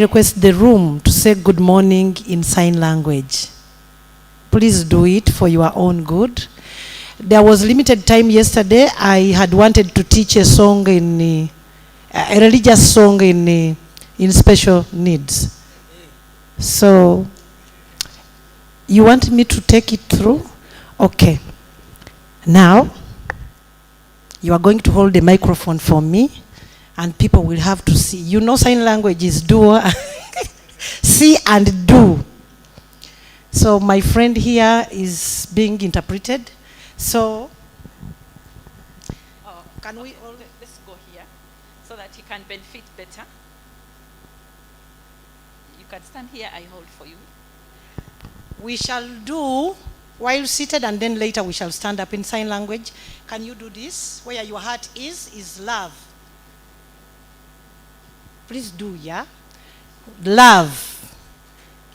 Request the room to say good morning in sign language. Please do it for your own good. There was limited time yesterday. I had wanted to teach a song a religious song in special needs. So, you want me to take it through? Okay. Now, you are going to hold the microphone for me, and people will have to see. You know sign language is do, see and do. So my friend here is being interpreted. So, can we all, let's go here so that he can benefit better. You can stand here, I hold for you. We shall do while seated, and then later we shall stand up in sign language. Can you do this? Where your heart is love. Please do, yeah? Love.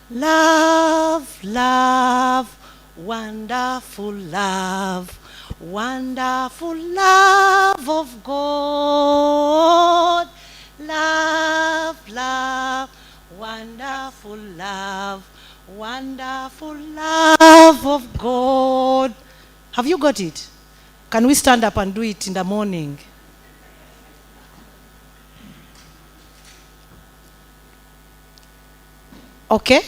Love, love, wonderful love, wonderful love of God. Love, love, wonderful love, wonderful love of God. Have you got it? Can we stand up and do it in the morning? Okay?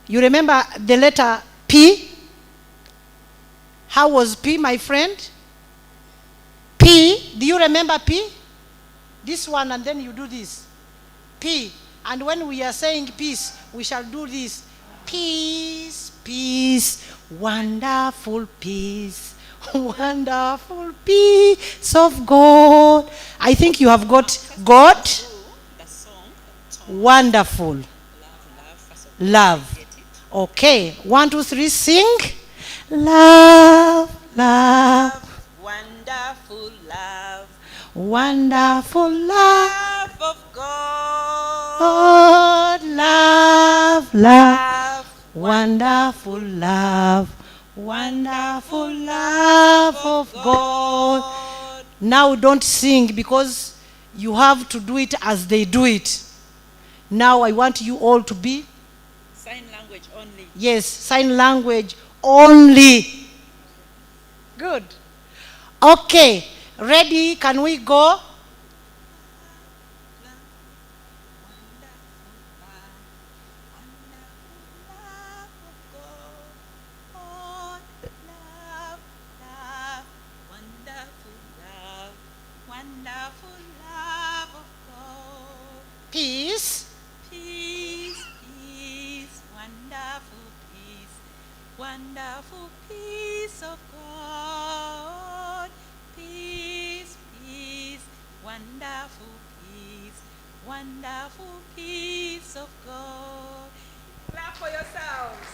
You remember the letter P? How was P, my friend? P, do you remember P? This one, and then you do this. P. And when we are saying peace, we shall do this. Peace, peace, wonderful peace, wonderful peace of God. I think you have got God. Wonderful. Love. Okay. 1, 2, 3, sing. Love, love. Wonderful love. Wonderful love. Love of God. God, love, love. Wonderful love. Wonderful love of God. Now don't sing because you have to do it as they do it. Now I want you all to be sign language only. Yes, sign language only. Good. Okay, ready? Can we go? Peace. Peace, peace, wonderful peace, wonderful peace of God. Peace, peace, wonderful peace, wonderful peace of God. Clap for yourselves.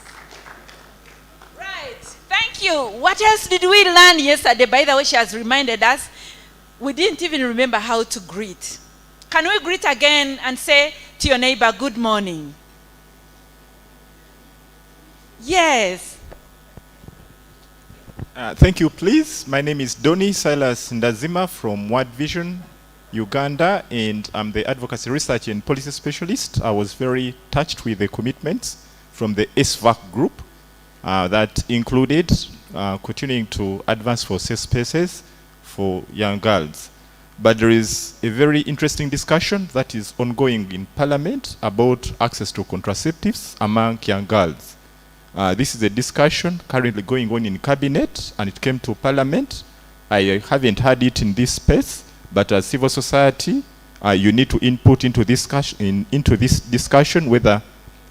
Right, thank you. What else did we learn yesterday? By the way, she has reminded us, we didn't even remember how to greet. Can we greet again and say to your neighbor, good morning? Yes. Thank you, please. My name is Doni Silas Ndazima from World Vision, Uganda, and I'm the Advocacy Research and Policy Specialist. I was very touched with the commitments from the SVAC group that included continuing to advance for safe spaces for young girls. But there is a very interesting discussion that is ongoing in Parliament about access to contraceptives among young girls. This is a discussion currently going on in Cabinet, and it came to Parliament. I haven't heard it in this space, but as civil society, you need to input into this discussion whether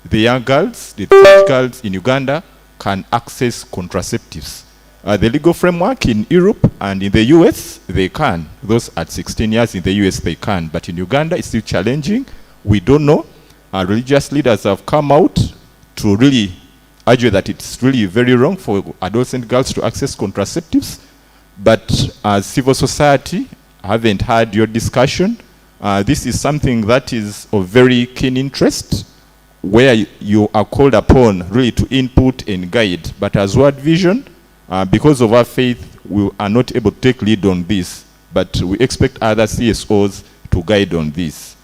the young girls, the teenage girls in Uganda, can access contraceptives. The legal framework in Europe and in the US, they can. Those at 16 years in the US, they can. But in Uganda, it's still challenging. We don't know. Religious leaders have come out to really argue that it's really very wrong for adolescent girls to access contraceptives. But as civil society, I haven't had your discussion. This is something that is of very keen interest, where you are called upon really to input and guide. But as World Vision, because of our faith, we are not able to take lead on this, but we expect other CSOs to guide on this.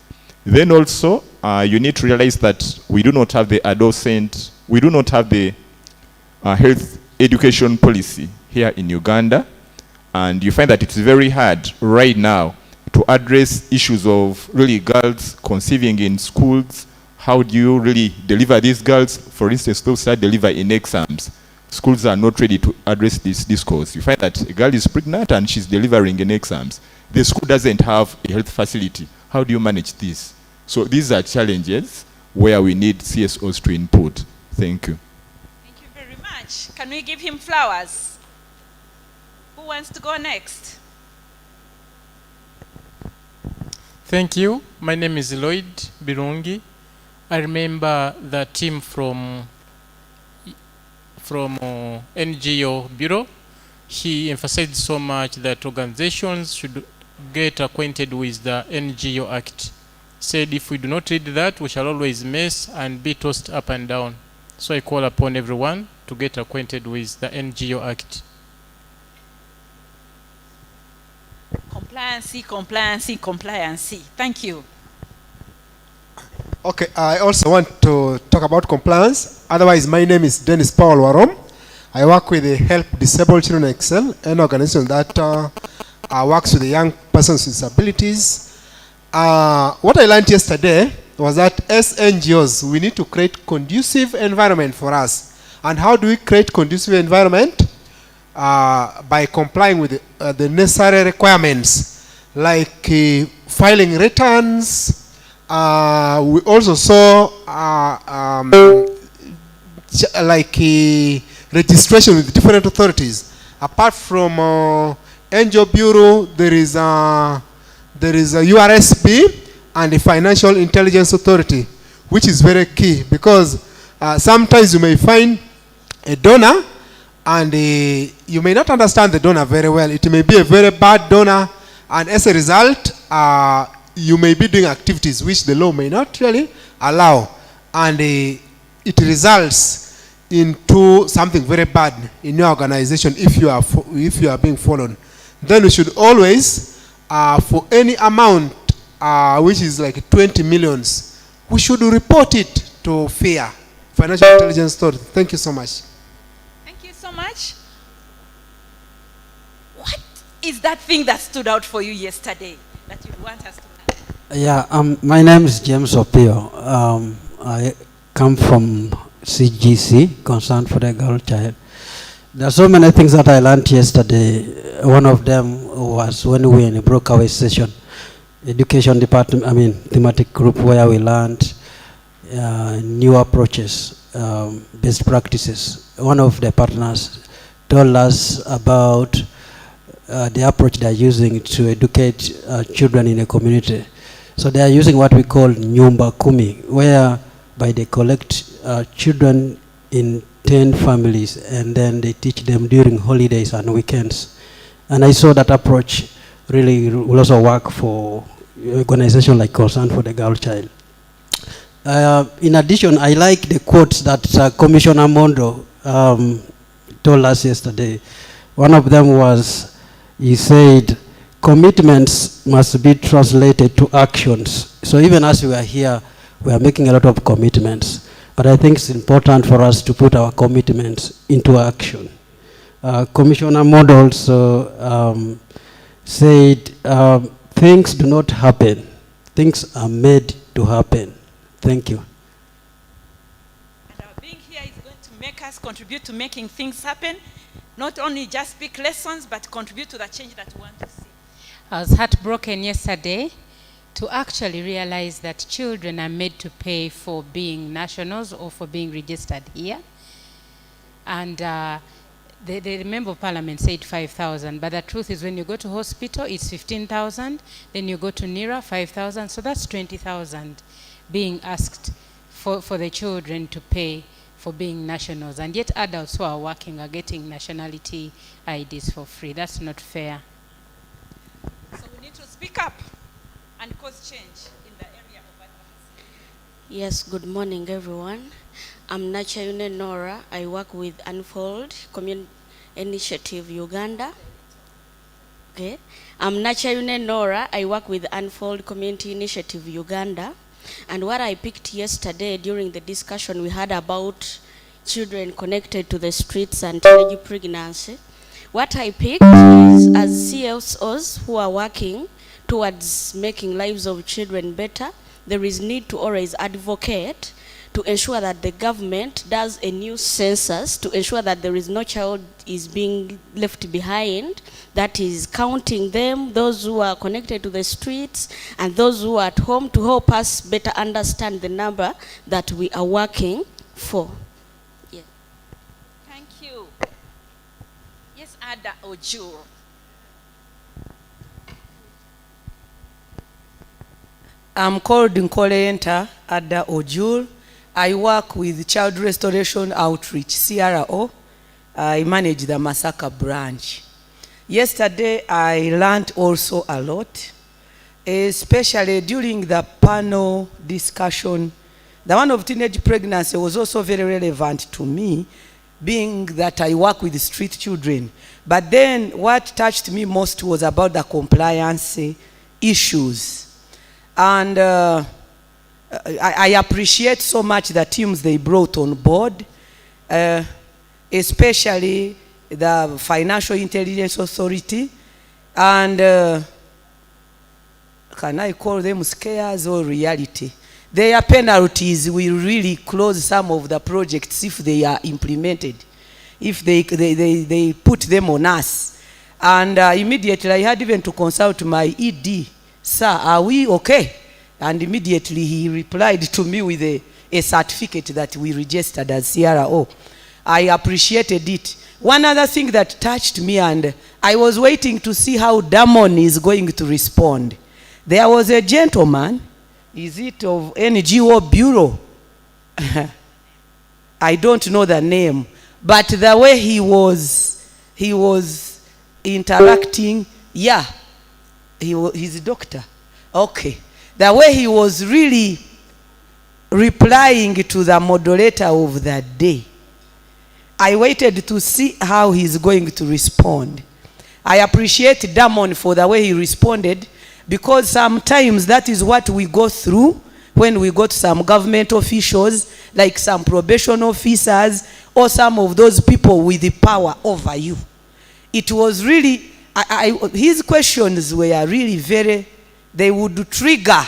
Then also, you need to realize that we do not have the adolescent, we do not have the health education policy here in Uganda. And you find that it's very hard right now to address issues of really girls conceiving in schools. How do you really deliver these girls? For instance, those that deliver in exams. Schools are not ready to address this discourse. You find that a girl is pregnant and she's delivering in exams. The school doesn't have a health facility. How do you manage this? So these are challenges where we need CSOs to input. Thank you. Thank you very much. Can we give him flowers? Who wants to go next? Thank you. My name is Lloyd Birungi. I remember the team from NGO Bureau. He emphasized so much that organizations should get acquainted with the NGO Act. Said if we do not read that, we shall always mess and be tossed up and down. So I call upon everyone to get acquainted with the NGO Act. Compliancy. Thank you. Okay, I also want to talk about compliance. Otherwise, my name is Dennis Paul Warom. I work with the Help Disabled Children Excel, an organization that works with the young persons with disabilities. What I learned yesterday was that as NGOs, we need to create conducive environment for us. And how do we create conducive environment? By complying with the necessary requirements, like filing returns. We also saw registration with different authorities. Apart from NGO Bureau, there is a URSB and the Financial Intelligence Authority, which is very key because sometimes you may find a donor and you may not understand the donor very well. It may be a very bad donor, and as a result, you may be doing activities which the law may not really allow, and it results into something very bad in your organization if you are being followed. Then we should always, for any amount which is like 20 millions, we should report it to FIA, Financial Intelligence Authority. Thank you so much. Thank you so much. What is that thing that stood out for you yesterday that you want us to know? Yeah, my name is James Opio. I come from CGC, Concern for the Girl Child. There are so many things that I learned yesterday. One of them was when we were in a breakaway session, education department, thematic group, where we learned new approaches, best practices. One of the partners told us about the approach they're using to educate children in a community. So they are using what we call Nyumba Kumi, whereby they collect children in 10 families and then they teach them during holidays and weekends. And I saw that approach really will also work for organizations like Concern for the Girl Child. In addition, I like the quotes that Commissioner Mondo told us yesterday. One of them was, he said, commitments must be translated to actions. So even as we are here, we are making a lot of commitments. But I think it's important for us to put our commitments into action. Commissioner Mondo also said, things do not happen. Things are made to happen. Thank you. And our being here is going to make us contribute to making things happen. Not only just speak lessons, but contribute to the change that we want to see. I was heartbroken yesterday to actually realize that children are made to pay for being nationals or for being registered here. And the member of parliament said 5,000, but the truth is when you go to hospital, it's 15,000. Then you go to NERA, 5,000. So that's 20,000 being asked for the children to pay for being nationals. And yet adults who are working are getting nationality IDs for free. That's not fair. So we need to speak up and cause change in the area of advocacy. Yes, good morning everyone. I'm Nachayune Nora. I work with Unfold Community Initiative Uganda. Okay. I'm Nachayune Nora. I work with Unfold Community Initiative Uganda. And what I picked yesterday during the discussion we had about children connected to the streets and teenage pregnancy, what I picked is, as CSOs who are working towards making lives of children better, there is need to always advocate to ensure that the government does a new census to ensure that there is no child is being left behind, that is counting them, those who are connected to the streets and those who are at home, to help us better understand the number that we are working for. Yeah. Thank you. Yes, Ada Ojur. I'm called Nkolenta Ada Ojur. I work with Child Restoration Outreach, CRO. I manage the Masaka branch. Yesterday, I learned also a lot, especially during the panel discussion. The one of teenage pregnancy was also very relevant to me, being that I work with street children. But then what touched me most was about the compliance issues. And I appreciate so much the teams they brought on board, especially the Financial Intelligence Authority, and can I call them scares or reality? Their penalties will really close some of the projects if they are implemented, if they put them on us. And immediately I had even to consult my ED. Sir, are we okay? And immediately he replied to me with a certificate that we registered as CRO. I appreciated it. One other thing that touched me, and I was waiting to see how Damon is going to respond. There was a gentleman, is it of NGO Bureau? I don't know the name, but the way he was interacting, yeah, he's a doctor. Okay. The way he was really replying to the moderator of that day, I waited to see how he's going to respond. I appreciate Damon for the way he responded, because sometimes that is what we go through when we go to some government officials, like some probation officers, or some of those people with the power over you. It was really, his questions were really very, they would trigger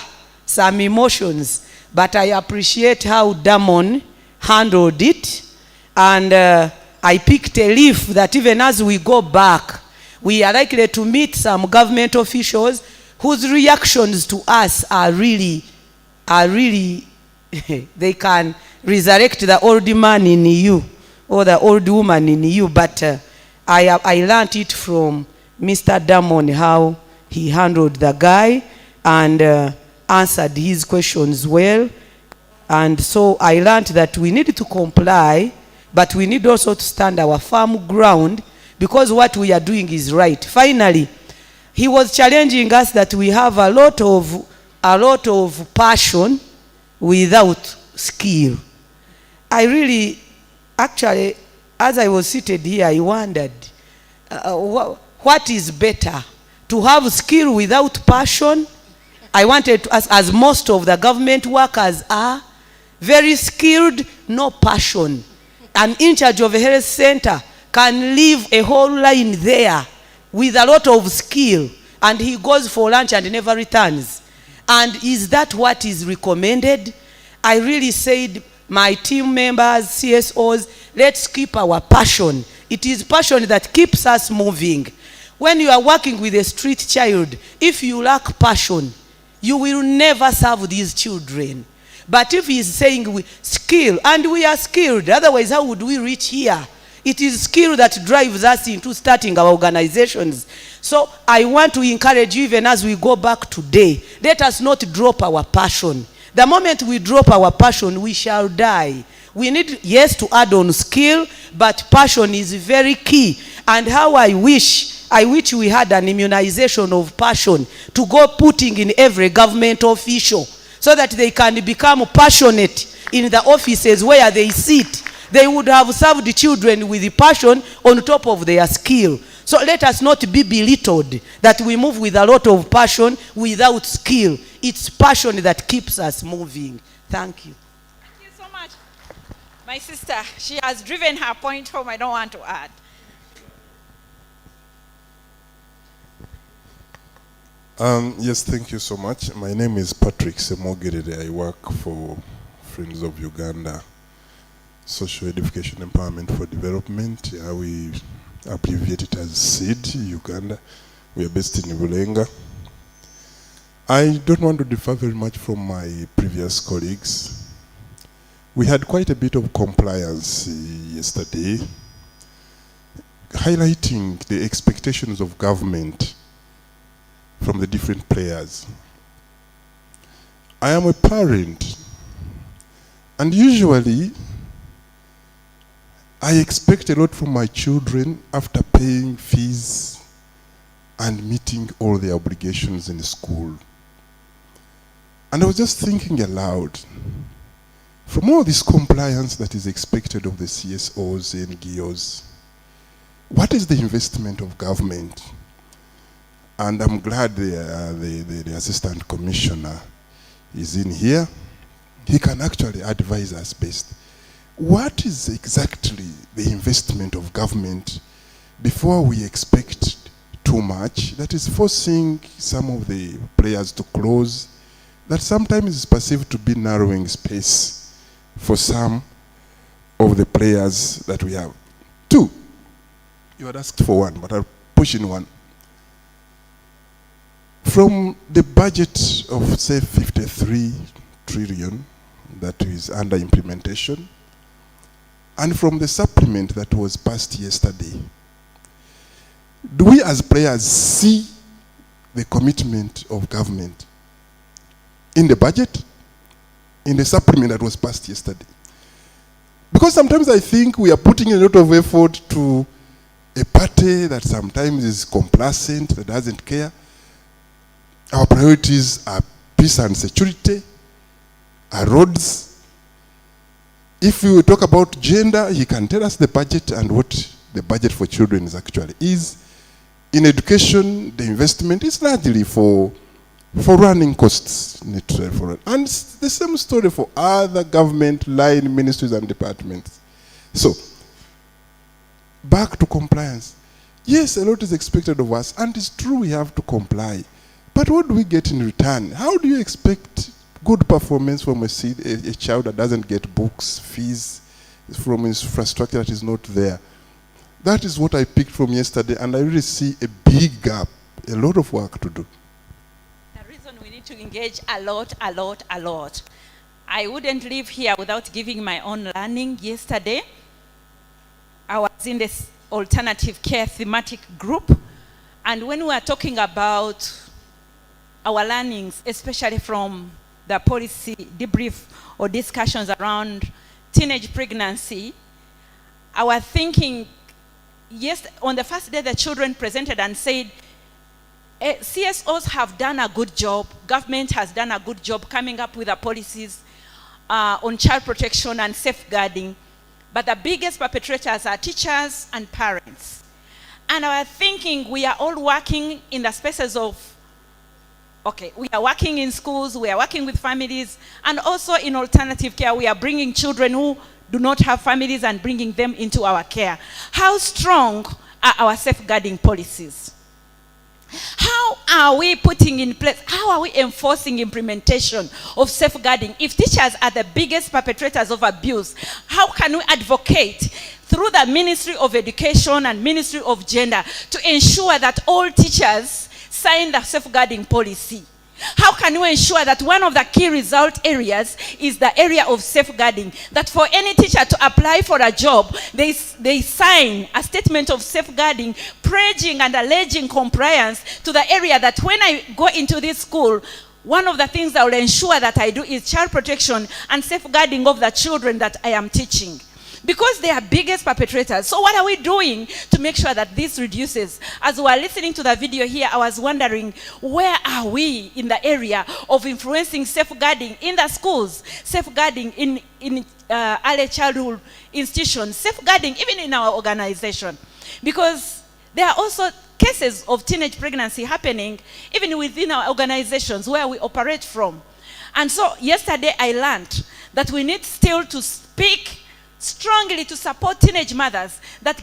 some emotions, but I appreciate how Damon handled it. And I picked a leaf that even as we go back, we are likely to meet some government officials whose reactions to us are really, they can resurrect the old man in you or the old woman in you. But I learned it from Mr. Damon, how he handled the guy and answered his questions well. And so I learned that we need to comply, but we need also to stand our firm ground, because what we are doing is right. Finally, he was challenging us that we have a lot of passion without skill. I really, actually, as I was seated here, I wondered, what is better? To have skill without passion? I wanted to ask, as most of the government workers are, very skilled, no passion. An in charge of a health center can leave a whole line there with a lot of skill, and he goes for lunch and never returns. And is that what is recommended? I really said, my team members, CSOs, let's keep our passion. It is passion that keeps us moving. When you are working with a street child, if you lack passion, you will never serve these children. But if he is saying skill, and we are skilled, otherwise how would we reach here? It is skill that drives us into starting our organizations. So I want to encourage you, even as we go back today, let us not drop our passion. The moment we drop our passion, we shall die. We need, yes, to add on skill, but passion is very key. And how I wish we had an immunization of passion to go putting in every government official, so that they can become passionate in the offices where they sit. They would have served the children with the passion on top of their skill. So let us not be belittled that we move with a lot of passion without skill. It's passion that keeps us moving. Thank you. Thank you so much. My sister, she has driven her point home. I don't want to add. Yes, thank you so much. My name is Patrick Semogiride. I work for Friends of Uganda, Social Education Empowerment for Development. We abbreviate it as SEED, Uganda. We are based in Bulenga. I don't want to differ very much from my previous colleagues. We had quite a bit of compliance yesterday, highlighting the expectations of government from the different players. I am a parent, and usually I expect a lot from my children after paying fees and meeting all their obligations in school. And I was just thinking aloud, from all this compliance that is expected of the CSOs and GIOs, what is the investment of government? And I'm glad the Assistant Commissioner is in here. He can actually advise us best. What is exactly the investment of government before we expect too much? That is forcing some of the players to close. That sometimes is perceived to be narrowing space for some of the players that we have. Two, you had asked for one, but I'll push in one. From the budget of, say, 53 trillion that is under implementation, and from the supplement that was passed yesterday, do we as players see the commitment of government in the budget, in the supplement that was passed yesterday? Because sometimes I think we are putting a lot of effort to a party that sometimes is complacent, that doesn't care. Our priorities are peace and security, are roads. If we talk about gender, he can tell us the budget and what the budget for children is actually is. In education, the investment is largely for running costs. And it's the same story for other government line ministries and departments. So, back to compliance. Yes, a lot is expected of us, and it's true we have to comply. But what do we get in return? How do you expect good performance from a child that doesn't get books, fees, from infrastructure that is not there? That is what I picked from yesterday, and I really see a big gap, a lot of work to do. The reason we need to engage a lot. I wouldn't leave here without giving my own learning. Yesterday, I was in this alternative care thematic group, and when we were talking about our learnings, especially from the policy debrief or discussions around teenage pregnancy, I was thinking, yes, on the first day the children presented and said, CSOs have done a good job, government has done a good job coming up with the policies on child protection and safeguarding, but the biggest perpetrators are teachers and parents. And I was thinking, we are all working in the spaces of, okay, we are working in schools, we are working with families, and also in alternative care, we are bringing children who do not have families and bringing them into our care. How strong are our safeguarding policies? How are we putting in place, how are we enforcing implementation of safeguarding? If teachers are the biggest perpetrators of abuse, how can we advocate through the Ministry of Education and Ministry of Gender to ensure that all teachers sign the safeguarding policy? How can we ensure that one of the key result areas is the area of safeguarding? That for any teacher to apply for a job, they sign a statement of safeguarding, pledging and alleging compliance to the area that when I go into this school, one of the things I will ensure that I do is child protection and safeguarding of the children that I am teaching. Because they are biggest perpetrators. So what are we doing to make sure that this reduces? As we were listening to the video here, I was wondering, where are we in the area of influencing safeguarding in the schools, safeguarding in early childhood institutions, safeguarding even in our organization? Because there are also cases of teenage pregnancy happening even within our organizations where we operate from. And so yesterday I learned that we need still to speak strongly to support teenage mothers, that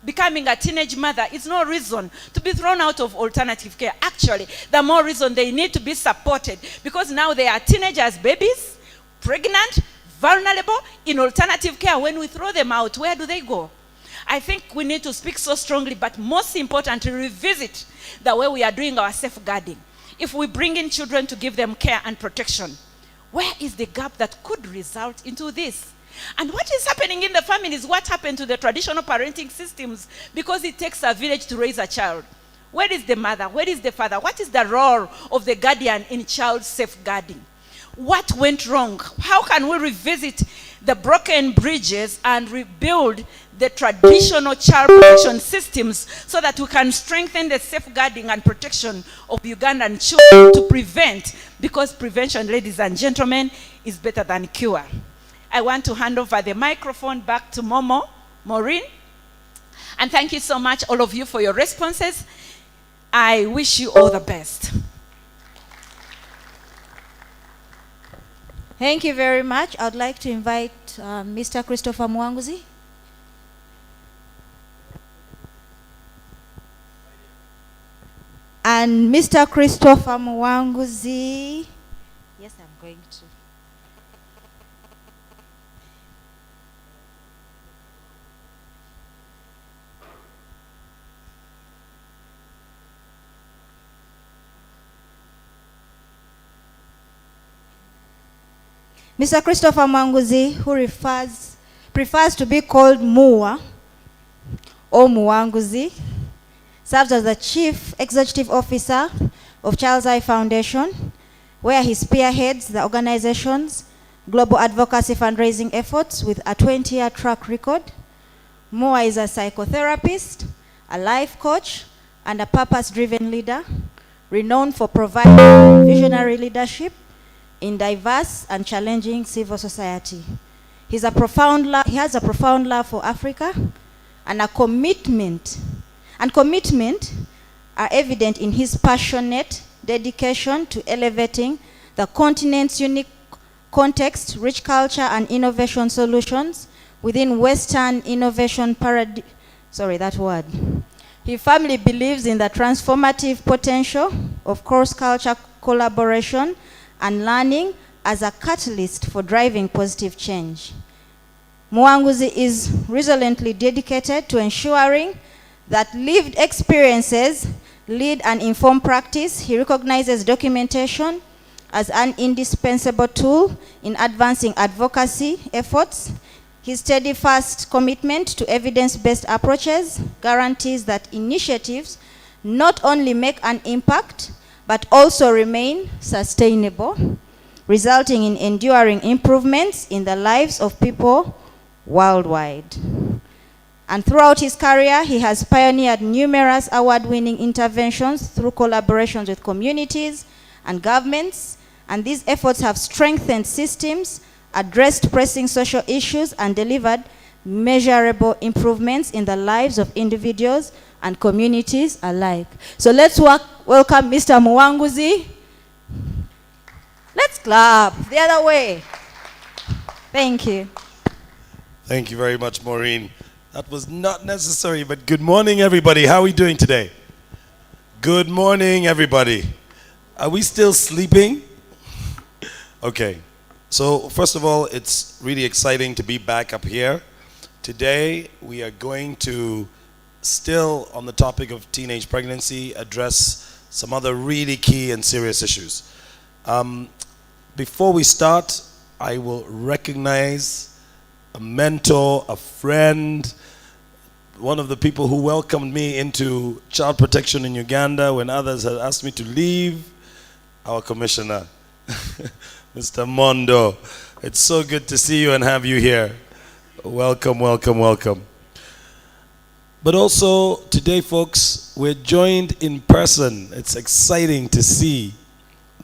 becoming a teenage mother is no reason to be thrown out of alternative care. Actually, the more reason they need to be supported, because now they are teenagers, babies, pregnant, vulnerable, in alternative care. When we throw them out, where do they go? I think we need to speak so strongly, but most importantly, revisit the way we are doing our safeguarding. If we bring in children to give them care and protection, where is the gap that could result into this? And what is happening in the family is what happened to the traditional parenting systems, because it takes a village to raise a child. Where is the mother? Where is the father? What is the role of the guardian in child safeguarding? What went wrong? How can we revisit the broken bridges and rebuild the traditional child protection systems so that we can strengthen the safeguarding and protection of Ugandan children to prevent, because prevention, ladies and gentlemen, is better than cure. I want to hand over the microphone back to Maureen. And thank you so much, all of you, for your responses. I wish you all the best. Thank you very much. I would like to invite Mr. Christopher Mwanguzi. And Mr. Christopher Mwanguzi, yes, I'm going to. Mr. Christopher Mwanguzi, who prefers to be called Mua or Mwanguzi, serves as the Chief Executive Officer of Child's Eye Foundation, where he spearheads the organization's global advocacy fundraising efforts with a 20-year track record. Mua is a psychotherapist, a life coach, and a purpose-driven leader, renowned for providing visionary leadership in diverse and challenging civil society. He has a profound love for Africa, and commitment are evident in his passionate dedication to elevating the continent's unique context, rich culture, and innovation solutions within Western innovation paradigm. He firmly believes in the transformative potential of cross-culture collaboration and learning as a catalyst for driving positive change. Mwanguzi is resolutely dedicated to ensuring that lived experiences lead and inform practice. He recognizes documentation as an indispensable tool in advancing advocacy efforts. His steadfast commitment to evidence-based approaches guarantees that initiatives not only make an impact, but also remain sustainable, resulting in enduring improvements in the lives of people worldwide. And throughout his career, he has pioneered numerous award-winning interventions through collaborations with communities and governments, and these efforts have strengthened systems, addressed pressing social issues, and delivered measurable improvements in the lives of individuals and communities alike. So let's welcome Mr. Mwanguzi. Let's clap the other way. Thank you. Thank you very much, Maureen. That was not necessary, but good morning, everybody. How are we doing today? Good morning, everybody. Are we still sleeping? Okay. So first of all, it's really exciting to be back up here. Today, we are going to, still on the topic of teenage pregnancy, address some other really key and serious issues. Before we start, I will recognize a mentor, a friend, one of the people who welcomed me into child protection in Uganda when others had asked me to leave, our commissioner, Mr. Mondo. It's so good to see you and have you here. Welcome, welcome, welcome. But also today, folks, we're joined in person. It's exciting to see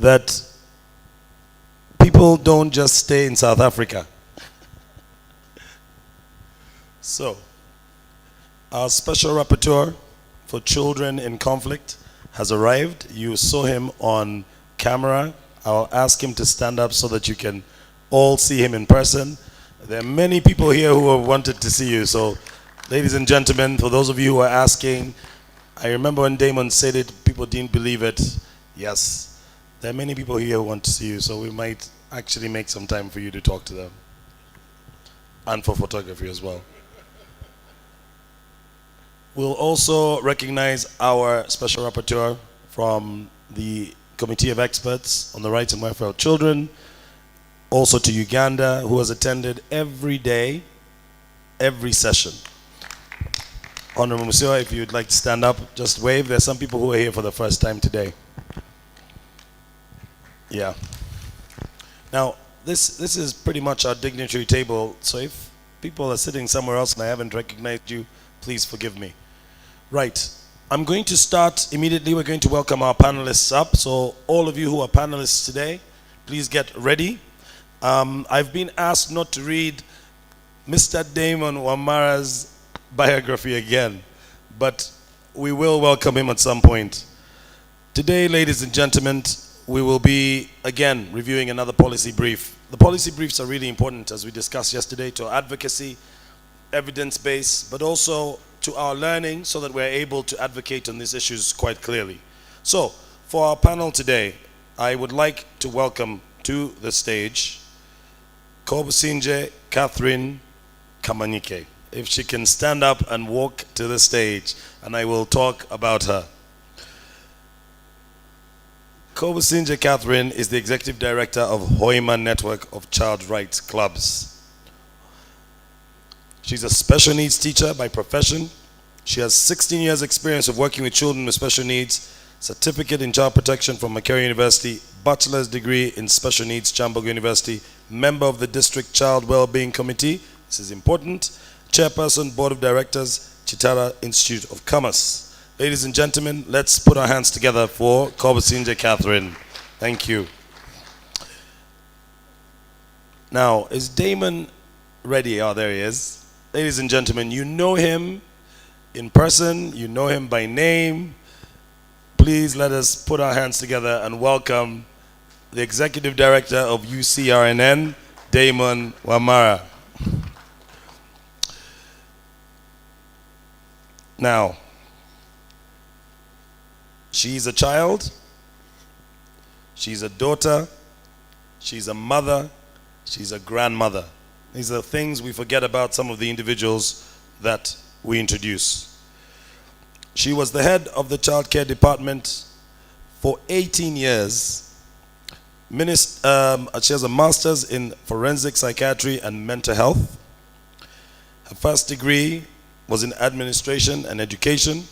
that people don't just stay in South Africa. So, Our special rapporteur for children in conflict has arrived. You saw him on camera. I'll ask him to stand up so that you can all see him in person. There are many people here who have wanted to see you. So, ladies and gentlemen, for those of you who are asking, I remember when Damon said it, people didn't believe it. Yes, there are many people here who want to see you, so we might actually make some time for you to talk to them. And for photography as well. We'll also recognize our special rapporteur from the Committee of Experts on the Rights and Welfare of Children, also to Uganda, who has attended every day, every session. Honorable Monsieur, if you'd like to stand up, just wave. There's some people who are here for the first time today. Yeah. Now, this is pretty much our dignitary table, so if people are sitting somewhere else and I haven't recognized you, please forgive me. Right. I'm going to start immediately. We're going to welcome our panelists up. So all of you who are panelists today, please get ready. I've been asked not to read Mr. Damon Wamara's biography again, but we will welcome him at some point. Today, ladies and gentlemen, we will be, again, reviewing another policy brief. The policy briefs are really important, as we discussed yesterday, to advocacy, evidence-based, but also to our learning so that we're able to advocate on these issues quite clearly. So, for our panel today, I would like to welcome to the stage Kobusinje Catherine Kamanyike. If she can stand up and walk to the stage, and I will talk about her. Kobusinje Catherine is the Executive Director of Hoima Network of Child Rights Clubs. She's a special needs teacher by profession. She has 16 years experience of working with children with special needs, certificate in child protection from Makerere University, bachelor's degree in special needs, Chambogo University, member of the District Child Wellbeing Committee, this is important, chairperson, board of directors, Chitara Institute of Commerce. Ladies and gentlemen, let's put our hands together for Kobusinje Catherine. Thank you. Now, is Damon ready? Oh, there he is. Ladies and gentlemen, you know him in person, you know him by name. Please let us put our hands together and welcome the Executive Director of UCRNN, Damon Wamara. Now, she's a child, she's a daughter, she's a mother, she's a grandmother. These are things we forget about some of the individuals that we introduce. She was the head of the child care department for 18 years. She has a master's in forensic psychiatry and mental health. Her first degree was in administration and education.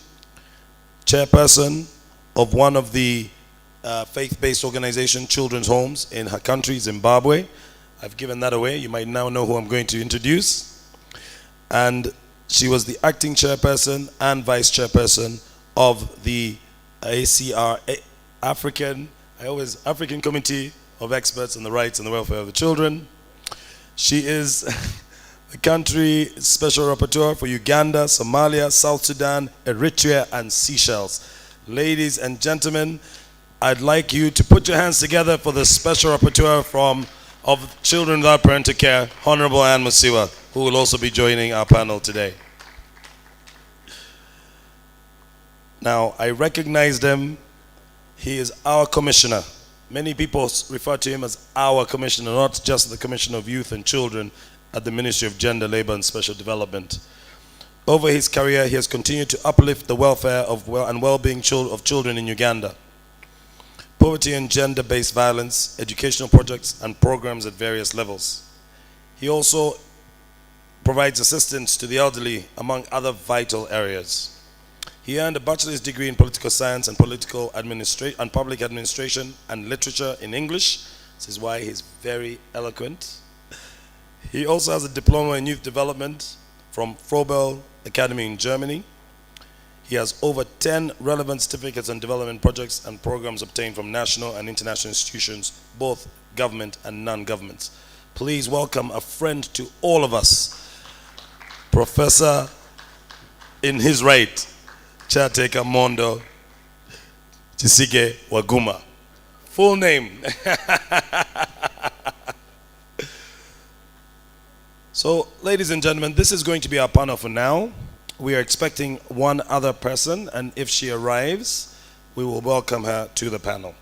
Chairperson of one of the faith-based organization, Children's Homes, in her country, Zimbabwe. I've given that away. You might now know who I'm going to introduce. And she was the acting chairperson and vice chairperson of the African Committee of Experts on the Rights and the Welfare of the Children. She is the country special rapporteur for Uganda, Somalia, South Sudan, Eritrea, and Seychelles. Ladies and gentlemen, I'd like you to put your hands together for the special rapporteur of Children Without Parental Care, Honorable Anne Musiwa, who will also be joining our panel today. Now, I recognize him. He is our commissioner. Many people refer to him as our commissioner, not just the Commissioner of Youth and Children at the Ministry of Gender, Labor and Special Development. Over his career, he has continued to uplift the welfare and well-being of children in Uganda. Poverty and gender-based violence, educational projects and programs at various levels. He also provides assistance to the elderly, among other vital areas. He earned a bachelor's degree in political science and public administration and literature in English. This is why he's very eloquent. He also has a diploma in youth development from Froebel Academy in Germany. He has over 10 relevant certificates on development projects and programs obtained from national and international institutions, both government and non-government. Please welcome a friend to all of us, Professor in his right, Chateka Mondo Chisige Waguma. Full name. So, ladies and gentlemen, this is going to be our panel for now. We are expecting one other person, and if she arrives, we will welcome her to the panel.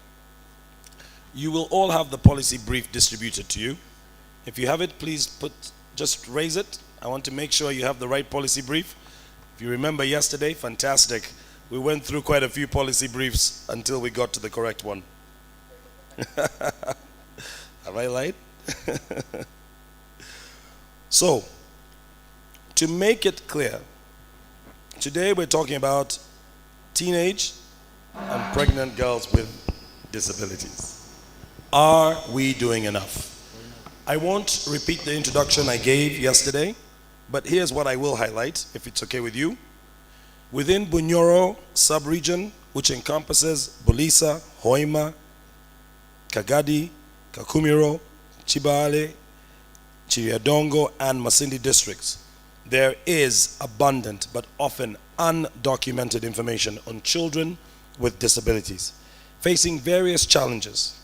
You will all have the policy brief distributed to you. If you have it, please just raise it. I want to make sure you have the right policy brief. If you remember yesterday, fantastic. We went through quite a few policy briefs until we got to the correct one. Have I lied? So, to make it clear, today we're talking about teenage and pregnant girls with disabilities. Are we doing enough? I won't repeat the introduction I gave yesterday, but here's what I will highlight, if it's okay with you. Within Bunyoro sub-region, which encompasses Bulisa, Hoima, Kagadi, Kakumiro, Chibale, Chiriadongo, and Masindi districts, there is abundant but often undocumented information on children with disabilities facing various challenges,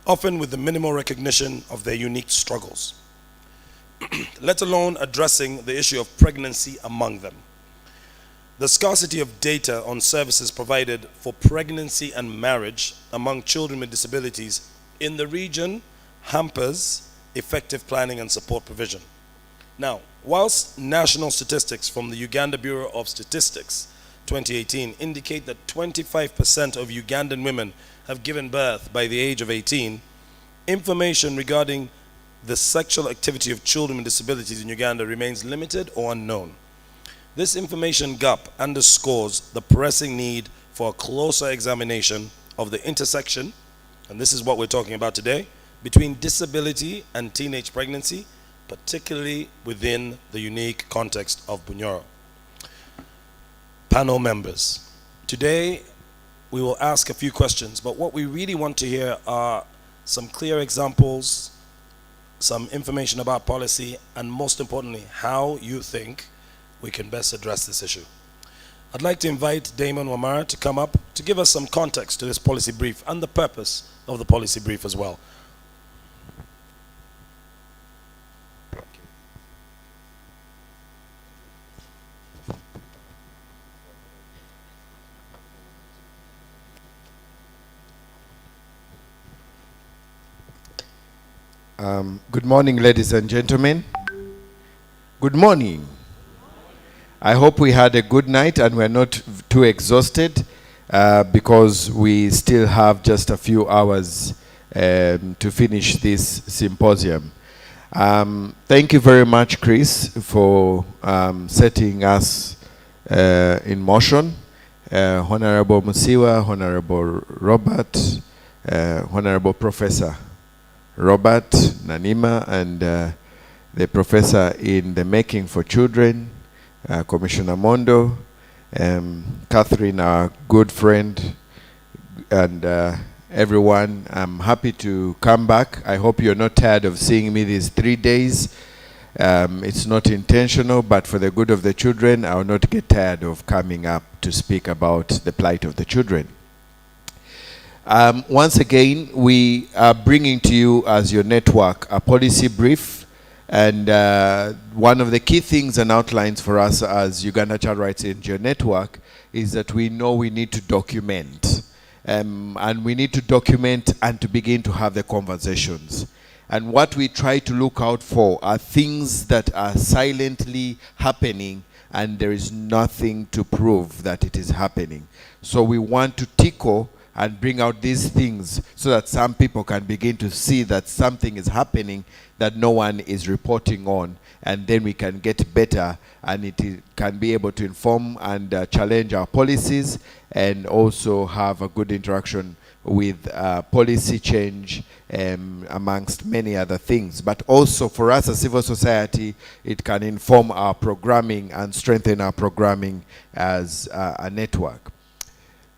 often with the minimal recognition of their unique struggles, let alone addressing the issue of pregnancy among them. The scarcity of data on services provided for pregnancy and marriage among children with disabilities in the region hampers effective planning and support provision. Now, whilst national statistics from the Uganda Bureau of Statistics 2018 indicate that 25% of Ugandan women have given birth by the age of 18, information regarding the sexual activity of children with disabilities in Uganda remains limited or unknown. This information gap underscores the pressing need for a closer examination of the intersection, and this is what we're talking about today, between disability and teenage pregnancy, particularly within the unique context of Bunyoro. Panel members, today we will ask a few questions, but what we really want to hear are some clear examples, some information about policy, and most importantly, how you think we can best address this issue. I'd like to invite Damon Wamara to come up to give us some context to this policy brief and the purpose of the policy brief as well. Good morning, ladies and gentlemen. Good morning. I hope we had a good night and we're not too exhausted because we still have just a few hours to finish this symposium. Thank you very much, Chris, for setting us in motion. Honorable Musiwa, Honorable Robert, Honorable Professor Robert Nanima, and the professor in the Making for Children, Commissioner Mondo, Catherine, our good friend, and everyone. I'm happy to come back. I hope you're not tired of seeing me these 3 days. It's not intentional, but for the good of the children, I will not get tired of coming up to speak about the plight of the children. Once again, we are bringing to you as your network a policy brief, and one of the key things and outlines for us as Uganda Child Rights NGO Network is that we know we need to document, and we need to document and to begin to have the conversations. And what we try to look out for are things that are silently happening and there is nothing to prove that it is happening. So we want to tickle and bring out these things so that some people can begin to see that something is happening that no one is reporting on, and then we can get better, and it can be able to inform and challenge our policies, and also have a good interaction with policy change amongst many other things. But also for us as civil society, it can inform our programming and strengthen our programming as a network.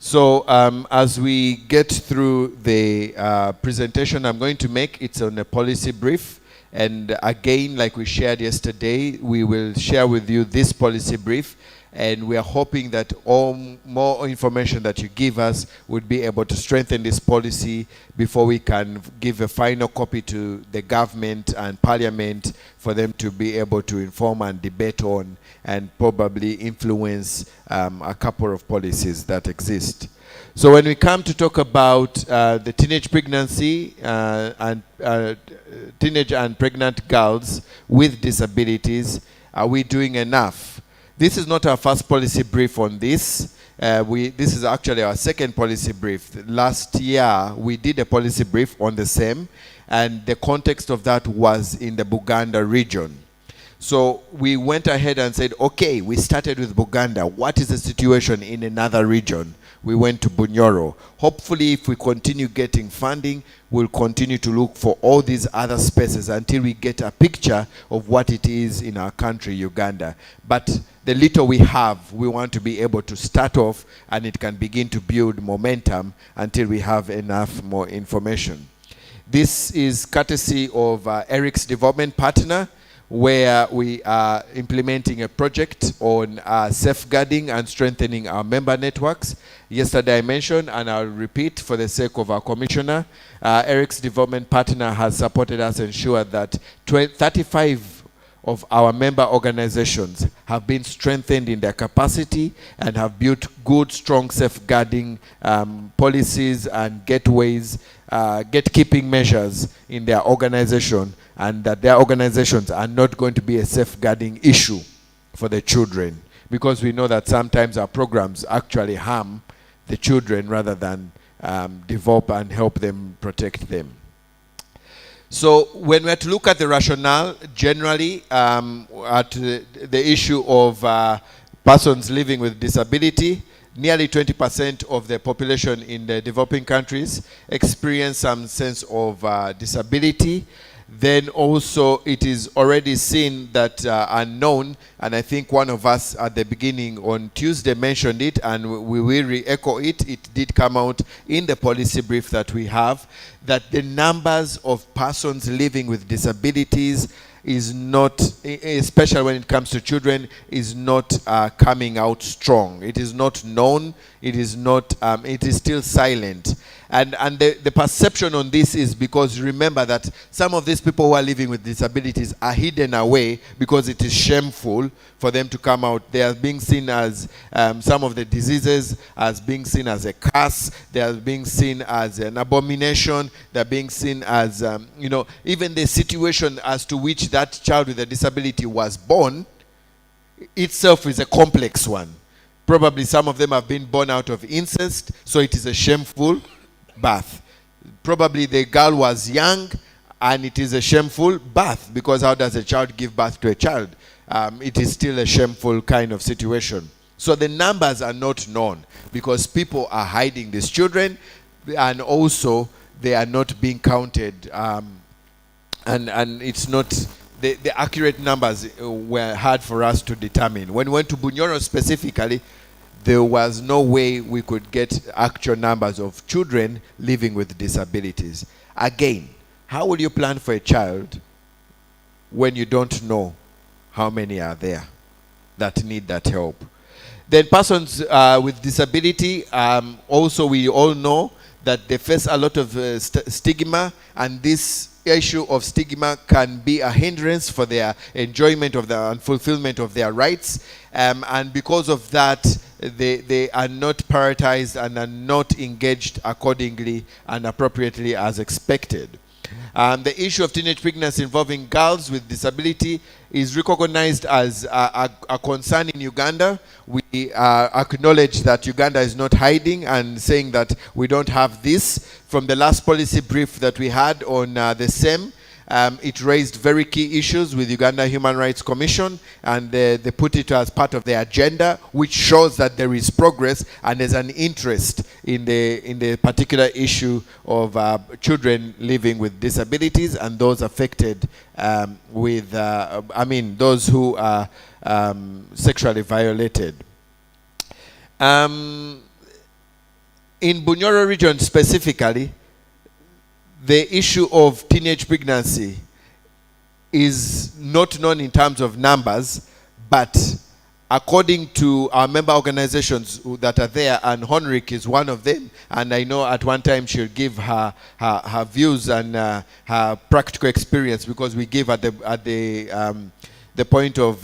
So as we get through the presentation I'm going to make, it's on a policy brief, And again, like we shared yesterday, we will share with you this policy brief, and we are hoping that more information that you give us would be able to strengthen this policy before we can give a final copy to the government and parliament for them to be able to inform and debate on and probably influence a couple of policies that exist. So when we come to talk about the teenage pregnancy and teenage and pregnant girls with disabilities, are we doing enough? This is not our first policy brief on this. This is actually our second policy brief. Last year, we did a policy brief on the same, and the context of that was in the Buganda region. So we went ahead and said, okay, we started with Buganda. What is the situation in another region? We went to Bunyoro. Hopefully, if we continue getting funding, we'll continue to look for all these other spaces until we get a picture of what it is in our country, Uganda. But the little we have, we want to be able to start off, and it can begin to build momentum until we have enough more information. This is courtesy of Eric's development partner, where we are implementing a project on safeguarding and strengthening our member networks. Yesterday I mentioned, and I'll repeat for the sake of our commissioner, Eric's development partner has supported us and ensured that 35 of our member organizations have been strengthened in their capacity and have built good, strong safeguarding policies and gateways, gatekeeping measures in their organization, and that their organizations are not going to be a safeguarding issue for the children, because we know that sometimes our programs actually harm the children rather than develop and help them protect them. So when we're to look at the rationale, generally, at the issue of persons living with disability, nearly 20% of the population in the developing countries experience some sense of disability. Then also it is already seen that unknown, and I think one of us at the beginning on Tuesday mentioned it, and we will re-echo it. It did come out in the policy brief that we have, that the numbers of persons living with disabilities is not, especially when it comes to children, is not coming out strong. It is not known. It is not. It is still silent. And the perception on this is because remember that some of these people who are living with disabilities are hidden away because it is shameful for them to come out. They are being seen as some of the diseases as being seen as a curse. They are being seen as an abomination. They are being seen as even the situation as to which that child with a disability was born itself is a complex one. Probably some of them have been born out of incest, so it is a shameful birth. Probably the girl was young and it is a shameful birth, because how does a child give birth to a child? It is still a shameful kind of situation. So the numbers are not known because people are hiding these children, and also they are not being counted, and it's not the accurate numbers were hard for us to determine. When we went to Bunyoro specifically, there was no way we could get actual numbers of children living with disabilities. Again, how will you plan for a child when you don't know how many are there that need that help? Then persons with disability, also we all know that they face a lot of stigma, and this issue of stigma can be a hindrance for their enjoyment of and fulfillment of their rights, and because of that they are not prioritized and are not engaged accordingly and appropriately as expected. The issue of teenage pregnancy involving girls with disability is recognized as a concern in Uganda. We acknowledge that Uganda is not hiding and saying that we don't have this. From the last policy brief that we had on the same, it raised very key issues with Uganda Human Rights Commission, and they put it as part of their agenda, which shows that there is progress and there's an interest in the particular issue of children living with disabilities and those affected with, those who are sexually violated. In Bunyoro region specifically, the issue of teenage pregnancy is not known in terms of numbers, but according to our member organizations that are there, and Honrik is one of them, and I know at one time she'll give her views and her practical experience, because we give at the point of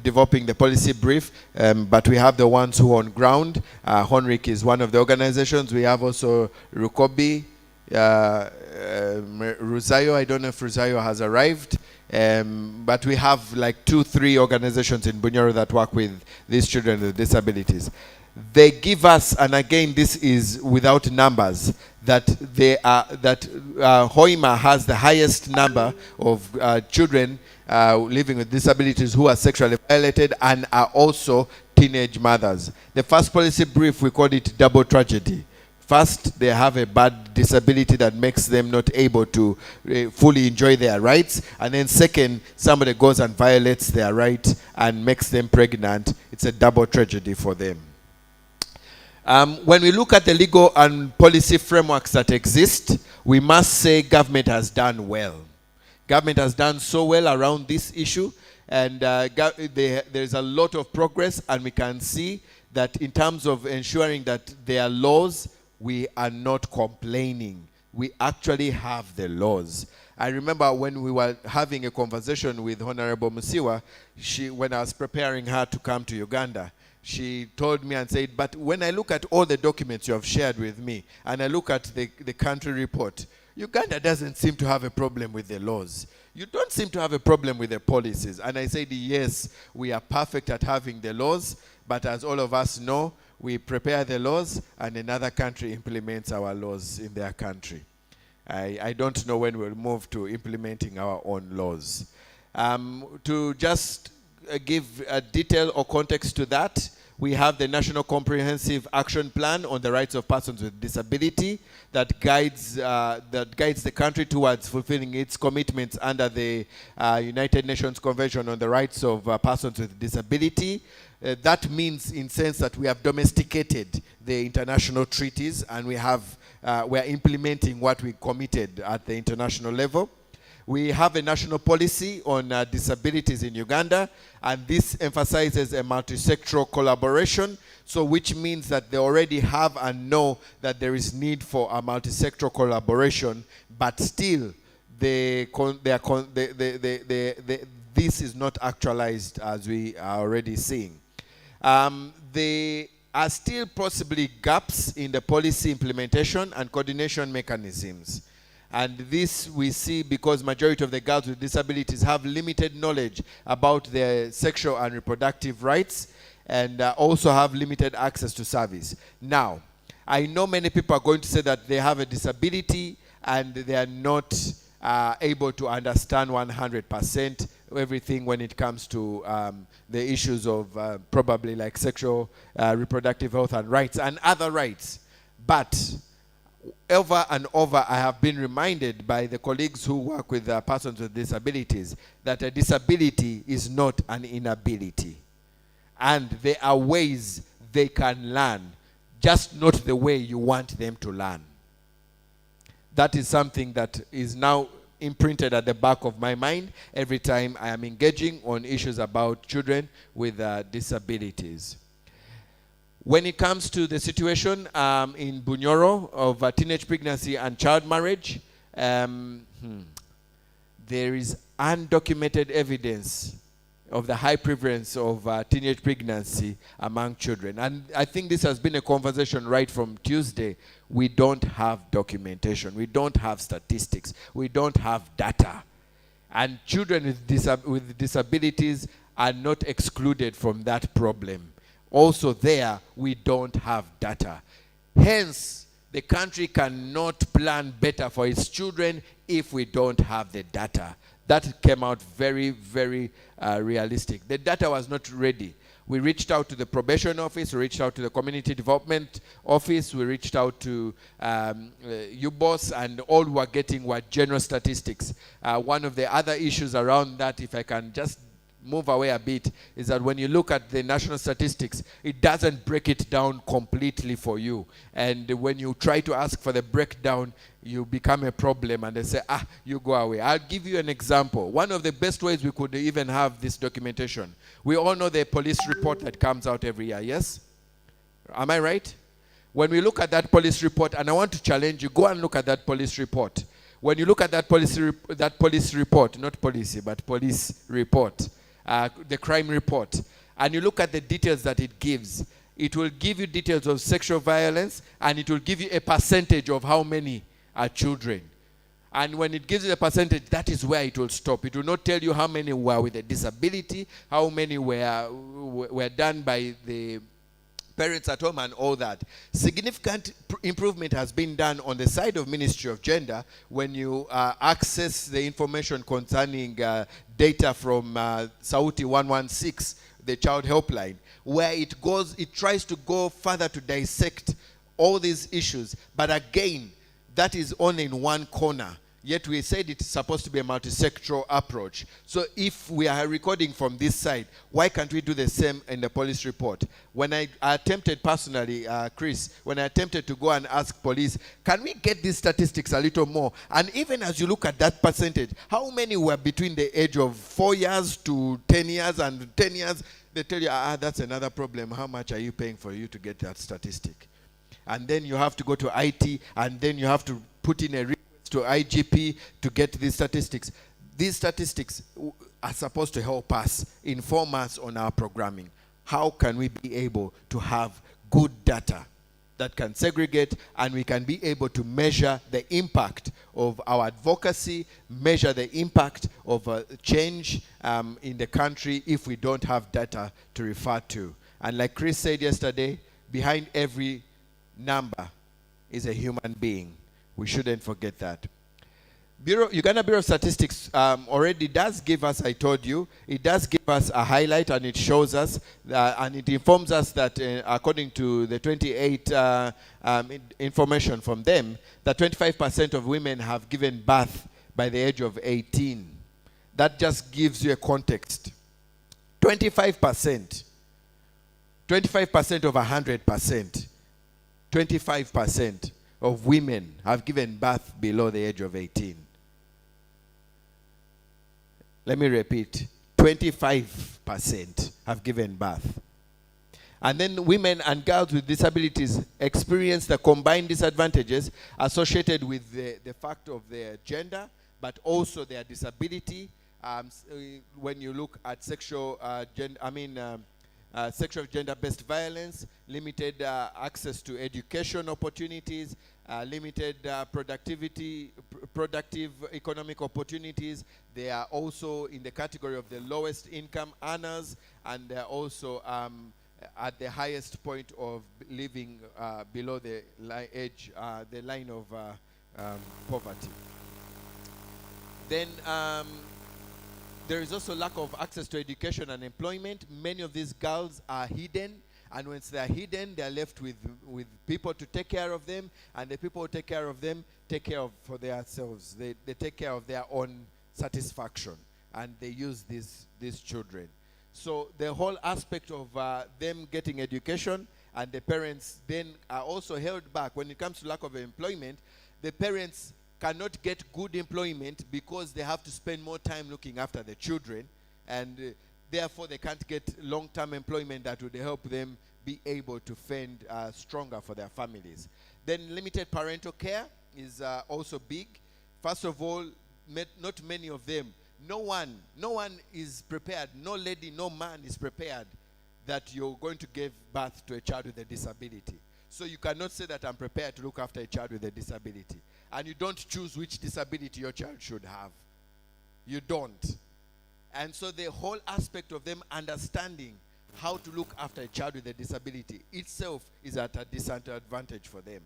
developing the policy brief, but we have the ones who are on ground. Honrik is one of the organizations. We have also Rukobi, Ruzayo. I don't know if Ruzayo has arrived. But we have like 2-3 organizations in Bunyoro that work with these children with disabilities. They give us, and again this is without numbers, that Hoima has the highest number of children living with disabilities who are sexually violated and are also teenage mothers. The first policy brief, we called it double tragedy. First, they have a bad disability that makes them not able to fully enjoy their rights. And then second, somebody goes and violates their right and makes them pregnant. It's a double tragedy for them. When we look at the legal and policy frameworks that exist, we must say government has done well. Government has done so well around this issue, and there's a lot of progress, and we can see that in terms of ensuring that there are laws, we are not complaining. We actually have the laws. I remember when we were having a conversation with Honorable Musiwa, when I was preparing her to come to Uganda, she told me and said, but when I look at all the documents you have shared with me, and I look at the country report, Uganda doesn't seem to have a problem with the laws. You don't seem to have a problem with the policies. And I said, yes, we are perfect at having the laws, but as all of us know, we prepare the laws and another country implements our laws in their country. I don't know when we'll move to implementing our own laws. To just give a detail or context to that, we have the National Comprehensive Action Plan on the Rights of Persons with Disability that guides the country towards fulfilling its commitments under the United Nations Convention on the Rights of Persons with Disability. That means, in sense, that we have domesticated the international treaties, and we are implementing what we committed at the international level. We have a national policy on disabilities in Uganda, and this emphasizes a multi-sectoral collaboration, so which means that they already have and know that there is need for a multi-sectoral collaboration, but still this is not actualized as we are already seeing. There are still possibly gaps in the policy implementation and coordination mechanisms. And this we see because majority of the girls with disabilities have limited knowledge about their sexual and reproductive rights, and also have limited access to service. Now, I know many people are going to say that they have a disability and they are not able to understand 100% everything when it comes to the issues of probably like sexual reproductive health and rights and other rights. But over and over, I have been reminded by the colleagues who work with persons with disabilities that a disability is not an inability. And there are ways they can learn, just not the way you want them to learn. That is something that is now imprinted at the back of my mind every time I am engaging on issues about children with disabilities. When it comes to the situation in Bunyoro of teenage pregnancy and child marriage, there is undocumented evidence of the high prevalence of teenage pregnancy among children. And I think this has been a conversation right from Tuesday. We don't have documentation. We don't have statistics. We don't have data. And children with disabilities are not excluded from that problem. Also there, we don't have data. Hence, the country cannot plan better for its children if we don't have the data. That came out very, very realistic. The data was not ready. We reached out to the probation office, we reached out to the community development office, we reached out to UBOS, and all we were getting were general statistics. One of the other issues around that, if I can just move away a bit is that when you look at the national statistics, it doesn't break it down completely for you. And when you try to ask for the breakdown, you become a problem and they say, you go away. I'll give you an example. One of the best ways we could even have this documentation. We all know the police report that comes out every year, yes? Am I right? When we look at that police report, and I want to challenge you, go and look at that police report. When you look at that police report, not policy, but police report, the crime report, and you look at the details that it gives, it will give you details of sexual violence, and it will give you a percentage of how many are children. And when it gives you a percentage, that is where it will stop. It will not tell you how many were with a disability, how many were done by the parents at home and all that. Significant improvement has been done on the side of Ministry of Gender when you access the information concerning data from Sauti 116, the child helpline, where it tries to go further to dissect all these issues. But again, that is only in one corner. Yet we said it's supposed to be a multi-sectoral approach. So if we are recording from this side, why can't we do the same in the police report? When I attempted personally, Chris, when I attempted to go and ask police, can we get these statistics a little more? And even as you look at that percentage, how many were between the age of 4 years to 10 years and 10 years? They tell you, that's another problem. How much are you paying for you to get that statistic? And then you have to go to IT, and then you have to put in a request to IGP to get these statistics. These statistics are supposed to help us, inform us on our programming. How can we be able to have good data that can segregate, and we can be able to measure the impact of our advocacy, measure the impact of change in the country if we don't have data to refer to. And like Chris said yesterday, behind every number is a human being. We shouldn't forget that. Uganda Bureau of Statistics already does give us, I told you, it does give us a highlight, and it shows us, and it informs us that according to the 28 information from them, that 25% of women have given birth by the age of 18. That just gives you a context. 25%. 25% of 100%. 25% of women have given birth below the age of 18. Let me repeat, 25% have given birth. And then women and girls with disabilities experience the combined disadvantages associated with the fact of their gender, but also their disability. When you look at sexual gender-based violence, limited access to education opportunities, limited productive economic opportunities. They are also in the category of the lowest income earners, and they're also at the highest point of living below the line of poverty. Then there is also lack of access to education and employment. Many of these girls are hidden, and once they are hidden, they are left with people to take care of them, and the people who take care of them take care of for themselves. They take care of their own satisfaction, and they use these children. So the whole aspect of them getting education, and the parents then are also held back. When it comes to lack of employment, the parents cannot get good employment because they have to spend more time looking after the children, and therefore they can't get long-term employment that would help them be able to fend stronger for their families. Then limited parental care is also big. First of all, not many of them. No one is prepared. No lady, no man is prepared that you're going to give birth to a child with a disability. So you cannot say that I'm prepared to look after a child with a disability. And you don't choose which disability your child should have. You don't. And so the whole aspect of them understanding how to look after a child with a disability itself is at a disadvantage for them.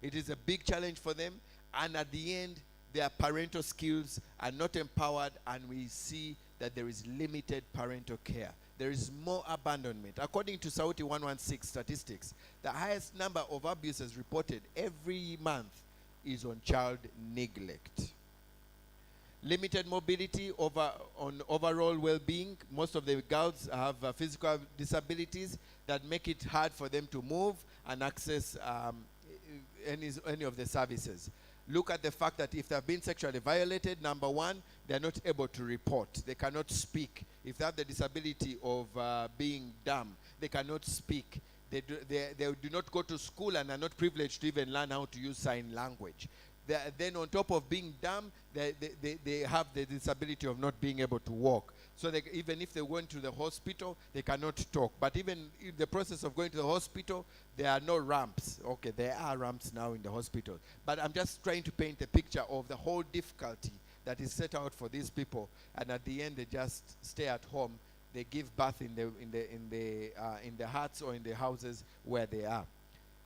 It is a big challenge for them, and at the end, their parental skills are not empowered, and we see that there is limited parental care. There is more abandonment. According to Sauti 116 statistics, the highest number of abuses reported every month is on child neglect. limited mobility on overall well-being. Most of the girls have physical disabilities that make it hard for them to move and access any of the services. Look at the fact that if they have been sexually violated, number one, they are not able to report. They cannot speak. If they have the disability of being dumb, they cannot speak. They do not go to school and are not privileged to even learn how to use sign language. Then on top of being dumb, they have the disability of not being able to walk. So even if they went to the hospital, they cannot talk. But even in the process of going to the hospital, there are no ramps. Okay, there are ramps now in the hospital. But I'm just trying to paint a picture of the whole difficulty that is set out for these people. And at the end, they just stay at home. They give birth in the huts or in the houses where they are.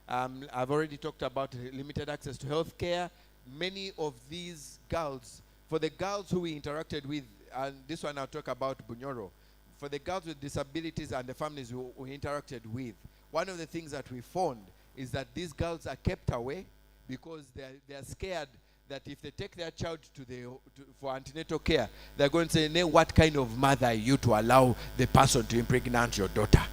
I've already talked about limited access to health care. Many of these girls, for the girls who we interacted with, and this one I'll talk about Bunyoro, for the girls with disabilities and the families who we interacted with, one of the things that we found is that these girls are kept away because they are scared that if they take their child for antenatal care, they're going to say, "Nay, what kind of mother are you to allow the person to impregnate your daughter?"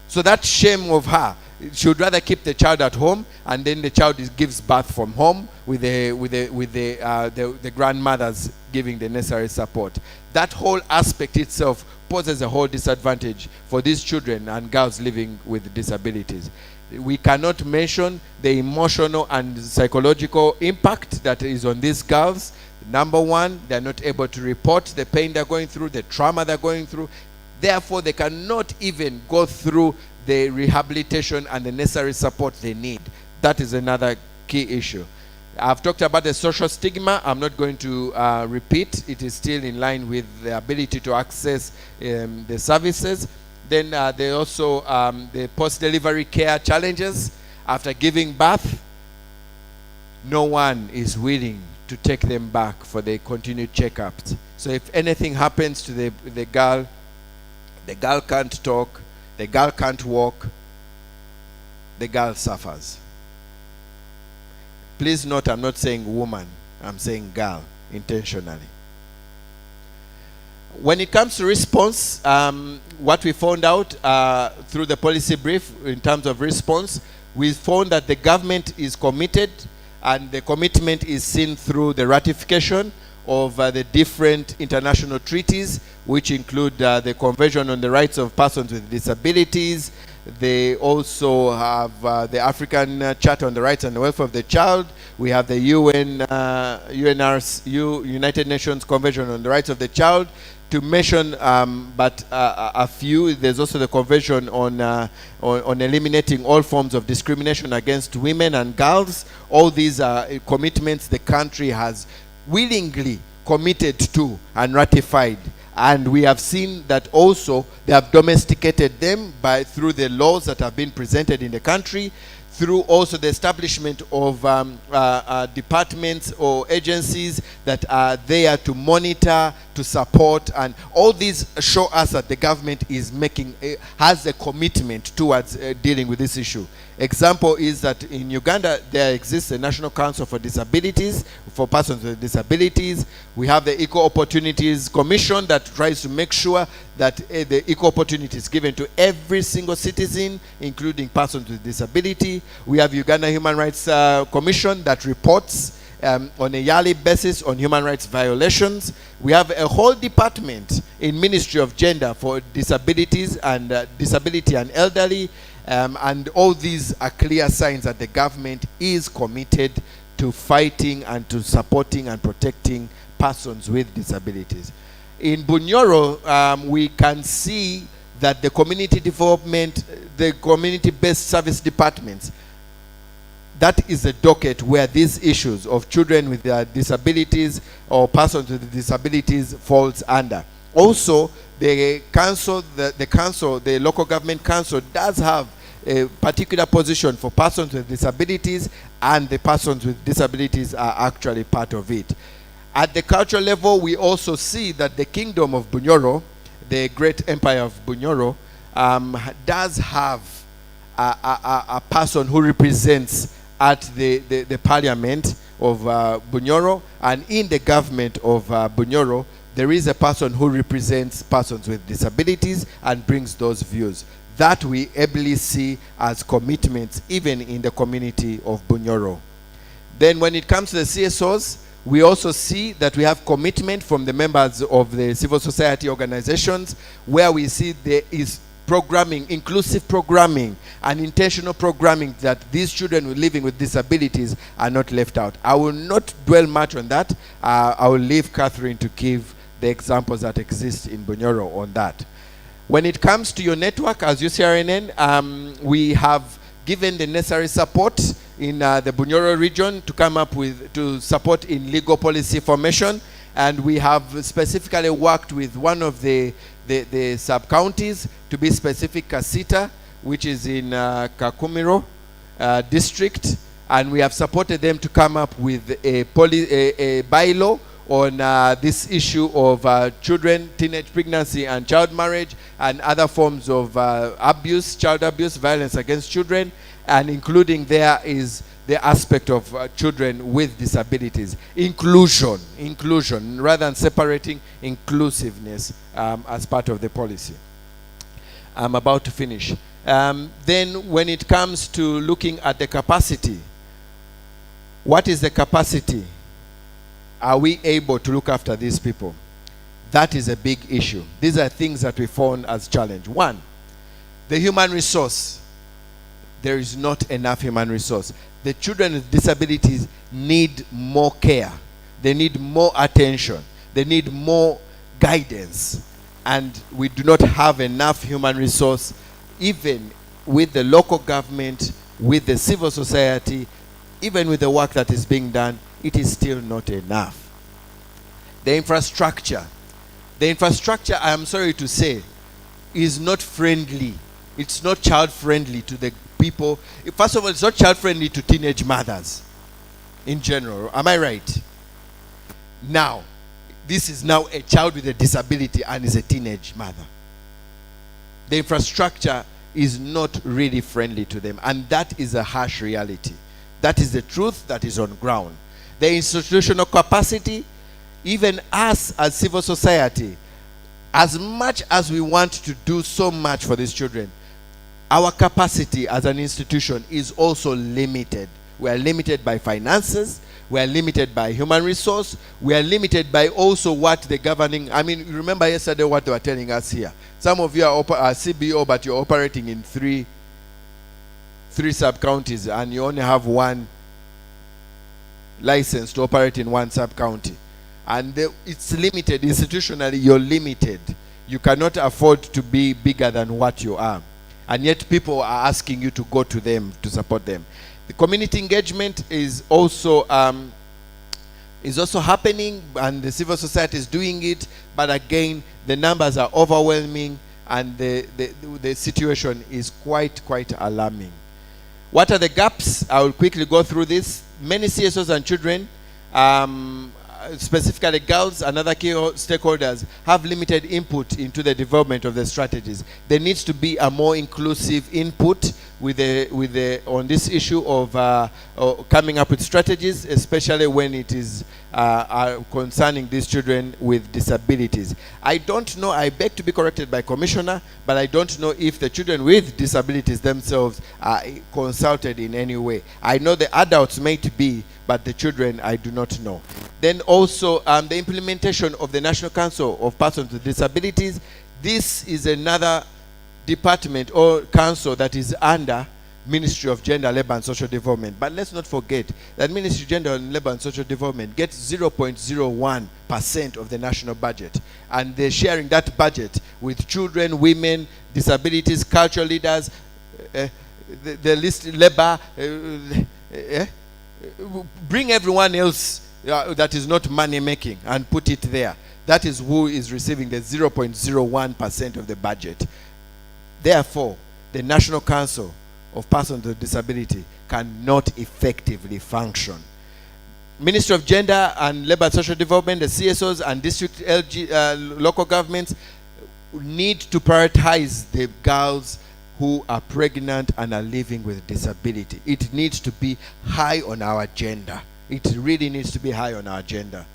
So that shame of her, she would rather keep the child at home, and then the child gives birth from home with the grandmothers giving the necessary support. That whole aspect itself poses a whole disadvantage for these children and girls living with disabilities. We cannot mention the emotional and psychological impact that is on these girls. Number one, they're not able to report the pain they're going through, the trauma they're going through. Therefore, they cannot even go through the rehabilitation and the necessary support they need. That is another key issue. I've talked about the social stigma. I'm not going to repeat. It is still in line with the ability to access the services. Then there are also the post-delivery care challenges. After giving birth, no one is willing to take them back for the continued checkups. So if anything happens to the girl can't talk, the girl can't walk, the girl suffers. Please note, I'm not saying woman, I'm saying girl, intentionally. When it comes to response, what we found out through the policy brief in terms of response, we found that the government is committed, and the commitment is seen through the ratification of the different international treaties, which include the Convention on the Rights of Persons with Disabilities. They also have the African Charter on the Rights and the Welfare of the Child. We have the United Nations Convention on the Rights of the Child. To mention but a few, there's also the Convention on eliminating all forms of discrimination against women and girls. All these are commitments the country has willingly committed to and ratified, and we have seen that also they have domesticated them through the laws that have been presented in the country, through also the establishment of departments or agencies that are there to monitor, to support, and all these show us that the government is has a commitment towards dealing with this issue. Example is that in Uganda there exists a National Council for Disabilities, for persons with disabilities. We have the Equal Opportunities Commission that tries to make sure that the equal opportunities given to every single citizen, including persons with disability. We have Uganda Human Rights Commission that reports on a yearly basis on human rights violations. We have a whole department in Ministry of Gender for disabilities and disability and elderly. And all these are clear signs that the government is committed to fighting and to supporting and protecting persons with disabilities. In Bunyoro, we can see that the community development, the community-based service departments, that is the docket where these issues of children with disabilities or persons with disabilities falls under. Also, the council, the local government council does have a particular position for persons with disabilities, and the persons with disabilities are actually part of it. At the cultural level, we also see that the Kingdom of Bunyoro, the great empire of Bunyoro, does have a person who represents at the parliament of Bunyoro, and in the government of Bunyoro, there is a person who represents persons with disabilities and brings those views. That we ably see as commitments even in the community of Bunyoro. Then when it comes to the CSOs, we also see that we have commitment from the members of the civil society organizations, where we see there is programming, inclusive programming and intentional programming, that these children living with disabilities are not left out. I will not dwell much on that. I will leave Catherine to give the examples that exist in Bunyoro on that. When it comes to your network, as UCRNN, we have given the necessary support in the Bunyoro region to come up with, to support in legal policy formation. And we have specifically worked with one of the sub-counties, to be specific, Kasita, which is in Kakumiro district. And we have supported them to come up with a bylaw on this issue of children, teenage pregnancy and child marriage, and other forms of abuse, child abuse, violence against children, and including there is the aspect of children with disabilities. Inclusion, rather than separating, inclusiveness as part of the policy. I'm about to finish. Then when it comes to looking at the capacity, what is the capacity? Are we able to look after these people? That is a big issue. These are things that we found as challenge. One, the human resource. There is not enough human resource. The children with disabilities need more care. They need more attention. They need more guidance. And we do not have enough human resource, even with the local government, with the civil society, even with the work that is being done. It is still not enough. The infrastructure, I am sorry to say, is not friendly. It's not child friendly to the people. First of all, it's not child friendly to teenage mothers in general. Am I right? Now, this is now a child with a disability and is a teenage mother. The infrastructure is not really friendly to them, and that is a harsh reality. That is the truth that is on ground. The institutional capacity, even us as civil society, as much as we want to do so much for these children, our capacity as an institution is also limited. We are limited by finances, we are limited by human resource, we are limited by also what the governing, I mean, remember yesterday what they were telling us here. Some of you are CBO, but you're operating in three sub-counties, and you only have one license to operate in one sub-county. And it's limited. Institutionally, you're limited. You cannot afford to be bigger than what you are. And yet people are asking you to go to them, to support them. The community engagement is also happening, and the civil society is doing it. But again, the numbers are overwhelming, and the situation is quite alarming. What are the gaps? I will quickly go through this. Many CSOs and children, specifically girls and other key stakeholders, have limited input into the development of the strategies. There needs to be a more inclusive input on this issue of coming up with strategies, especially when it is concerning these children with disabilities. I don't know, I beg to be corrected by Commissioner, but I don't know if the children with disabilities themselves are consulted in any way. I know the adults might be, but the children I do not know. Then also the implementation of the National Council of Persons with Disabilities. This is another department or council that is under Ministry of Gender, Labor and Social Development. But let's not forget that Ministry of Gender, Labor and Social Development gets 0.01% of the national budget. And they're sharing that budget with children, women, disabilities, cultural leaders, the list, labor, bring everyone else that is not money making and put it there. That is who is receiving the 0.01% of the budget. Therefore, the National Council of Persons with Disability cannot effectively function. Ministry of Gender and Labor and Social Development, the CSOs and district local governments need to prioritize the girls who are pregnant and are living with disability. It needs to be high on our agenda. it really needs to be high on our agenda.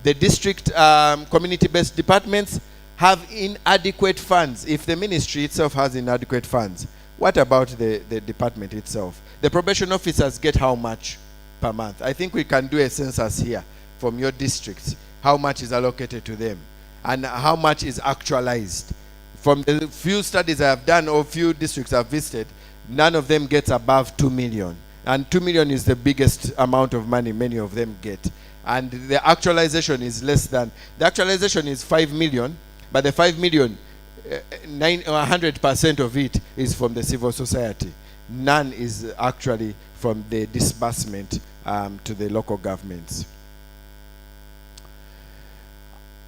The district community-based departments have inadequate funds. If the ministry itself has inadequate funds, what about the department itself? The probation officers get how much per month? I think we can do a census here from your districts. How much is allocated to them? And how much is actualized? From the few studies I have done or few districts I've visited, none of them gets above 2 million. And 2 million is the biggest amount of money many of them get. And the actualization is less than, the actualization is 5 million, but the 5 million, 100% of it is from the civil society. None is actually from the disbursement to the local governments.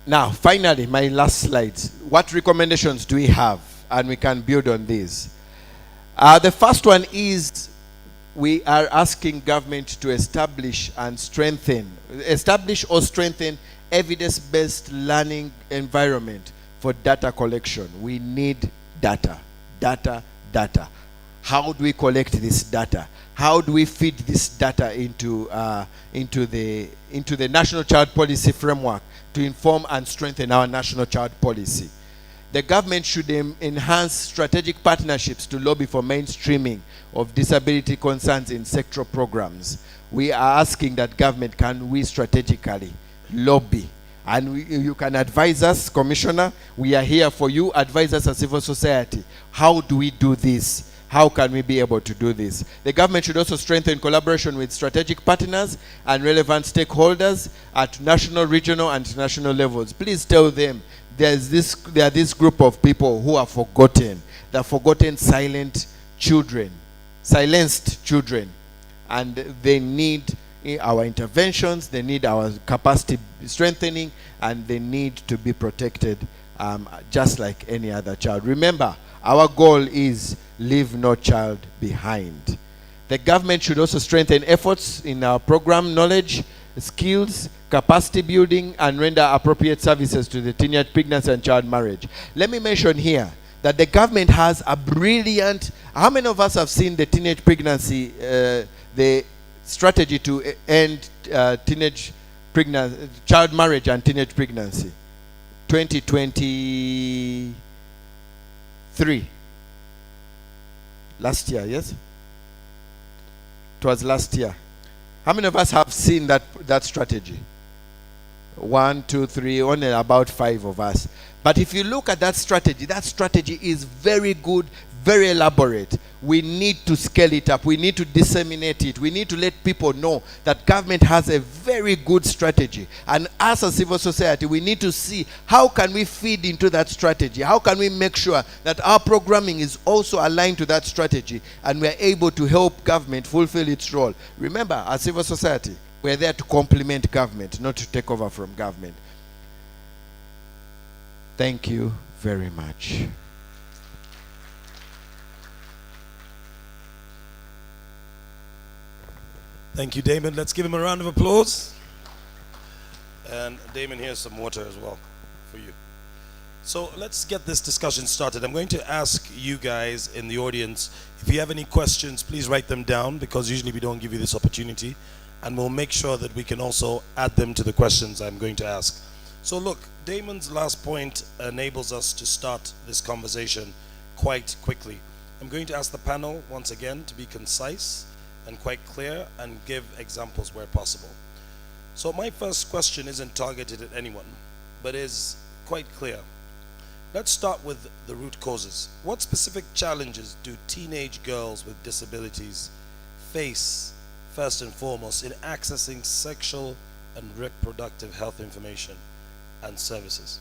Now, finally, my last slide. What recommendations do we have? And we can build on these. The first one is we are asking government to establish or strengthen evidence-based learning environment for data collection. We need data. How do we collect this data? How do we feed this data into the National Child Policy Framework to inform and strengthen our National Child Policy? The government should enhance strategic partnerships to lobby for mainstreaming of disability concerns in sectoral programs. We are asking that government, can we strategically lobby? And you can advise us, Commissioner. We are here for you. Advise us as civil society. How do we do this? How can we be able to do this? The government should also strengthen collaboration with strategic partners and relevant stakeholders at national, regional, and international levels. Please tell them there are this group of people who are forgotten. They're forgotten silenced children. And they need our interventions, they need our capacity strengthening, and they need to be protected just like any other child. Remember, our goal is leave no child behind. The government should also strengthen efforts in our program knowledge, skills, capacity building, and render appropriate services to the teenage pregnancy and child marriage. Let me mention here that the government has a brilliant, how many of us have seen the teenage pregnancy, the strategy to end teenage pregnancy, child marriage and teenage pregnancy? 2023. Last year, yes? It was last year. How many of us have seen that strategy? 1, 2, 3, only about 5 of us. But if you look at that strategy is very good, very elaborate. We need to scale it up. We need to disseminate it. We need to let people know that government has a very good strategy. And as a civil society, we need to see how can we feed into that strategy? How can we make sure that our programming is also aligned to that strategy and we're able to help government fulfill its role? Remember, as civil society, we're there to complement government, not to take over from government. Thank you very much. Thank you, Damon. Let's give him a round of applause. And Damon, here's some water as well for you. So let's get this discussion started. I'm going to ask you guys in the audience, if you have any questions, please write them down, because usually we don't give you this opportunity. And we'll make sure that we can also add them to the questions I'm going to ask. So look, Damon's last point enables us to start this conversation quite quickly. I'm going to ask the panel once again to be concise and quite clear and give examples where possible. So my first question isn't targeted at anyone, but is quite clear. Let's start with the root causes. What specific challenges do teenage girls with disabilities face, first and foremost, in accessing sexual and reproductive health information and services?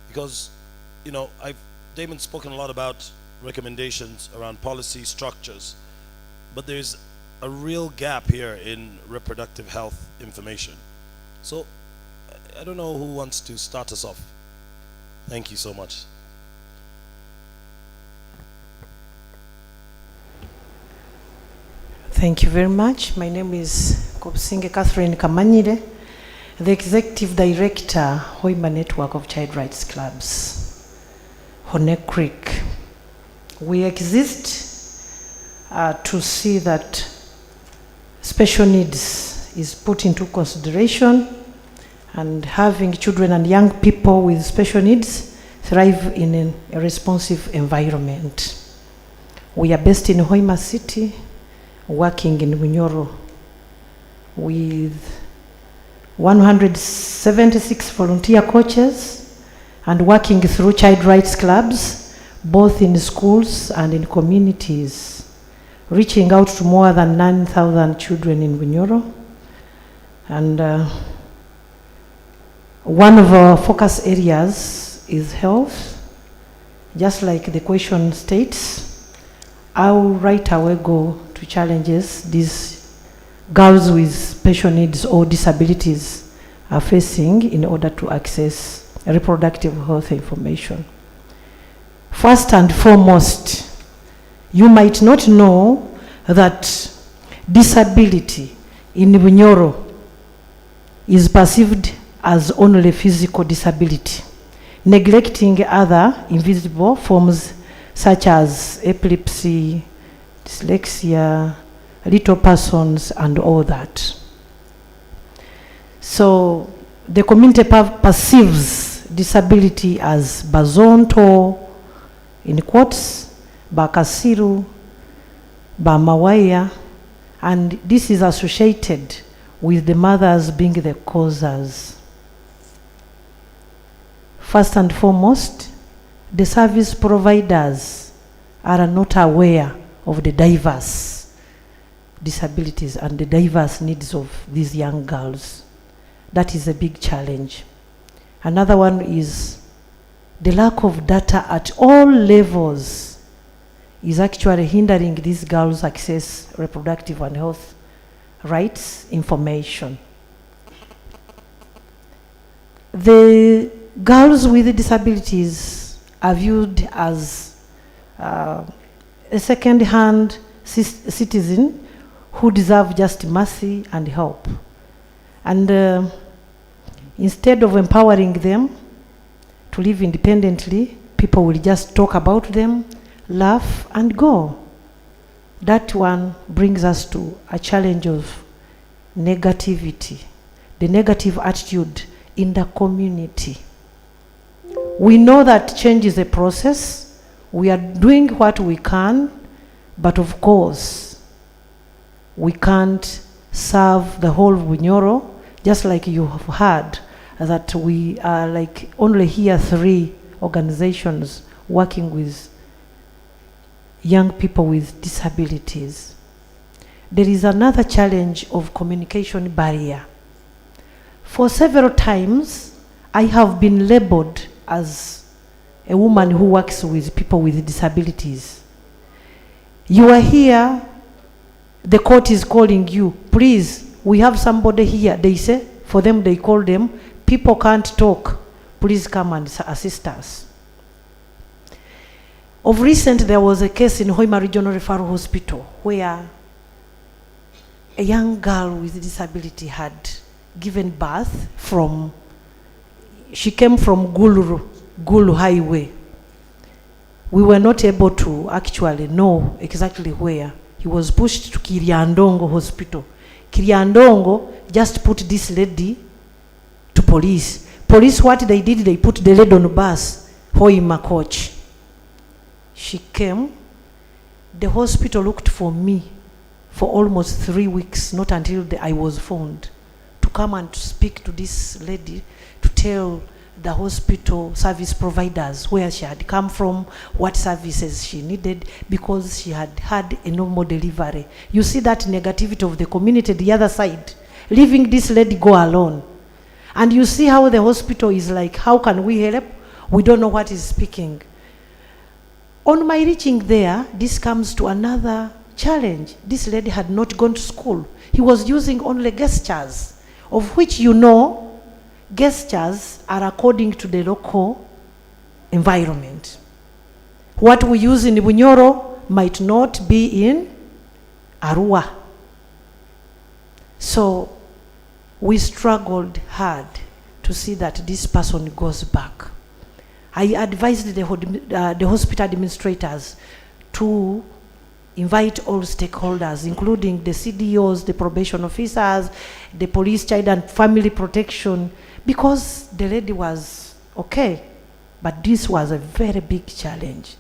Because, you know, Damon's spoken a lot about recommendations around policy structures, but there's a real gap here in reproductive health information. So I don't know who wants to start us off. Thank you so much. Thank you very much. My name is Kopsinge Catherine Kamanyire, the Executive Director, Hoima Network of Child Rights Clubs, Hone Creek. We exist to see that special needs is put into consideration, and having children and young people with special needs thrive in a responsive environment. We are based in Hoima City, working in Bunyoro with 176 volunteer coaches and working through child rights clubs, both in schools and in communities, reaching out to more than 9,000 children in Bunyoro. And one of our focus areas is health. Just like the question states, how right away go to challenges these girls with special needs or disabilities are facing in order to access reproductive health information. First and foremost, you might not know that disability in Bunyoro is perceived as only physical disability, neglecting other invisible forms such as epilepsy, dyslexia, little persons, and all that. So the community perceives disability as bazonto, in quotes, bakasiru, bamawaya, and this is associated with the mothers being the causers. First and foremost, the service providers are not aware of the diverse disabilities and the diverse needs of these young girls. That is a big challenge. Another one is the lack of data at all levels is actually hindering these girls access reproductive and health rights information. The girls with disabilities are viewed as a second-hand citizen who deserve just mercy and help. And instead of empowering them to live independently, people will just talk about them, laugh, and go. That one brings us to a challenge of negativity, the negative attitude in the community. We know that change is a process. We are doing what we can, but of course, we can't serve the whole Bunyoro, just like you have heard that we are like only here 3 organizations working with young people with disabilities. There is another challenge of communication barrier. For several times, I have been labeled as a woman who works with people with disabilities. You are here, the court is calling you, please, we have somebody here. They say, for them, they call them, people can't talk, please come and assist us. Of recent, there was a case in Hoima Regional Referral Hospital where a young girl with disability had given birth from, she came from Gulu Highway. We were not able to actually know exactly where. He was pushed to Kiriandongo Hospital. Kiriandongo just put this lady to police. Police, what they did, they put the lady on a bus, Hoima coach. She came. The hospital looked for me for almost 3 weeks, not until I was found, to come and to speak to this lady, to tell the hospital service providers where she had come from, what services she needed, because she had had a normal delivery. You see that negativity of the community, the other side, leaving this lady go alone. And you see how the hospital is like, how can we help? We don't know what is speaking. On my reaching there, this comes to another challenge. This lady had not gone to school. He was using only gestures, of which you know, gestures are according to the local environment. What we use in Bunyoro might not be in Arua. So we struggled hard to see that this person goes back. I advised the hospital administrators to invite all stakeholders, including the CDOs, the probation officers, the police, child and family protection, because the lady was okay, but this was a very big challenge.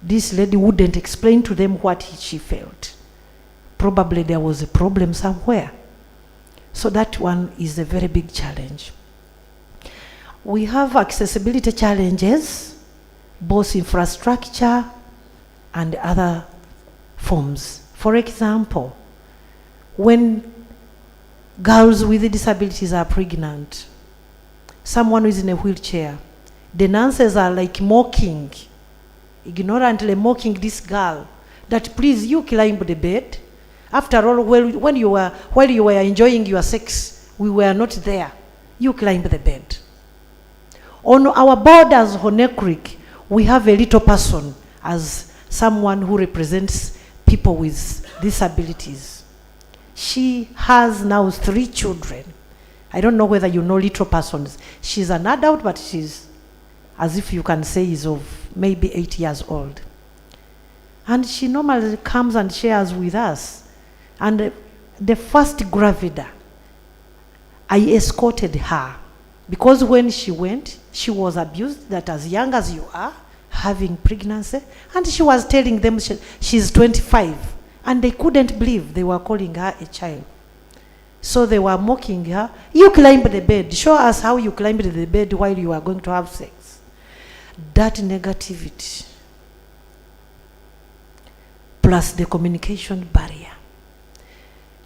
This lady wouldn't explain to them what she felt. Probably there was a problem somewhere. So that one is a very big challenge. We have accessibility challenges, both infrastructure and other forms. For example, when girls with disabilities are pregnant, someone who is in a wheelchair, the nurses are like mocking, ignorantly mocking this girl, that please, you climb the bed. After all, while you were enjoying your sex, we were not there. You climb the bed. On our borders, Hone Creek, we have a little person as someone who represents people with disabilities. She has now 3 children. I don't know whether you know little persons. She's an adult, but she's, as if you can say, is of maybe 8 years old. And she normally comes and shares with us. And the first gravida, I escorted her, because when she went, she was abused, that as young as you are, having pregnancy, and she was telling them she's 25, and they couldn't believe they were calling her a child. So they were mocking her. You climbed the bed. Show us how you climbed the bed while you are going to have sex. That negativity, plus the communication barrier.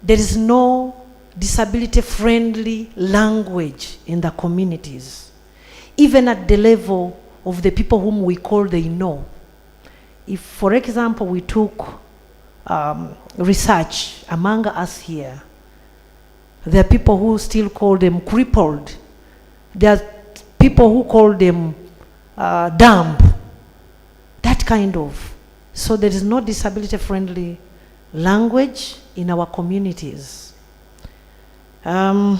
There is no disability-friendly language in the communities, even at the level of the people whom we call they know. If, for example, we took research among us here, there are people who still call them crippled. There are people who call them dumb. That kind of. So there is no disability-friendly language in our communities. When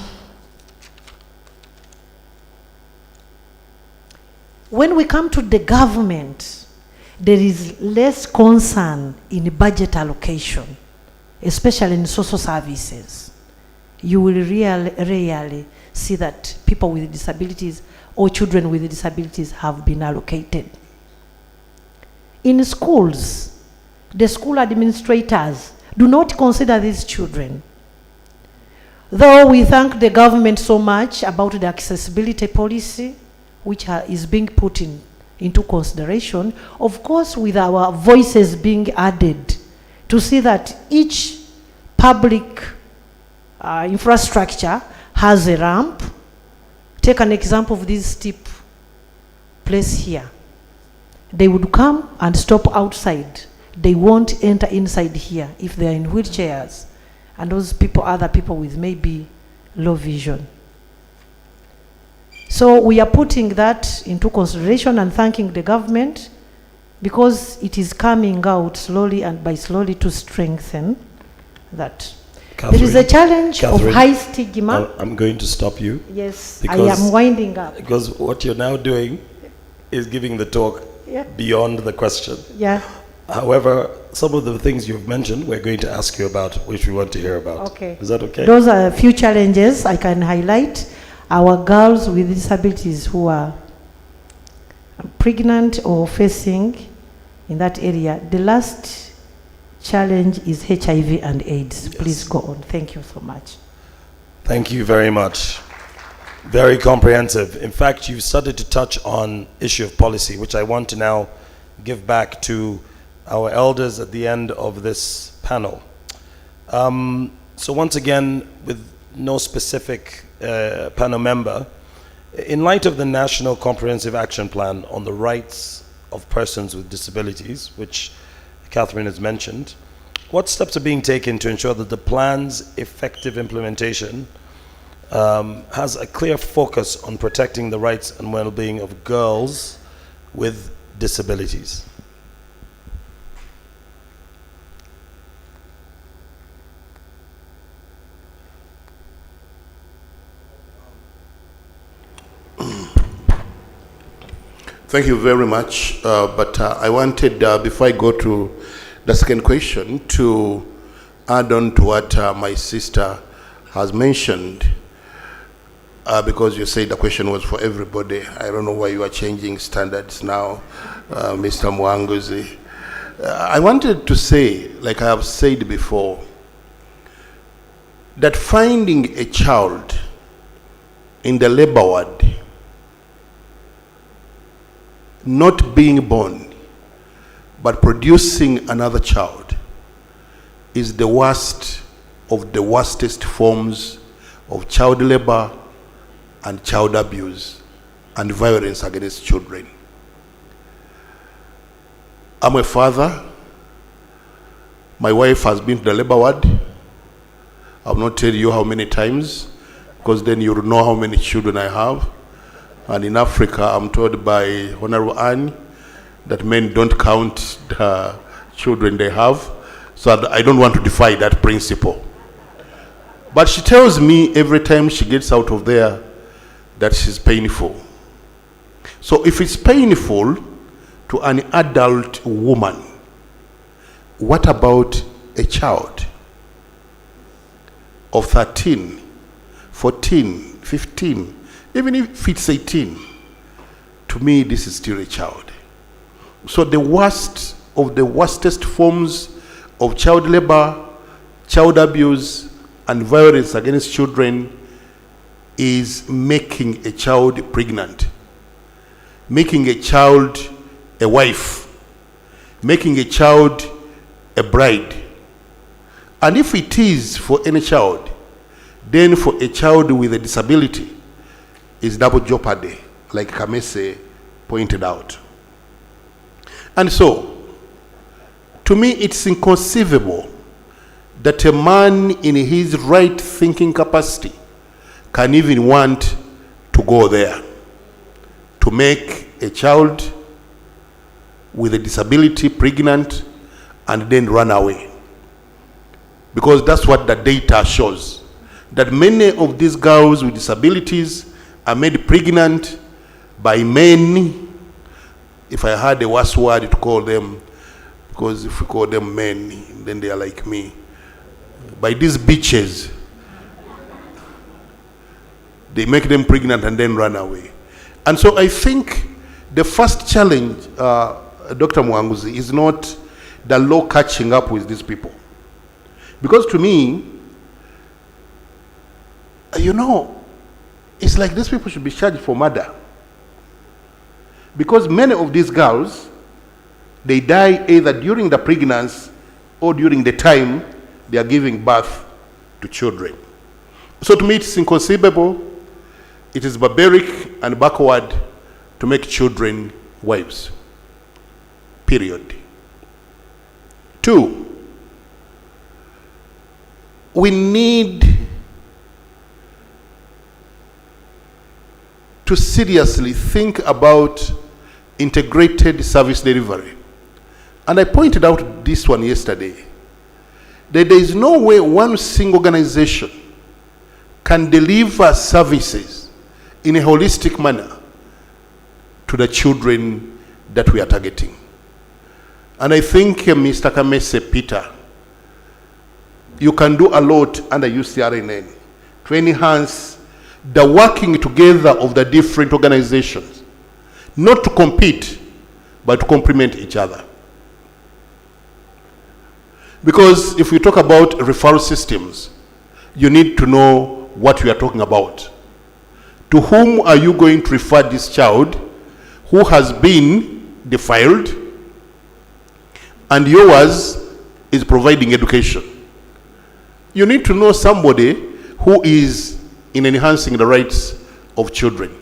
we come to the government, there is less concern in budget allocation, especially in social services. You will rarely see that people with disabilities or children with disabilities have been allocated. In schools, the school administrators do not consider these children. Though we thank the government so much about the accessibility policy, which is being put into consideration, of course with our voices being added to see that each public infrastructure has a ramp. Take an example of this steep place here. They would come and stop outside. They won't enter inside here if they are in wheelchairs. And those people, other people with maybe low vision. So we are putting that into consideration and thanking the government, because it is coming out slowly and by slowly to strengthen that. Catherine, there is a challenge of high stigma. I'm going to stop you. Yes, I am winding up. Because what you're now doing is giving the talk beyond the question. Yeah. However, some of the things you've mentioned, we're going to ask you about, which we want to hear about. Okay. Is that okay? Those are a few challenges I can highlight. Our girls with disabilities who are pregnant or facing in that area. The last challenge is HIV and AIDS. Yes. Please go on. Thank you so much. Thank you very much. Very comprehensive. In fact, you've started to touch on issue of policy, which I want to now give back to our elders at the end of this panel. So once again, with no specific panel member, in light of the National Comprehensive Action Plan on the Rights of Persons with Disabilities, which Catherine has mentioned, what steps are being taken to ensure that the plan's effective implementation has a clear focus on protecting the rights and well-being of girls with disabilities? Thank you very much. But I wanted, before I go to The second question, to add on to what my sister has mentioned, because you said the question was for everybody. I don't know why you are changing standards now, Mr. Mwanguzi. I wanted to say, like I have said before, that finding a child in the labor ward not being born but producing another child is the worst of the worstest forms of child labor and child abuse and violence against children. I'm a father. My wife has been to the labor ward. I'll not tell you how many times, because then you'll know how many children I have. And in Africa, I'm told by Honorable Anne that men don't count the children they have. So I don't want to defy that principle. But she tells me every time she gets out of there that she's painful. So if it's painful to an adult woman, what about a child of 13, 14, 15, even if it's 18? To me, this is still a child. So the worst of the worstest forms of child labor, child abuse, and violence against children is making a child pregnant, making a child a wife, making a child a bride. And if it is for any child, then for a child with a disability is double jeopardy, like Kamese pointed out. And so, to me, it's inconceivable that a man in his right thinking capacity can even want to go there to make a child with a disability pregnant and then run away. Because that's what the data shows, that many of these girls with disabilities are made pregnant by men. If I had a worse word to call them, because if we call them men, then they are like me, by these bitches. They make them pregnant and then run away. And so I think the first challenge, Dr. Mwanguzi, is not the law catching up with these people. Because to me, you know, it's like these people should be charged for murder. Because many of these girls, they die either during the pregnancy or during the time they are giving birth to children. So to me, it's inconceivable, it is barbaric and backward to make children wives. Period. 2, we need to seriously think about integrated service delivery. And I pointed out this one yesterday, that there is no way one single organization can deliver services in a holistic manner to the children that we are targeting. And I think, Mr. Kamese Peter, you can do a lot under UCRNN to enhance the working together of the different organizations, not to compete, but to complement each other. Because if we talk about referral systems, you need to know what we are talking about. To whom are you going to refer this child who has been defiled and yours is providing education? You need to know somebody who is in enhancing the rights of children,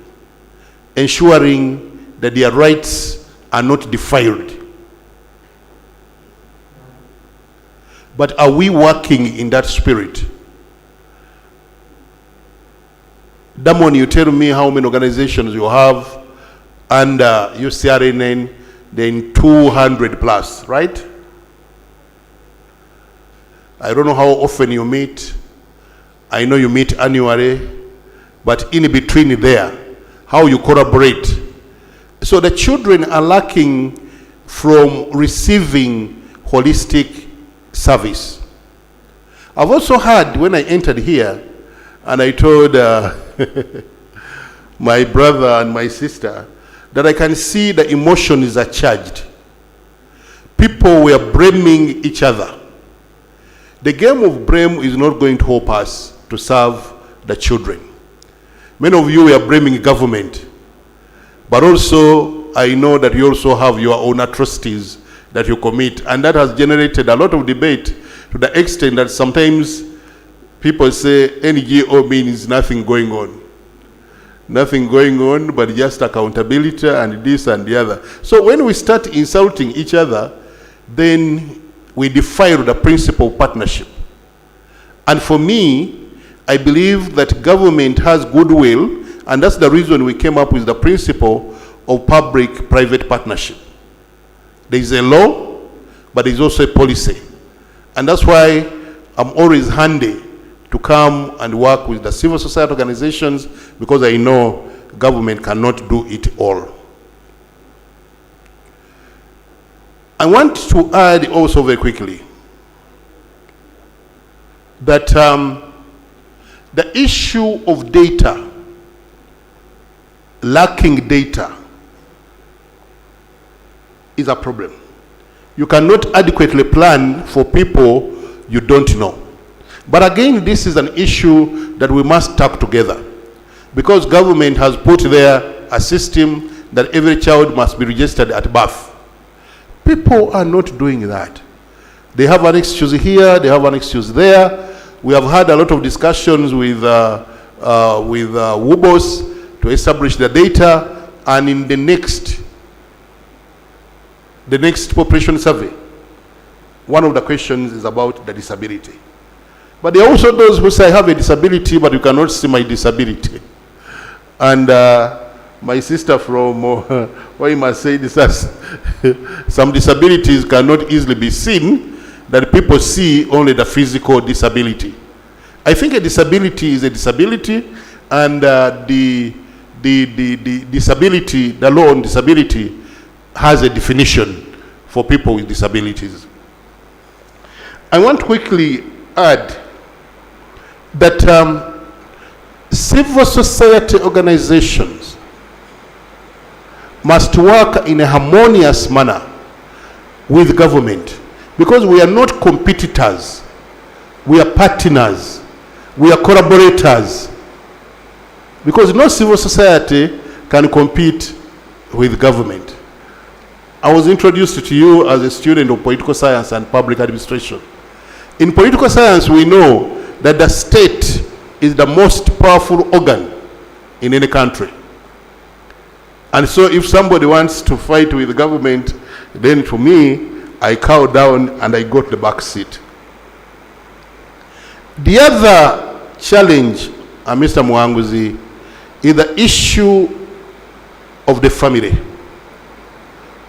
ensuring that their rights are not defiled. But are we working in that spirit? Damon, you tell me how many organizations you have under UCRNN, then 200 plus, right? I don't know how often you meet. I know you meet annually, but in between there, how you collaborate. So the children are lacking from receiving holistic service. I've also heard when I entered here, and I told my brother and my sister that I can see the emotions are charged. People were blaming each other. The game of blame is not going to help us to serve the children. Many of you were blaming government, but also I know that you also have your own atrocities that you commit, and that has generated a lot of debate to the extent that sometimes people say NGO means nothing going on. Nothing going on but just accountability and this and the other. So when we start insulting each other, then we defy the principle of partnership. And for me, I believe that government has goodwill, and that's the reason we came up with the principle of public-private partnership. There is a law, but there is also a policy. And that's why I'm always handy to come and work with the civil society organizations, because I know government cannot do it all. I want to add also very quickly that the issue of data, lacking data, is a problem. You cannot adequately plan for people you don't know. But again, this is an issue that we must tackle together, because government has put there a system that every child must be registered at birth. People are not doing that. They have an excuse here, they have an excuse there. We have had a lot of discussions with WUBOS to establish the data, and in the next population survey, one of the questions is about the disability. But there are also those who say, I have a disability, but you cannot see my disability. And my sister from Waima said this, some disabilities cannot easily be seen, that people see only the physical disability. I think a disability is a disability, and the disability, the law on disability has a definition for people with disabilities. I want to quickly add that civil society organizations must work in a harmonious manner with government, because we are not competitors, we are partners, we are collaborators, because no civil society can compete with government. I was introduced to you as a student of political science and public administration. In political science, we know that the state is the most powerful organ in any country. And so if somebody wants to fight with the government, then to me, I cow down and I go to the back seat. The other challenge, Mr. Mwanguzi, is the issue of the family.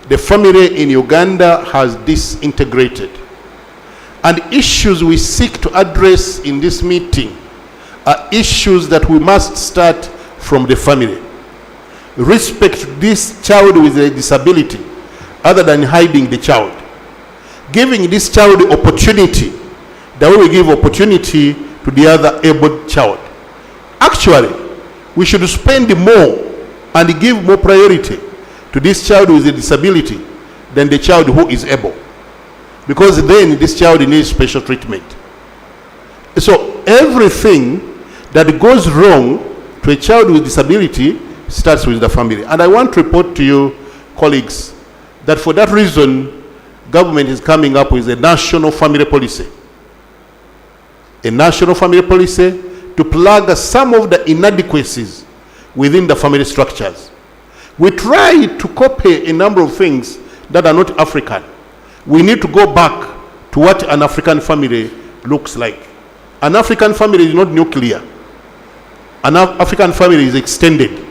The family in Uganda has disintegrated. And issues we seek to address in this meeting are issues that we must start from the family. Respect this child with a disability, other than hiding the child. Giving this child the opportunity, the way we give opportunity to the other able child. Actually, we should spend more and give more priority to this child with a disability than the child who is able. Because then this child needs special treatment. So everything that goes wrong to a child with disability starts with the family. And I want to report to you, colleagues, that for that reason, government is coming up with a national family policy. A national family policy to plug some of the inadequacies within the family structures. We try to copy a number of things that are not African. We need to go back to what an African family looks like. An African family is not nuclear. An African family is extended.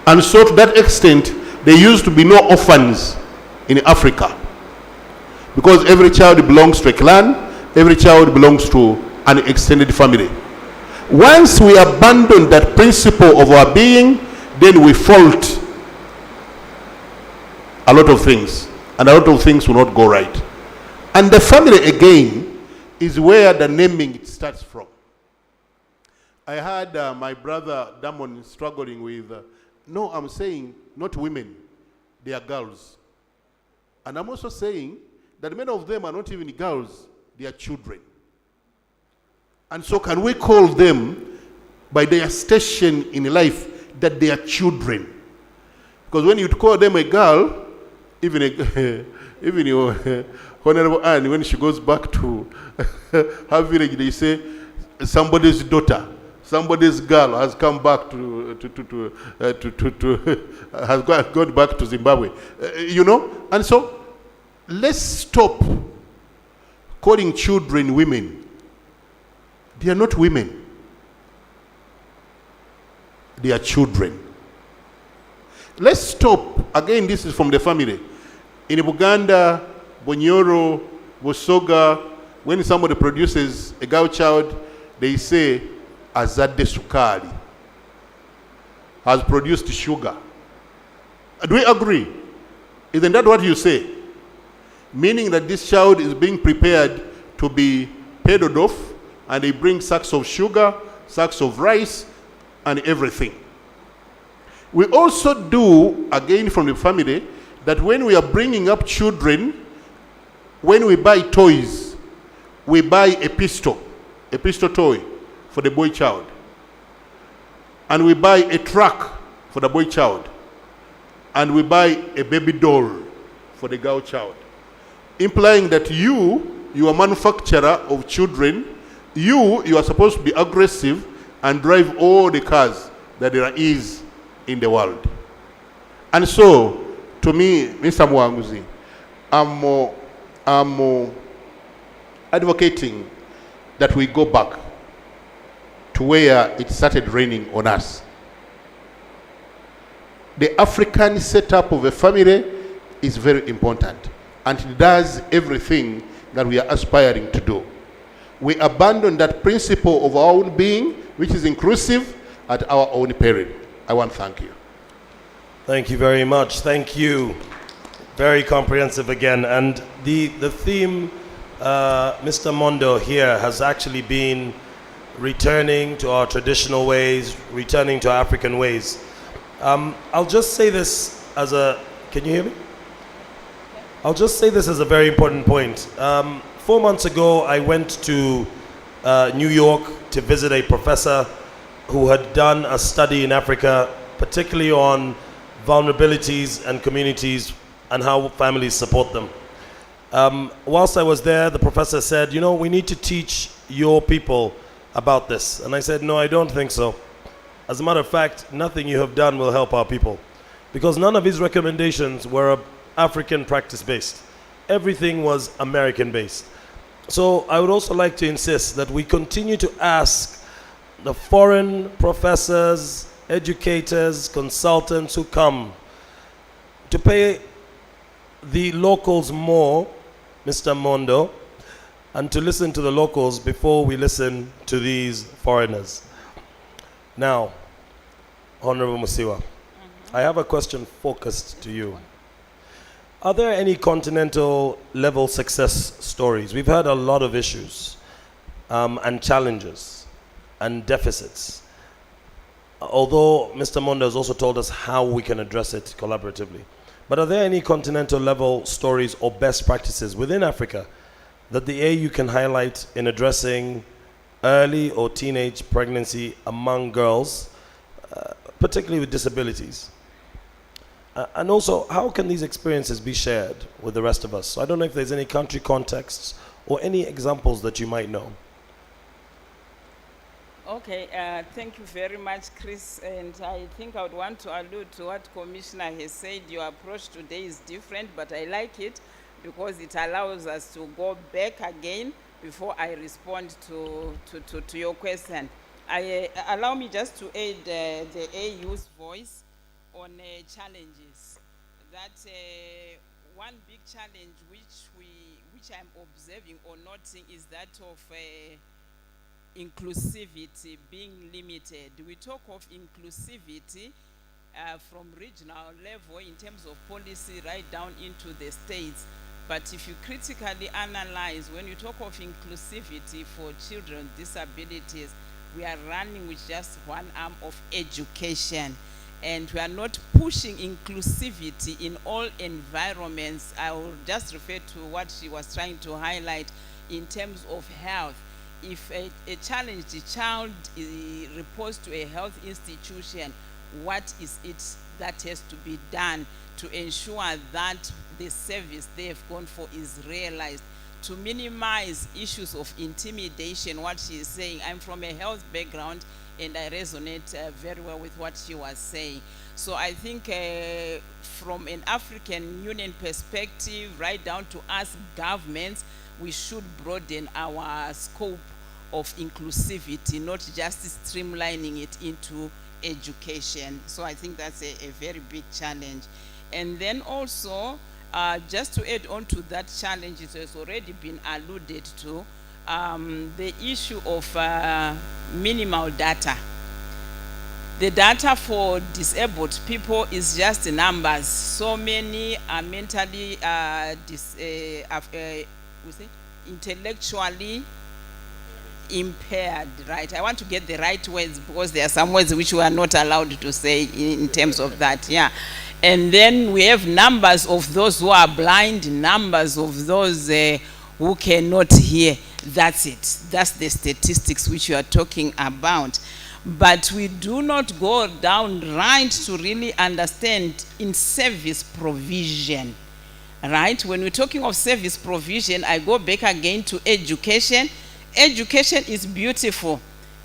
And so to that extent, there used to be no orphans in Africa. Because every child belongs to a clan, every child belongs to an extended family. Once we abandon that principle of our being, then we fault a lot of things. and a lot of things will not go right. And the family, again, is where the naming starts from. I had my brother Damon struggling with, no, I'm saying not women, they are girls. And I'm also saying that many of them are not even girls, they are children. And so can we call them by their station in life that they are children? Because when you call them a girl, even your Honorable Anne, when she goes back to her village, they say somebody's daughter, somebody's girl has come back has gone back to Zimbabwe. You know? And so let's stop calling children women. They are not women. They are children. Let's stop. Again, this is from the family. In Buganda, Bonyoro, Bosoga, when somebody produces a girl child, they say, Azade Sukari, has produced sugar. Do we agree? Isn't that what you say? Meaning that this child is being prepared to be peddled off, and they bring sacks of sugar, sacks of rice, and everything. We also do, again from the family, that when we are bringing up children, when we buy toys, we buy a pistol toy for the boy child. And we buy a truck for the boy child. And we buy a baby doll for the girl child. Implying that you are a manufacturer of children, you are supposed to be aggressive and drive all the cars that there is in the world. And so, to me, Mr. Mwanguzi, I'm advocating that we go back to where it started raining on us. The African setup of a family is very important, and it does everything that we are aspiring to do. We abandon that principle of our own being, which is inclusive, at our own peril. I want to thank you. Thank you very much. Thank you. Very comprehensive again. And the theme, Mr. Mondo here, has actually been returning to our traditional ways, returning to African ways. I'll just say this as a, can you hear me? I'll just say this as a very important point. 4 months ago, I went to New York to visit a professor who had done a study in Africa, particularly on vulnerabilities and communities and how families support them. Whilst I was there, the professor said, you know, we need to teach your people about this. And I said, no, I don't think so. As a matter of fact, nothing you have done will help our people, because none of his recommendations were African practice-based. Everything was American-based. So I would also like to insist that we continue to ask the foreign professors, educators, consultants who come to pay the locals more, Mr. Mondo, and to listen to the locals before we listen to these foreigners. Now, Honorable Musiwa, I have a question focused to you. Are there any continental level success stories? We've heard a lot of issues and challenges and deficits. Although Mr. Mondo has also told us how we can address it collaboratively. But are there any continental level stories or best practices within Africa that the AU can highlight in addressing early or teenage pregnancy among girls, particularly with disabilities? And also, how can these experiences be shared with the rest of us? So I don't know if there's any country contexts or any examples that you might know. Okay, thank you very much, Chris. And I think I would want to allude to what Commissioner has said. Your approach today is different, but I like it because it allows us to go back again before I respond to your question. Allow me just to aid the AU's voice on challenges. That one big challenge which I'm observing or noting is that of inclusivity being limited. We talk of inclusivity from regional level in terms of policy right down into the states. But if you critically analyze, when you talk of inclusivity for children with disabilities, we are running with just one arm of education. And we are not pushing inclusivity in all environments. I will just refer to what she was trying to highlight in terms of health. If a challenged child reports to a health institution, what is it that has to be done to ensure that the service they have gone for is realized? To minimize issues of intimidation, what she is saying, I'm from a health background and I resonate very well with what she was saying. So I think from an African Union perspective, right down to us governments, we should broaden our scope of inclusivity, not just streamlining it into education. So I think that's a very big challenge. And then also, just to add on to that challenge, it has already been alluded to, the issue of minimal data. The data for disabled people is just numbers. So many are mentally, intellectually impaired, right? I want to get the right words because there are some words which we are not allowed to say in terms of that, yeah. And then we have numbers of those who are blind, numbers of those who cannot hear. That's it. That's the statistics which you are talking about. But we do not go down right to really understand in service provision, right? When we're talking of service provision, I go back again to education. Education is beautiful.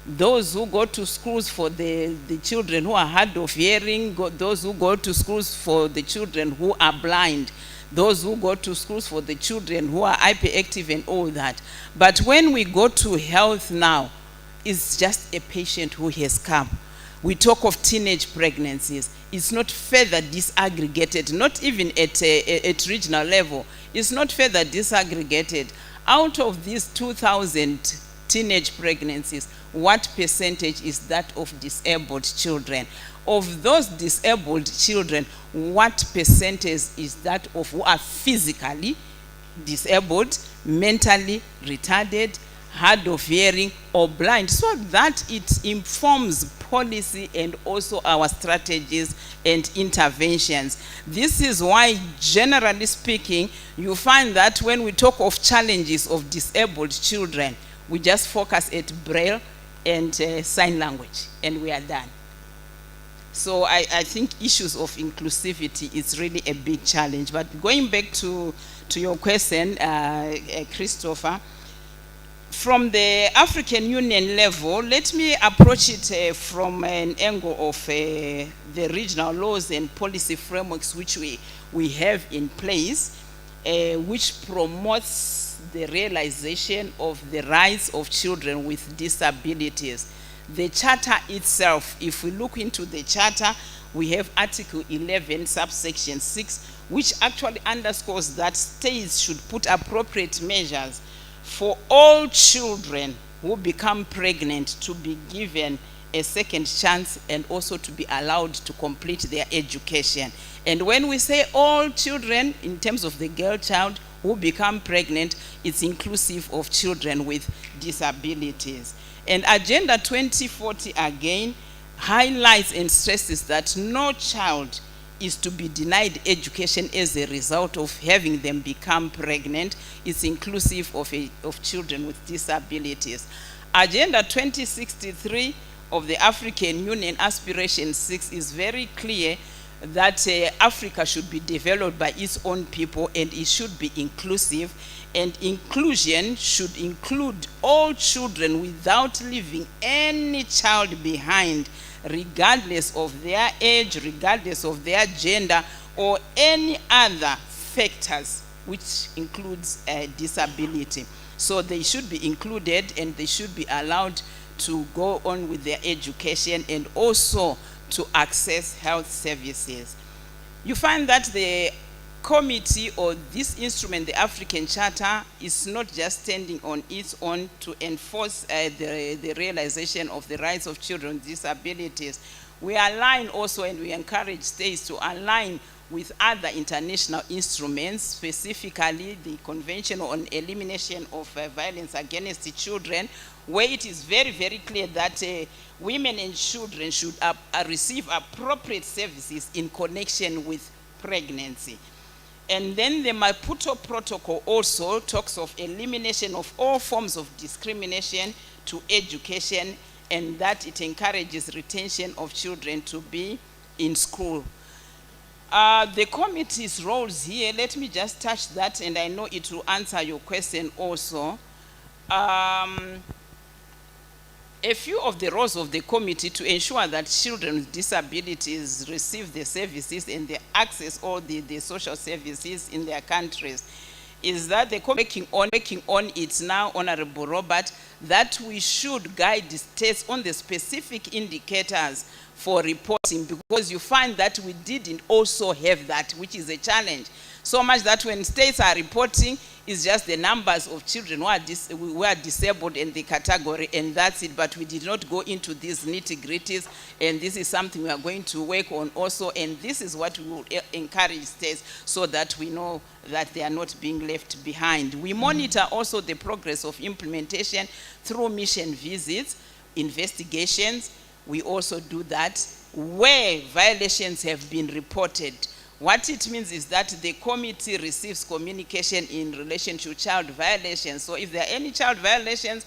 Those who go to schools for the children who are hard of hearing, those who go to schools for the children who are blind, those who go to schools for the children who are hyperactive and all that. But when we go to health now, it's just a patient who has come. We talk of teenage pregnancies. It's not further disaggregated, not even at regional level. It's not further disaggregated. Out of these 2,000 teenage pregnancies, what percentage is that of disabled children? Of those disabled children, what percentage is that of who are physically disabled, mentally retarded, hard of hearing, or blind, so that it informs policy and also our strategies and interventions. This is why, generally speaking, you find that when we talk of challenges of disabled children, we just focus at Braille and sign language, and we are done. So I think issues of inclusivity is really a big challenge. But going back to your question, Christopher, from the African Union level, let me approach it from an angle of the regional laws and policy frameworks which we have in place, which promotes the realization of the rights of children with disabilities. The charter itself, if we look into the charter, we have Article 11, subsection 6, which actually underscores that states should put appropriate measures for all children who become pregnant to be given a second chance and also to be allowed to complete their education. And when we say all children, in terms of the girl child who become pregnant, it's inclusive of children with disabilities. And Agenda 2040 again highlights and stresses that no child is to be denied education as a result of having them become pregnant. It's inclusive of children with disabilities. Agenda 2063 of the African Union Aspiration 6 is very clear that Africa should be developed by its own people and it should be inclusive, and inclusion should include all children without leaving any child behind, regardless of their age, regardless of their gender, or any other factors which includes disability. So they should be included and they should be allowed to go on with their education and also to access health services. You find that the committee or this instrument, the African Charter, is not just standing on its own to enforce the realization of the rights of children with disabilities. We align also, and we encourage states to align with other international instruments, specifically the Convention on Elimination of Violence Against Children, where it is very, very clear that women and children should receive appropriate services in connection with pregnancy. And then the Maputo Protocol also talks of elimination of all forms of discrimination to education, and that it encourages retention of children to be in school. The committee's roles here, let me just touch that, and I know it will answer your question also. A few of the roles of the committee to ensure that children with disabilities receive the services and they access all the social services in their countries is that the committee working on it now, Honorable Robert, that we should guide the states on the specific indicators for reporting, because you find that we didn't also have that, which is a challenge. So much that when states are reporting, it's just the numbers of children who were disabled in the category, and that's it. But we did not go into these nitty-gritties, and this is something we are going to work on also, and this is what we will encourage states so that we know that they are not being left behind. We monitor also the progress of implementation through mission visits, investigations. We also do that where violations have been reported. What it means is that the committee receives communication in relation to child violations. So if there are any child violations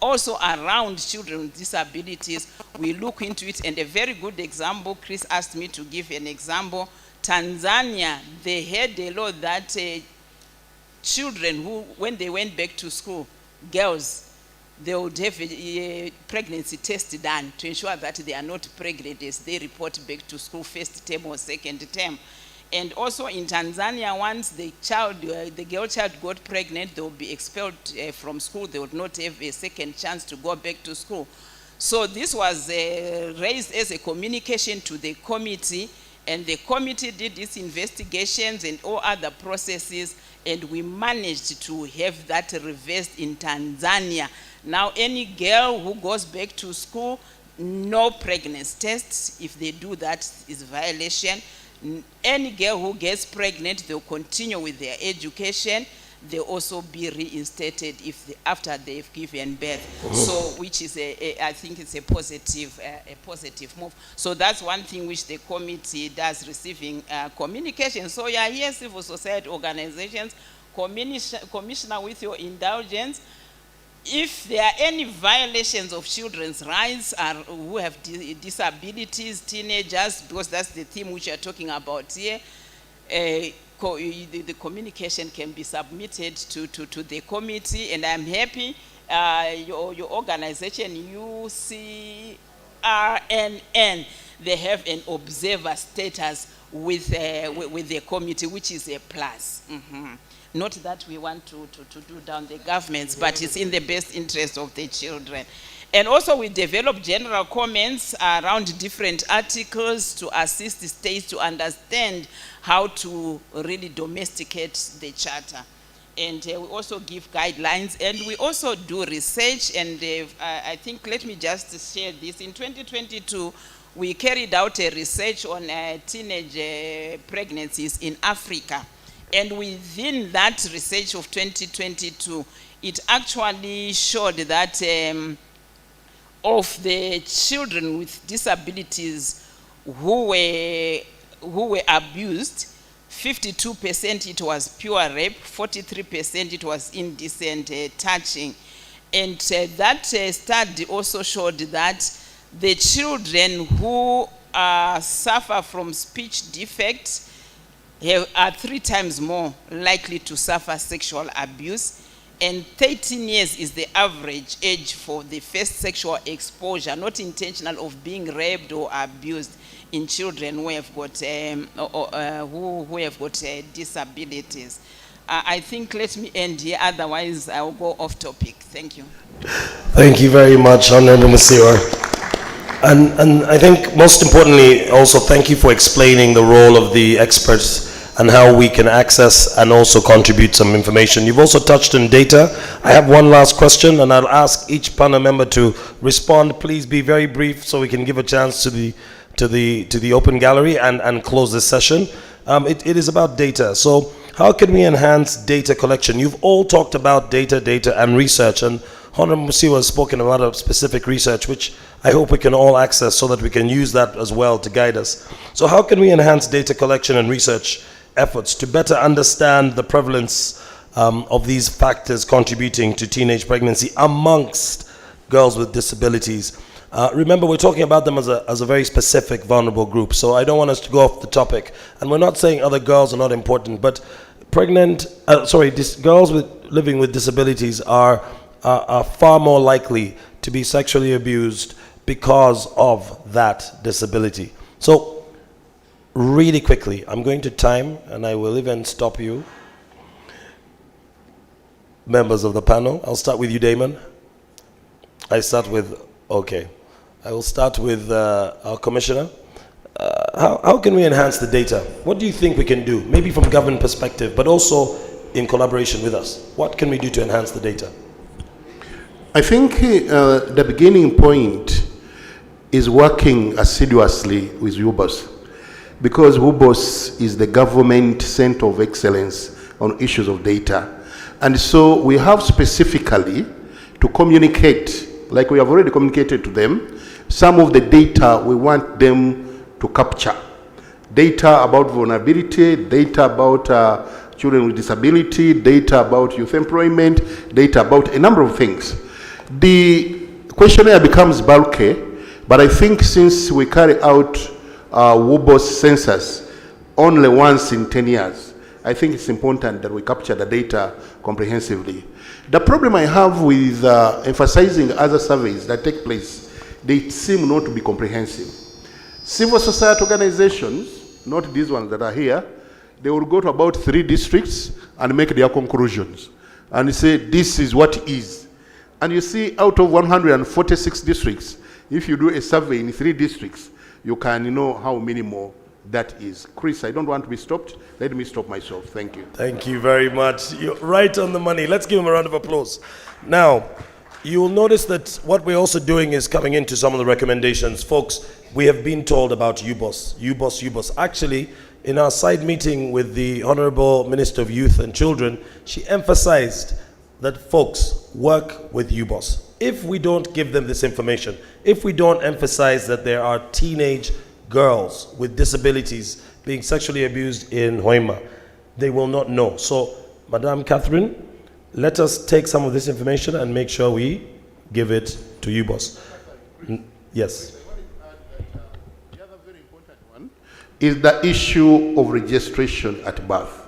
also around children with disabilities, we look into it. And a very good example, Chris asked me to give an example. Tanzania, they had a law that children who, when they went back to school, girls, they would have a pregnancy test done to ensure that they are not pregnant as they report back to school first term or second term. And also in Tanzania, once the girl child got pregnant, they will be expelled from school. They would not have a second chance to go back to school. So this was raised as a communication to the committee, and the committee did these investigations and all other processes, and we managed to have that reversed in Tanzania. Now any girl who goes back to school, no pregnancy tests. If they do that, is violation. Any girl who gets pregnant, they'll continue with their education. They'll also be reinstated after they've given birth. So, which is I think it's a positive move. So that's one thing which the committee does, receiving communication. So yeah, here civil society organizations, Commissioner, with your indulgence, if there are any violations of children's rights who have disabilities, teenagers, because that's the theme which you're talking about here, the communication can be submitted to the committee, and I'm happy your organization, UCRNN, they have an observer status with the committee, which is a plus. Not that we want to do down the governments, but it's in the best interest of the children. And also we develop general comments around different articles to assist the states to understand how to really domesticate the charter. And we also give guidelines, and we also do research, and I think, let me just share this. In 2022, we carried out a research on teenage pregnancies in Africa. And within that research of 2022, it actually showed that of the children with disabilities who were abused, 52% it was pure rape, 43% it was indecent touching. And that study also showed that the children who suffer from speech defects are 3 times more likely to suffer sexual abuse, and 13 years is the average age for the first sexual exposure, not intentional, of being raped or abused in children who have got who have got disabilities. I think let me end here, otherwise I will go off topic. Thank you. Thank you very much, Honorable Masiwa. And I think most importantly also, thank you for explaining the role of the experts and how we can access and also contribute some information. You've also touched on data. I have one last question, and I'll ask each panel member to respond. Please be very brief so we can give a chance to to the open gallery and close this session. It is about data. So how can we enhance data collection? You've all talked about data and research, and Honorable Musiwa has spoken about a specific research, which I hope we can all access so that we can use that as well to guide us. So how can we enhance data collection and research efforts to better understand the prevalence of these factors contributing to teenage pregnancy amongst girls with disabilities? Remember, we're talking about them as a very specific vulnerable group, so I don't want us to go off the topic. And we're not saying other girls are not important, but girls living with disabilities are far more likely to be sexually abused because of that disability. So, really quickly, I'm going to time, and I will even stop you. Members of the panel, I'll start with you, Damon. I will start with our commissioner. How can we enhance the data? What do you think we can do? Maybe from government perspective, but also in collaboration with us. What can we do to enhance the data? I think the beginning point is working assiduously with UBOS, because UBOS is the government center of excellence on issues of data. And so we have specifically to communicate, like we have already communicated to them, some of the data we want them to capture. Data about vulnerability, data about children with disability, data about youth employment, data about a number of things. The questionnaire becomes bulky, but I think since we carry out WUBOS census only once in 10 years, I think it's important that we capture the data comprehensively. The problem I have with emphasizing other surveys that take place, they seem not to be comprehensive. Civil society organizations, not these ones that are here, they will go to about 3 districts and make their conclusions and say this is what is. And you see, out of 146 districts, if you do a survey in 3 districts, you can know how many more that is. Chris, I don't want to be stopped. Let me stop myself. Thank you. Thank you very much. You're right on the money. Let's give him a round of applause. Now, you will notice that what we're also doing is coming into some of the recommendations. Folks, we have been told about UBOS. Actually, in our side meeting with the Honorable Minister of Youth and Children, she emphasized that folks work with UBOS. If we don't give them this information, if we don't emphasize that there are teenage girls with disabilities being sexually abused in Hoima, they will not know. So, Madam Catherine, let us take some of this information and make sure we give it to UBOS. Yes. The other very important one is the issue of registration at birth.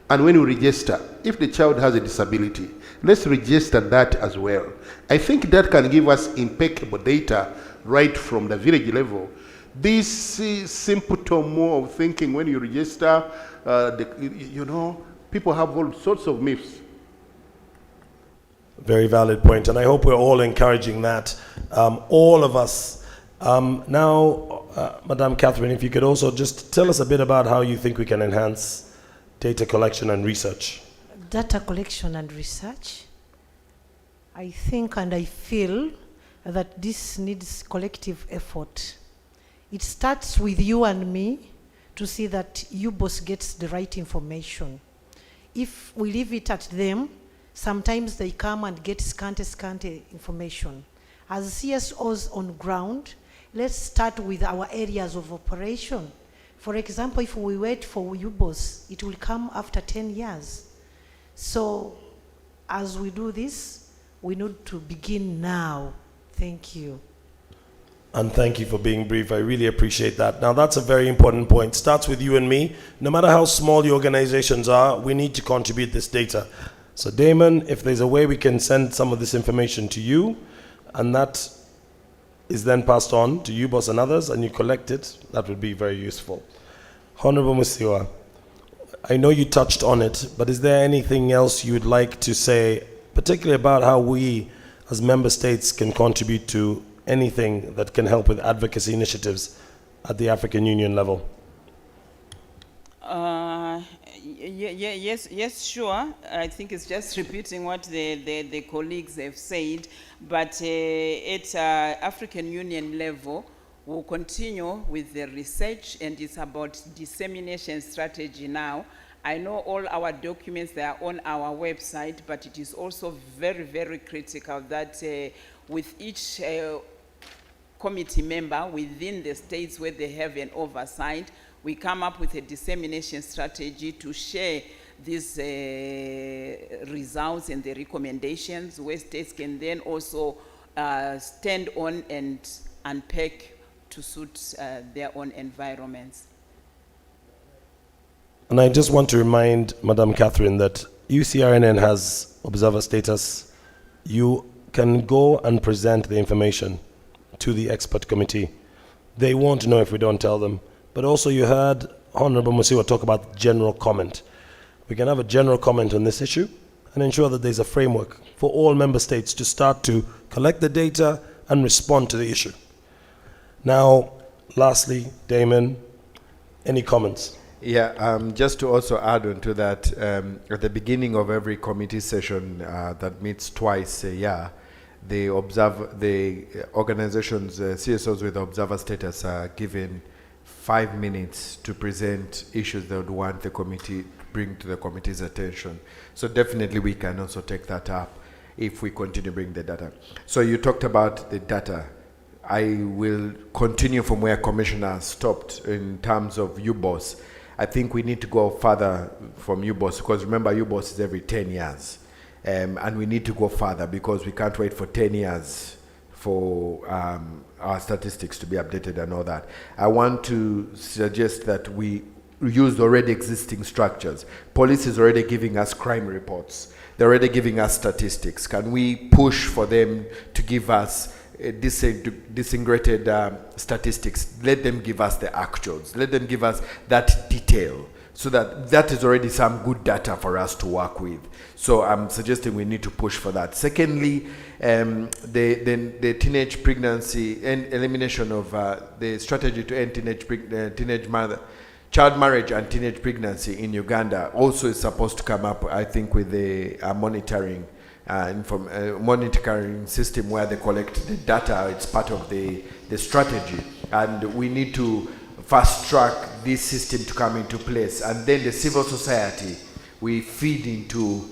And when you register, if the child has a disability, let's register that as well. I think that can give us impeccable data right from the village level. This symptom of thinking when you register, people have all sorts of myths. Very valid point, and I hope we're all encouraging that. All of us. Now, Madam Catherine, if you could also just tell us a bit about how you think we can enhance data collection and research. Data collection and research. I think and I feel that this needs collective effort. It starts with you and me to see that UBOS gets the right information. If we leave it at them, sometimes they come and get scanty information. As CSOs on ground, let's start with our areas of operation. For example, if we wait for UBOS, it will come after 10 years. So as we do this, we need to begin now. Thank you. And thank you for being brief. I really appreciate that. Now, that's a very important point. Starts with you and me. No matter how small your organizations are, we need to contribute this data. So, Damon, if there's a way we can send some of this information to you, and that is then passed on to you, boss, and others, and you collect it, that would be very useful. Honorable Musiwa, I know you touched on it, but is there anything else you would like to say, particularly about how we, as member states, can contribute to anything that can help with advocacy initiatives at the African Union level? Yes, sure. I think it's just repeating what the colleagues have said, but at African Union level, We'll continue with the research, and it's about dissemination strategy now. I know all our documents, they are on our website, but it is also very, very critical that with each committee member within the states where they have an oversight, we come up with a dissemination strategy to share these results and the recommendations, where states can then also stand on and unpack to suit their own environments. And I just want to remind Madam Catherine that UCRNN has observer status. You can go and present the information to the expert committee. They won't know if we don't tell them. But also you heard Honorable Musiwa talk about general comment. We can have a general comment on this issue and ensure that there's a framework for all member states to start to collect the data and respond to the issue. Now, lastly, Damon, any comments? Yeah, just to also add on to that, at the beginning of every committee session that meets twice a year, the organizations, CSOs with observer status are given 5 minutes to present issues they would want the committee bring to the committee's attention. So definitely we can also take that up if we continue bring the data. So you talked about the data. I will continue from where Commissioner stopped in terms of UBOS. I think we need to go further from UBOS, because remember UBOS is every 10 years. And we need to go further because we can't wait for 10 years for our statistics to be updated and all that. I want to suggest that we use already existing structures. Police is already giving us crime reports. They're already giving us statistics. Can we push for them to give us disintegrated statistics? Let them give us the actuals. Let them give us that detail, so that is already some good data for us to work with. So I'm suggesting we need to push for that. Secondly, the teenage pregnancy and elimination of the strategy to end child marriage and teenage pregnancy in Uganda also is supposed to come up, I think, with the monitoring monitoring system where they collect the data. It's part of the strategy, and we need to fast track this system to come into place. And then the civil society, we feed into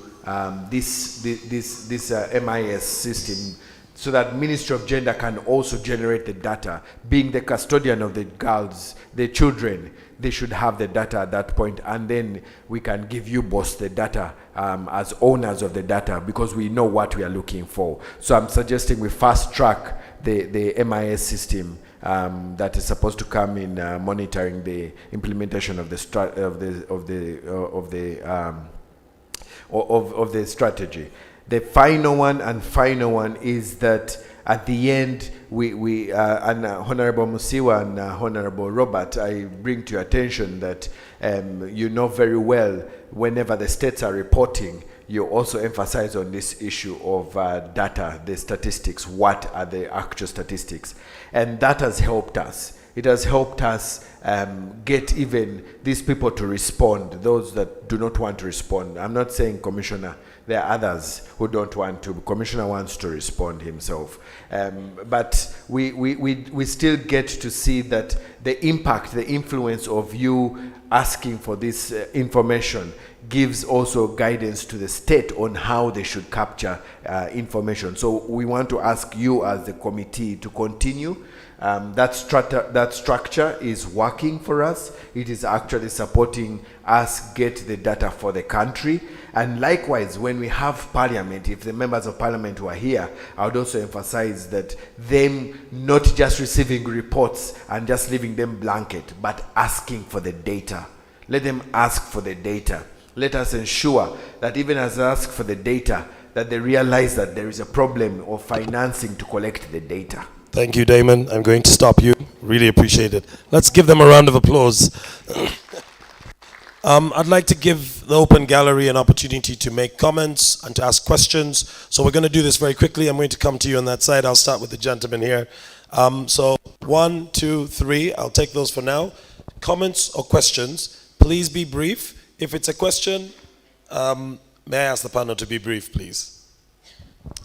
this MIS system, so that Ministry of Gender can also generate the data. Being the custodian of the girls, the children, they should have the data at that point, and then we can give you both the data as owners of the data, because we know what we are looking for. So I'm suggesting we fast track the MIS system that is supposed to come in monitoring the implementation of the strategy. The final one is that at the end, and Honorable Musiwa and Honorable Robert, I bring to your attention that you know very well, whenever the states are reporting, you also emphasize on this issue of data, the statistics, what are the actual statistics. And that has helped us. It has helped us get even these people to respond, those that do not want to respond. I'm not saying Commissioner, there are others who don't want to. Commissioner wants to respond himself. But we still get to see that the impact, the influence of you asking for this information gives also guidance to the state on how they should capture information. So we want to ask you as the committee to continue. That structure is working for us. It is actually supporting us get the data for the country. And likewise, when we have parliament, if the members of parliament were here, I would also emphasize that them not just receiving reports and just leaving them blanket, but asking for the data. Let them ask for the data. Let us ensure that even as they ask for the data, that they realize that there is a problem of financing to collect the data. Thank you, Damon. I'm going to stop you. Really appreciate it. Let's give them a round of applause. I'd like to give the open gallery an opportunity to make comments and to ask questions. So we're going to do this very quickly. I'm going to come to you on that side. I'll start with the gentleman here. So 1, 2, 3. I'll take those for now. Comments or questions? Please be brief. If it's a question, may I ask the panel to be brief, please?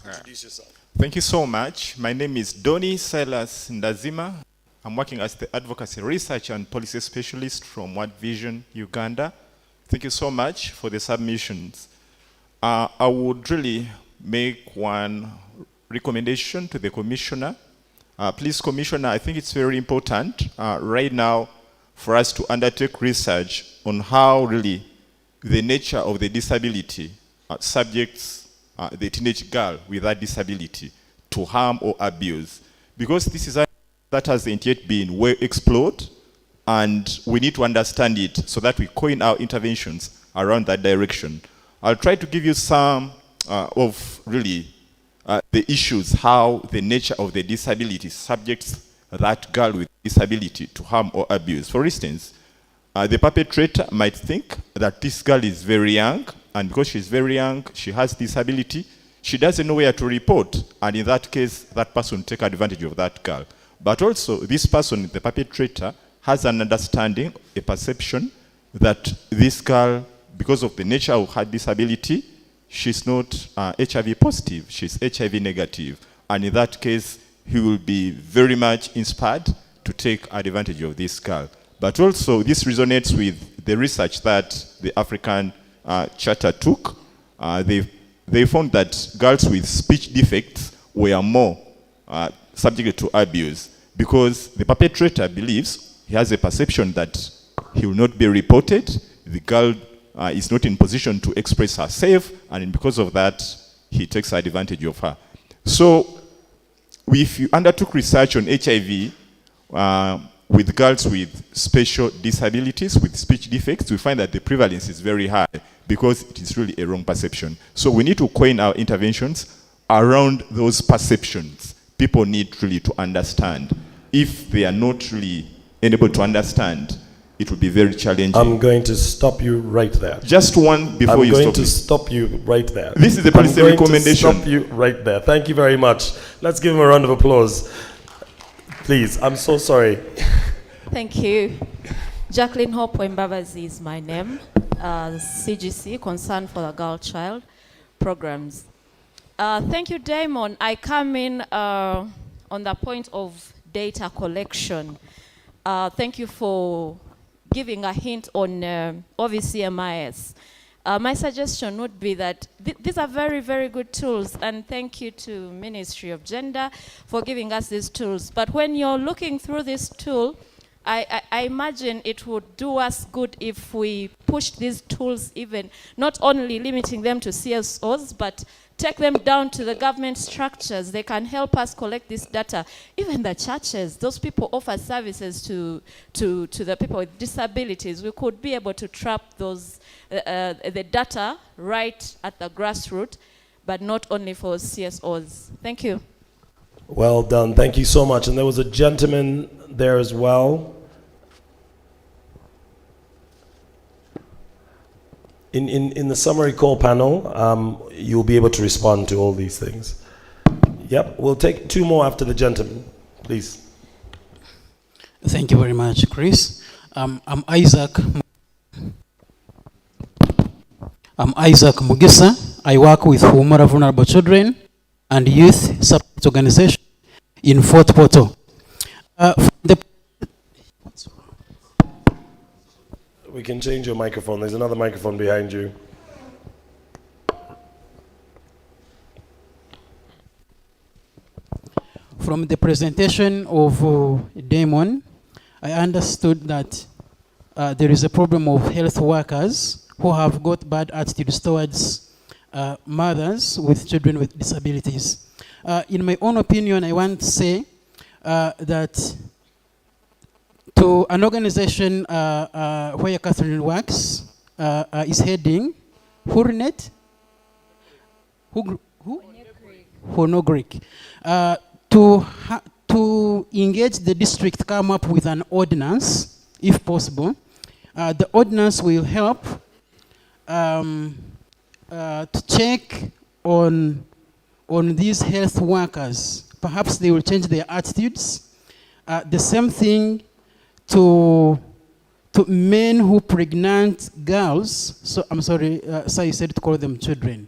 Introduce yourself. Thank you so much. My name is Doni Silas Ndazima. I'm working as the Advocacy Research and Policy Specialist from World Vision, Uganda. Thank you so much for the submissions. I would really make one recommendation to the Commissioner. Please, Commissioner, I think it's very important right now for us to undertake research on how really the nature of the disability subjects the teenage girl with that disability to harm or abuse. Because this is that hasn't yet been well explored, and we need to understand it so that we coin our interventions around that direction. I'll try to give you some of really the issues, how the nature of the disability subjects that girl with disability to harm or abuse. For instance, the perpetrator might think that this girl is very young, and because she's very young, she has disability, she doesn't know where to report, and in that case, that person take advantage of that girl. But also, this person, the perpetrator, has an understanding, a perception that this girl, because of the nature of her disability, she's not HIV positive, she's HIV negative. And in that case, he will be very much inspired to take advantage of this girl. But also, this resonates with the research that the African Charter took. They found that girls with speech defects were more subject to abuse because the perpetrator believes, he has a perception that he will not be reported, the girl is not in position to express herself, and because of that, he takes advantage of her. So, if you undertook research on HIV with girls with special disabilities, with speech defects, we find that the prevalence is very high because it is really a wrong perception. So we need to coin our interventions around those perceptions. People need really to understand. If they are not really able to understand, it will be very challenging. I'm going to stop you right there. Just one before you stop. I'm going to stop you right there. This is the policy recommendation. I'm going to stop you right there. Thank you very much. Let's give him a round of applause. Please, I'm so sorry. Thank you. Jacqueline Hope Wembabazi is my name. CGC, Concern for the Girl Child Programs. Thank you, Damon. I come in on the point of data collection. Thank you for giving a hint on OVCMIS. My suggestion would be that these are very, very good tools, and thank you to Ministry of Gender for giving us these tools. But when you're looking through this tool, I imagine it would do us good if we pushed these tools even, not only limiting them to CSOs, but take them down to the government structures. They can help us collect this data. Even the churches, those people offer services to the people with disabilities. We could be able to trap those, the data right at the grassroots, but not only for CSOs. Thank you. Well done. Thank you so much. And there was a gentleman there as well. In the summary call panel, you'll be able to respond to all these things. Yep, we'll take two more after the gentleman, please. Thank you very much, Chris. I'm Isaac Mugisa. I work with Humara Vulnerable Children and Youth Support Organization in Fort Portal. We can change your microphone. There's another microphone behind you. From the presentation of Damon, I understood that there is a problem of health workers who have got bad attitudes towards mothers with children with disabilities. In my own opinion, I want to say that to an organization where Catherine works is heading, Hurnet, Honogric, to engage the district, come up with an ordinance, if possible. The ordinance will help to check on these health workers. Perhaps they will change their attitudes. The same thing to men who pregnant girls, so I'm sorry, so you said to call them children,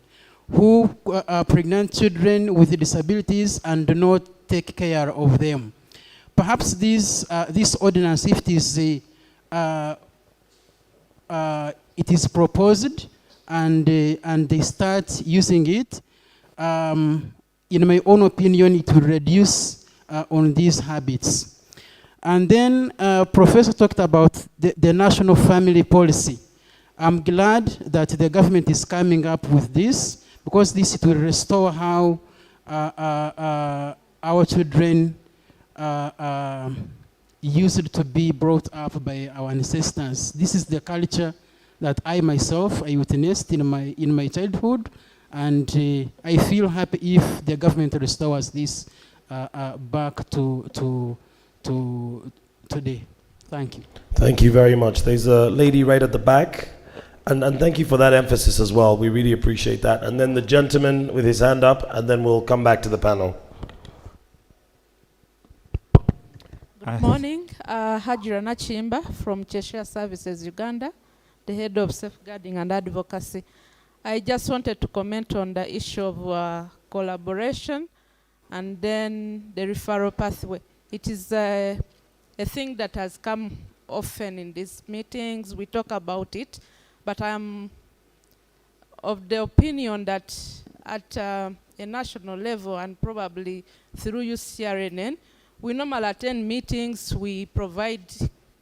who are pregnant children with disabilities and do not take care of them. perhaps this ordinance, if it is proposed and they start using it, in my own opinion, it will reduce on these habits. And then Professor talked about the national family policy. I'm glad that the government is coming up with this, because this it will restore how our children used to be brought up by our ancestors. This is the culture that I myself I witnessed in my childhood, and I feel happy if the government restores this back to today. Thank you. Thank you very much. There's a lady right at the back, and thank you for that emphasis as well. We really appreciate that. And then the gentleman with his hand up, and then we'll come back to the panel. Good morning, Hajira Nachimba from Cheshire Services Uganda, the head of safeguarding and advocacy. I just wanted to comment on the issue of collaboration and then the referral pathway. It is a thing that has come often in these meetings. We talk about it, but I'm of the opinion that at a national level and probably through UCRNN, we normally attend meetings, we provide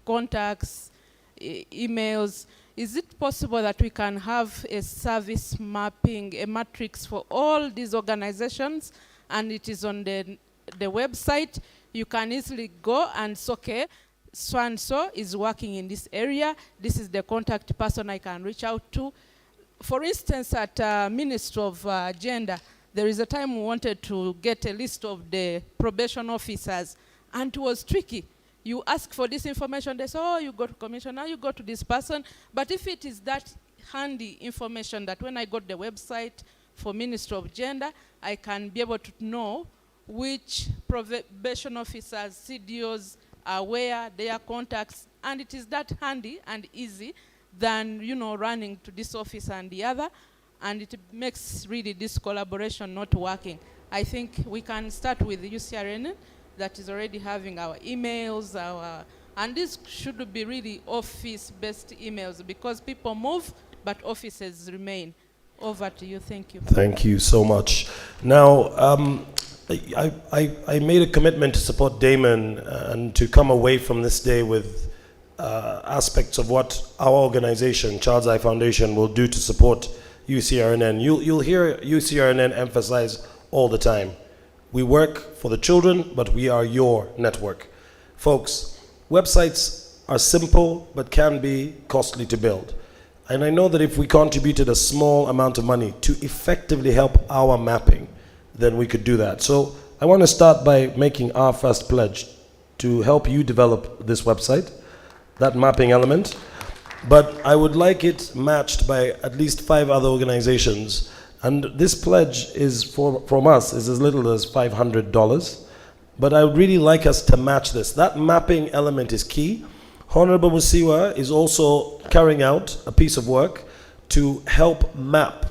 contacts, emails. Is it possible that we can have a service mapping, a matrix for all these organizations, and it is on the website? You can easily go and say, okay, so-and-so is working in this area. This is the contact person I can reach out to. For instance, at Ministry of Gender, there is a time we wanted to get a list of the probation officers, and it was tricky. You ask for this information, they say, oh, you go to commissioner, you go to this person. But if it is that handy information that when I got the website for Ministry of Gender, I can be able to know which probation officers, CDOs are where, their contacts, and it is that handy and easy than, you know, running to this office and the other, and it makes really this collaboration not working. I think we can start with the UCRN that is already having our emails, and this should be really office-based emails, because people move, but offices remain. Over to you. Thank you. Thank you so much. Now, I made a commitment to support Damon and to come away from this day with aspects of what our organization, Child's Eye Foundation, will do to support UCRNN. You'll hear UCRNN emphasize all the time. We work for the children, but we are your network. Folks, websites are simple, but can be costly to build. And I know that if we contributed a small amount of money to effectively help our mapping, then we could do that. So I want to start by making our first pledge to help you develop this website, that mapping element. But I would like it matched by at least 5 other organizations. And this pledge is from us is as little as $500. But I would really like us to match this. That mapping element is key. Honorable Musiwa is also carrying out a piece of work to help map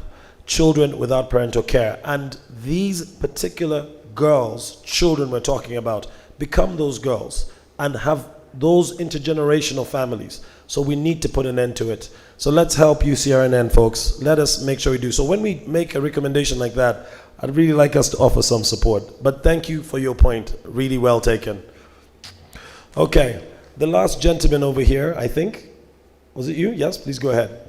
children without parental care. And these particular girls, children we're talking about, become those girls and have those intergenerational families. So we need to put an end to it. So let's help UCRNN, folks. Let us make sure we do. So when we make a recommendation like that, I'd really like us to offer some support. But thank you for your point. Really well taken. Okay. The last gentleman over here, I think. Was it you? Yes, please go ahead.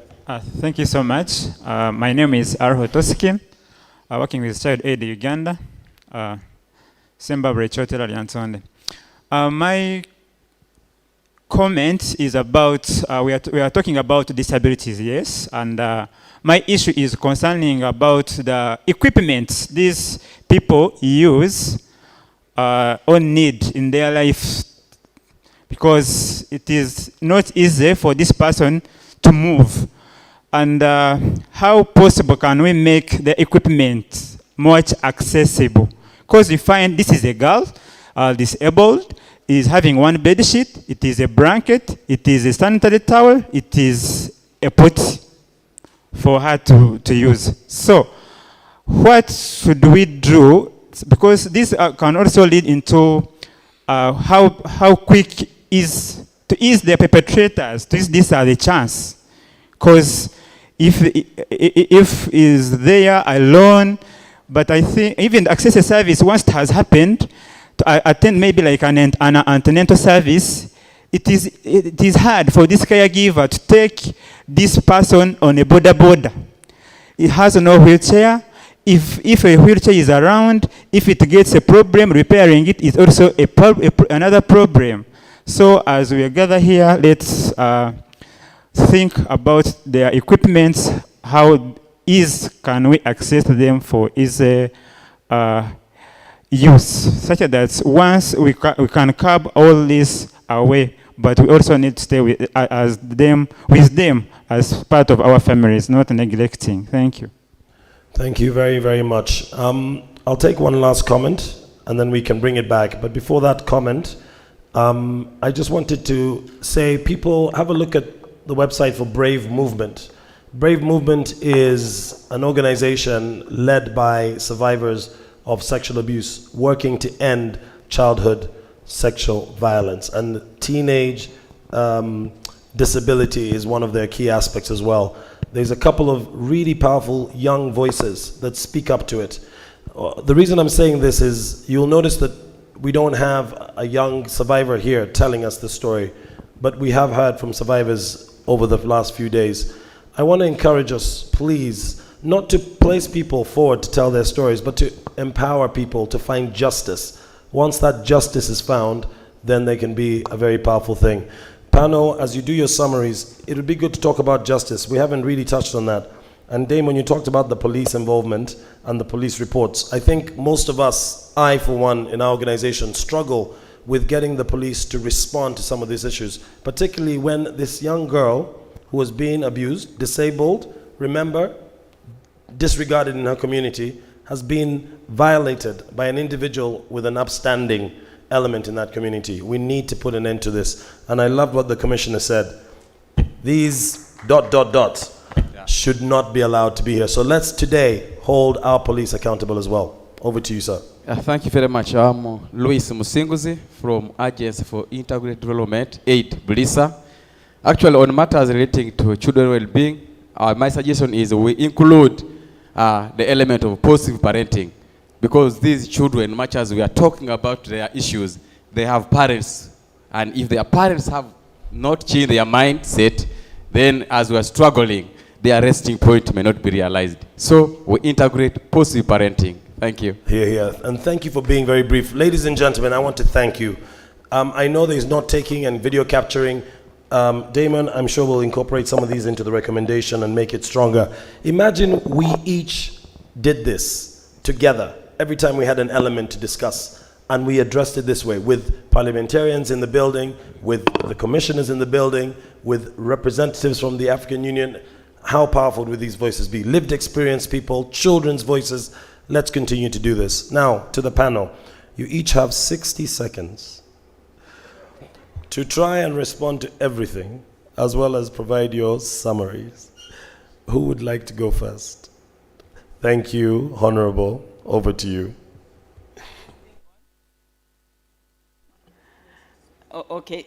Thank you so much. My name is Arho Toskin. I'm working with Child Aid Uganda. My comment is about, we are talking about disabilities, yes, and my issue is concerning about the equipment these people use or need in their life, because it is not easy for this person to move. And how possible can we make the equipment much accessible? Because you find this is a girl, disabled, is having one bed sheet, it is a blanket, it is a sanitary towel, it is a pot for her to use. So what should we do? Because this can also lead into how quick is to ease the perpetrators, to ease this as a chance. Because if is there alone, but I think even the access service, once it has happened, to attend maybe like an antenatal service, it is hard for this caregiver to take this person on a border. It has no wheelchair. If a wheelchair is around, if it gets a problem, repairing it is also another problem. So as we gather here, let's think about their equipment, how can we access them for easy use, such that once we can curb all this away, but we also need to stay with them as part of our families, not neglecting. Thank you. Thank you very, very much. I'll take one last comment and then we can bring it back. But before that comment, I just wanted to say, people have a look at the website for Brave Movement. Brave Movement is an organization led by survivors of sexual abuse working to end childhood sexual violence. And teenage disability is one of their key aspects as well. There's a couple of really powerful young voices that speak up to it. The reason I'm saying this is you'll notice that we don't have a young survivor here telling us the story, but we have heard from survivors over the last few days. I want to encourage us, please, not to place people forward to tell their stories, but to empower people to find justice. Once that justice is found, then they can be a very powerful thing. Panel, as you do your summaries, it would be good to talk about justice. We haven't really touched on that. And Dame, when you talked about the police involvement and the police reports, I think most of us, I for one, in our organization, struggle with getting the police to respond to some of these issues, particularly when this young girl who was being abused, disabled, remember, disregarded in her community, has been violated by an individual with an upstanding element in that community. We need to put an end to this. And I love what the commissioner said. These ... should not be allowed to be here. So let's today hold our police accountable as well. Over to you, sir. Thank you very much. I'm Luis Musinguzi from Agency for Integrated Development, AID, BLISA. Actually, on matters relating to children well-being, my suggestion is we include the element of positive parenting, because these children, much as we are talking about their issues, they have parents, and if their parents have not changed their mindset, then as we are struggling, their resting point may not be realized. So we integrate positive parenting. Thank you. Here. And thank you for being very brief. Ladies and gentlemen, I want to thank you. I know there's not taking and video capturing. Damon, I'm sure we'll incorporate some of these into the recommendation and make it stronger. Imagine we each did this together every time we had an element to discuss, and we addressed it this way, with parliamentarians in the building, with the commissioners in the building, with representatives from the African Union. How powerful would these voices be? Lived experience people, children's voices. Let's continue to do this. Now, to the panel. You each have 60 seconds to try and respond to everything, as well as provide your summaries. Who would like to go first? Thank you, Honorable. Over to you. Okay,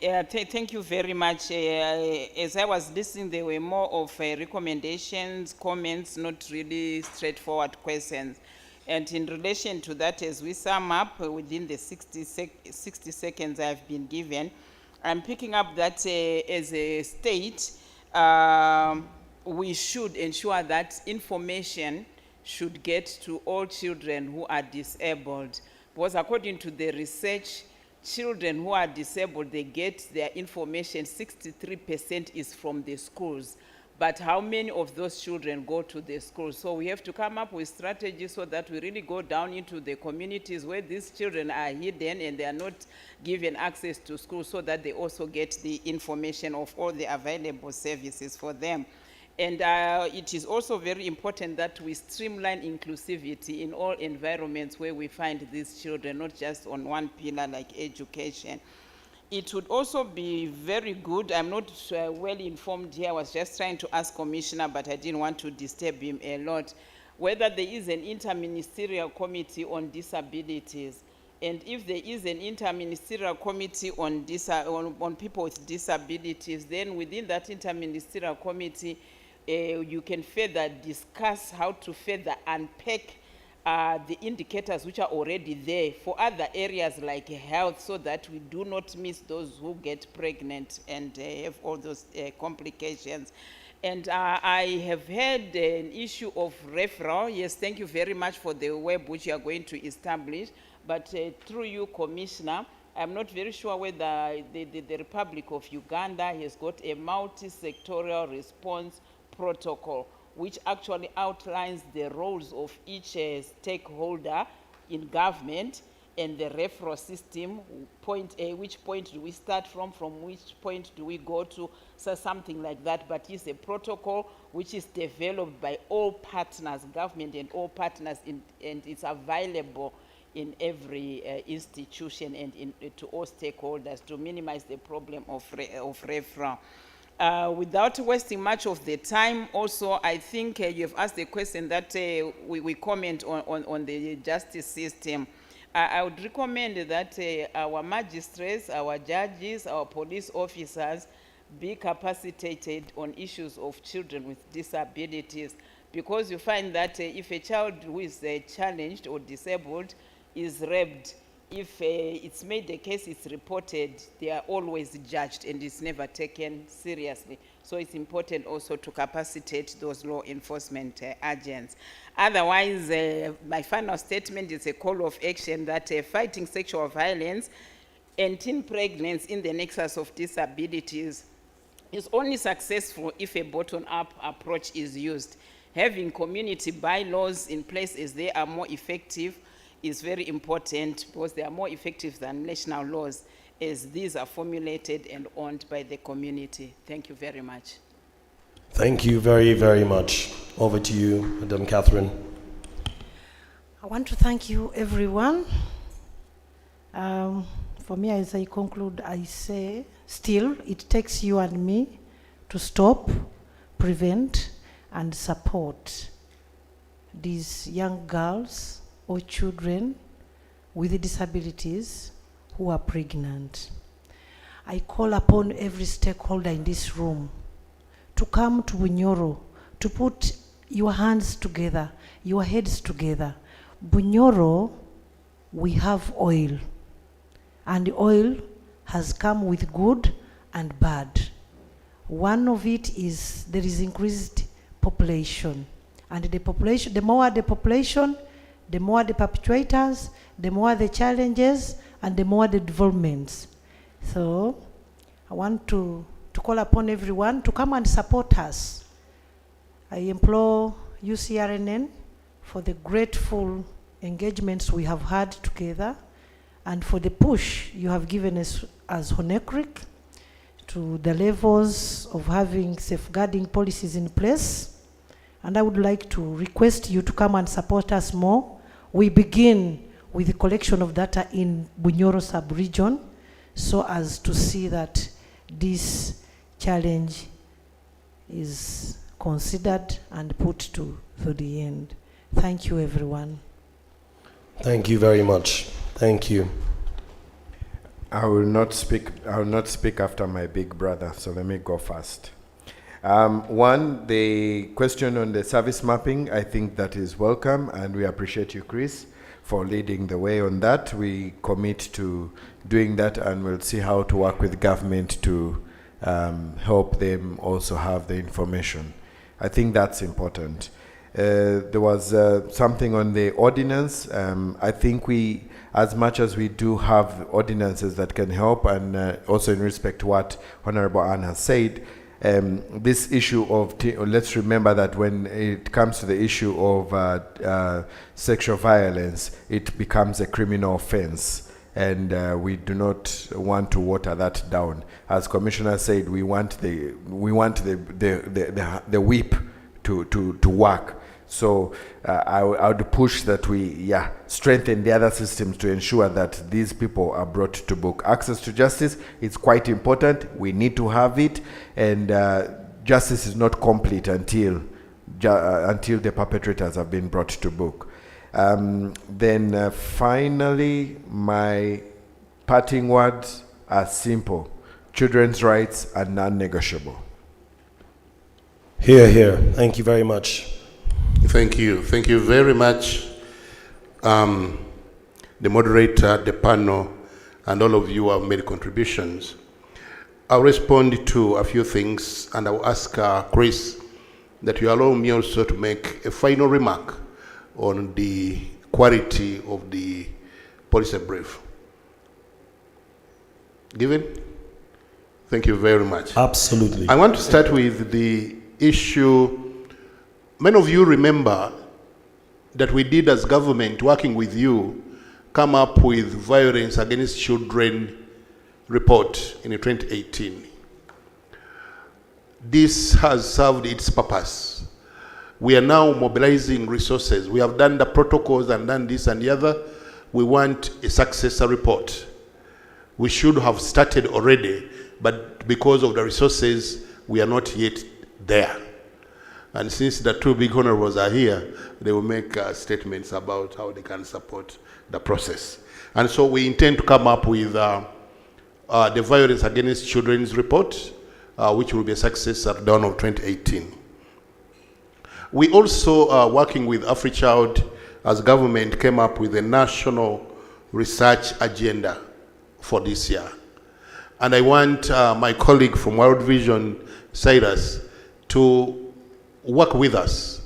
thank you very much. As I was listening, there were more of recommendations, comments, not really straightforward questions. And in relation to that, as we sum up within the 60 seconds I've been given, I'm picking up that as a state, we should ensure that information should get to all children who are disabled. Because according to the research, children who are disabled, they get their information, 63% is from the schools. But how many of those children go to the schools? So we have to come up with strategies so that we really go down into the communities where these children are hidden and they are not given access to schools, so that they also get the information of all the available services for them. And it is also very important that we streamline inclusivity in all environments where we find these children, not just on one pillar like education. It would also be very good, I'm not well informed here, I was just trying to ask Commissioner, but I didn't want to disturb him a lot, whether there is an interministerial committee on disabilities. And if there is an interministerial committee on, on people with disabilities, then within that interministerial committee, you can further discuss how to further unpack the indicators which are already there for other areas like health, so that we do not miss those who get pregnant and have all those complications. And I have had an issue of referral. Yes, thank you very much for the web which you are going to establish. But through you, Commissioner, I'm not very sure whether the Republic of Uganda has got a multi-sectorial response protocol, which actually outlines the roles of each stakeholder in government and the referral system, which point do we start from which point do we go to, so something like that. But it's a protocol which is developed by all partners, government and all partners, and it's available in every institution and to all stakeholders to minimize the problem of referral. Without wasting much of the time, also, I think you've asked the question that we comment on the justice system. I would recommend that our magistrates, our judges, our police officers be capacitated on issues of children with disabilities, because you find that if a child who is challenged or disabled is raped, if it's made a case, it's reported, they are always judged and it's never taken seriously. So it's important also to capacitate those law enforcement agents. Otherwise, my final statement is a call of action that fighting sexual violence and teen pregnancy in the nexus of disabilities is only successful if a bottom-up approach is used. Having community bylaws in place as they are more effective is very important, because they are more effective than national laws, as these are formulated and owned by the community. Thank you very much. Thank you very, very much. Over to you, Madam Catherine. I want to thank you, everyone. For me, as I conclude, I say, still, it takes you and me to stop, prevent, and support these young girls or children with disabilities who are pregnant. I call upon every stakeholder in this room to come to Bunyoro, to put your hands together, your heads together. Bunyoro, we have oil, and the oil has come with good and bad. One of it is there is increased population, and the population, the more the population, the more the perpetrators, the more the challenges, and the more the developments. So I want to call upon everyone to come and support us. I implore UCRNN for the grateful engagements we have had together, and for the push you have given us as Honekrik to the levels of having safeguarding policies in place. And I would like to request you to come and support us more. We begin with the collection of data in Bunyoro sub-region, so as to see that this challenge is considered and put to the end. Thank you, everyone. Thank you very much. Thank you. I will not speak after my big brother, so let me go first. One, the question on the service mapping, I think that is welcome, and we appreciate you, Chris, for leading the way on that. We commit to doing that, and we'll see how to work with government to help them also have the information. I think that's important. There was something on the ordinance. I think we, as much as we do have ordinances that can help, and also in respect to what Honorable Anne has said, this issue of, let's remember that when it comes to the issue of sexual violence, it becomes a criminal offense, and we do not want to water that down. As Commissioner said, we want the whip to work. So I would push that we strengthen the other systems to ensure that these people are brought to book. Access to justice is quite important. We need to have it, and justice is not complete until the perpetrators have been brought to book. Then finally, my parting words are simple. Children's rights are non-negotiable. Here, here. Thank you very much. Thank you. Thank you very much, the moderator, the panel, and all of you who have made contributions. I'll respond to a few things, and I'll ask Chris that you allow me also to make a final remark on the quality of the policy brief. Given? Thank you very much. Absolutely. I want to start with the issue. Many of you remember that we did, as government, working with you, come up with violence against children report in 2018. This has served its purpose. We are now mobilizing resources. We have done the protocols and done this and the other. We want a successor report. We should have started already, but because of the resources, we are not yet there. And since the two big honorables are here, they will make statements about how they can support the process. And so we intend to come up with the Violence Against Children's report, which will be a successor done of 2018. We also are working with AfriChild as government came up with a national research agenda for this year. And I want my colleague from World Vision, Cyrus, to work with us.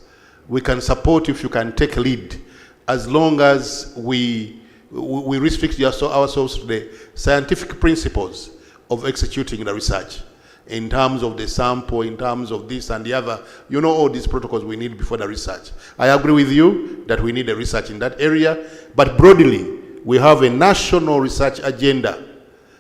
We can support if you can take lead, as long as we restrict ourselves to the scientific principles of executing the research in terms of the sample, in terms of this and the other. You know all these protocols we need before the research. I agree with you that we need a research in that area, but broadly, we have a national research agenda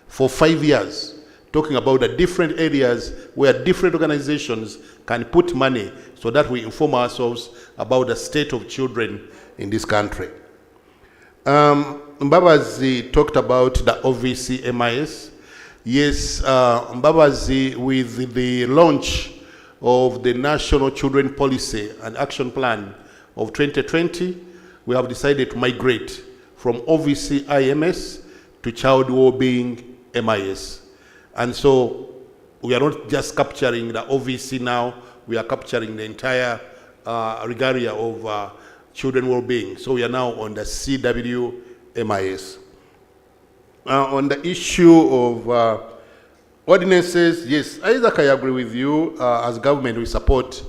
for 5 years, talking about the different areas where different organizations can put money so that we inform ourselves about the state of children in this country. Mbabazi talked about the OVC MIS. Yes, Mbabazi, with the launch of the National Children Policy and Action Plan of 2020, we have decided to migrate from OVC IMS to Child Wellbeing MIS. And so we are not just capturing the OVC now, we are capturing the entire regalia of children well-being. So we are now on the CWMIS. On the issue of ordinances, yes, Isaac, I agree with you. As government, we support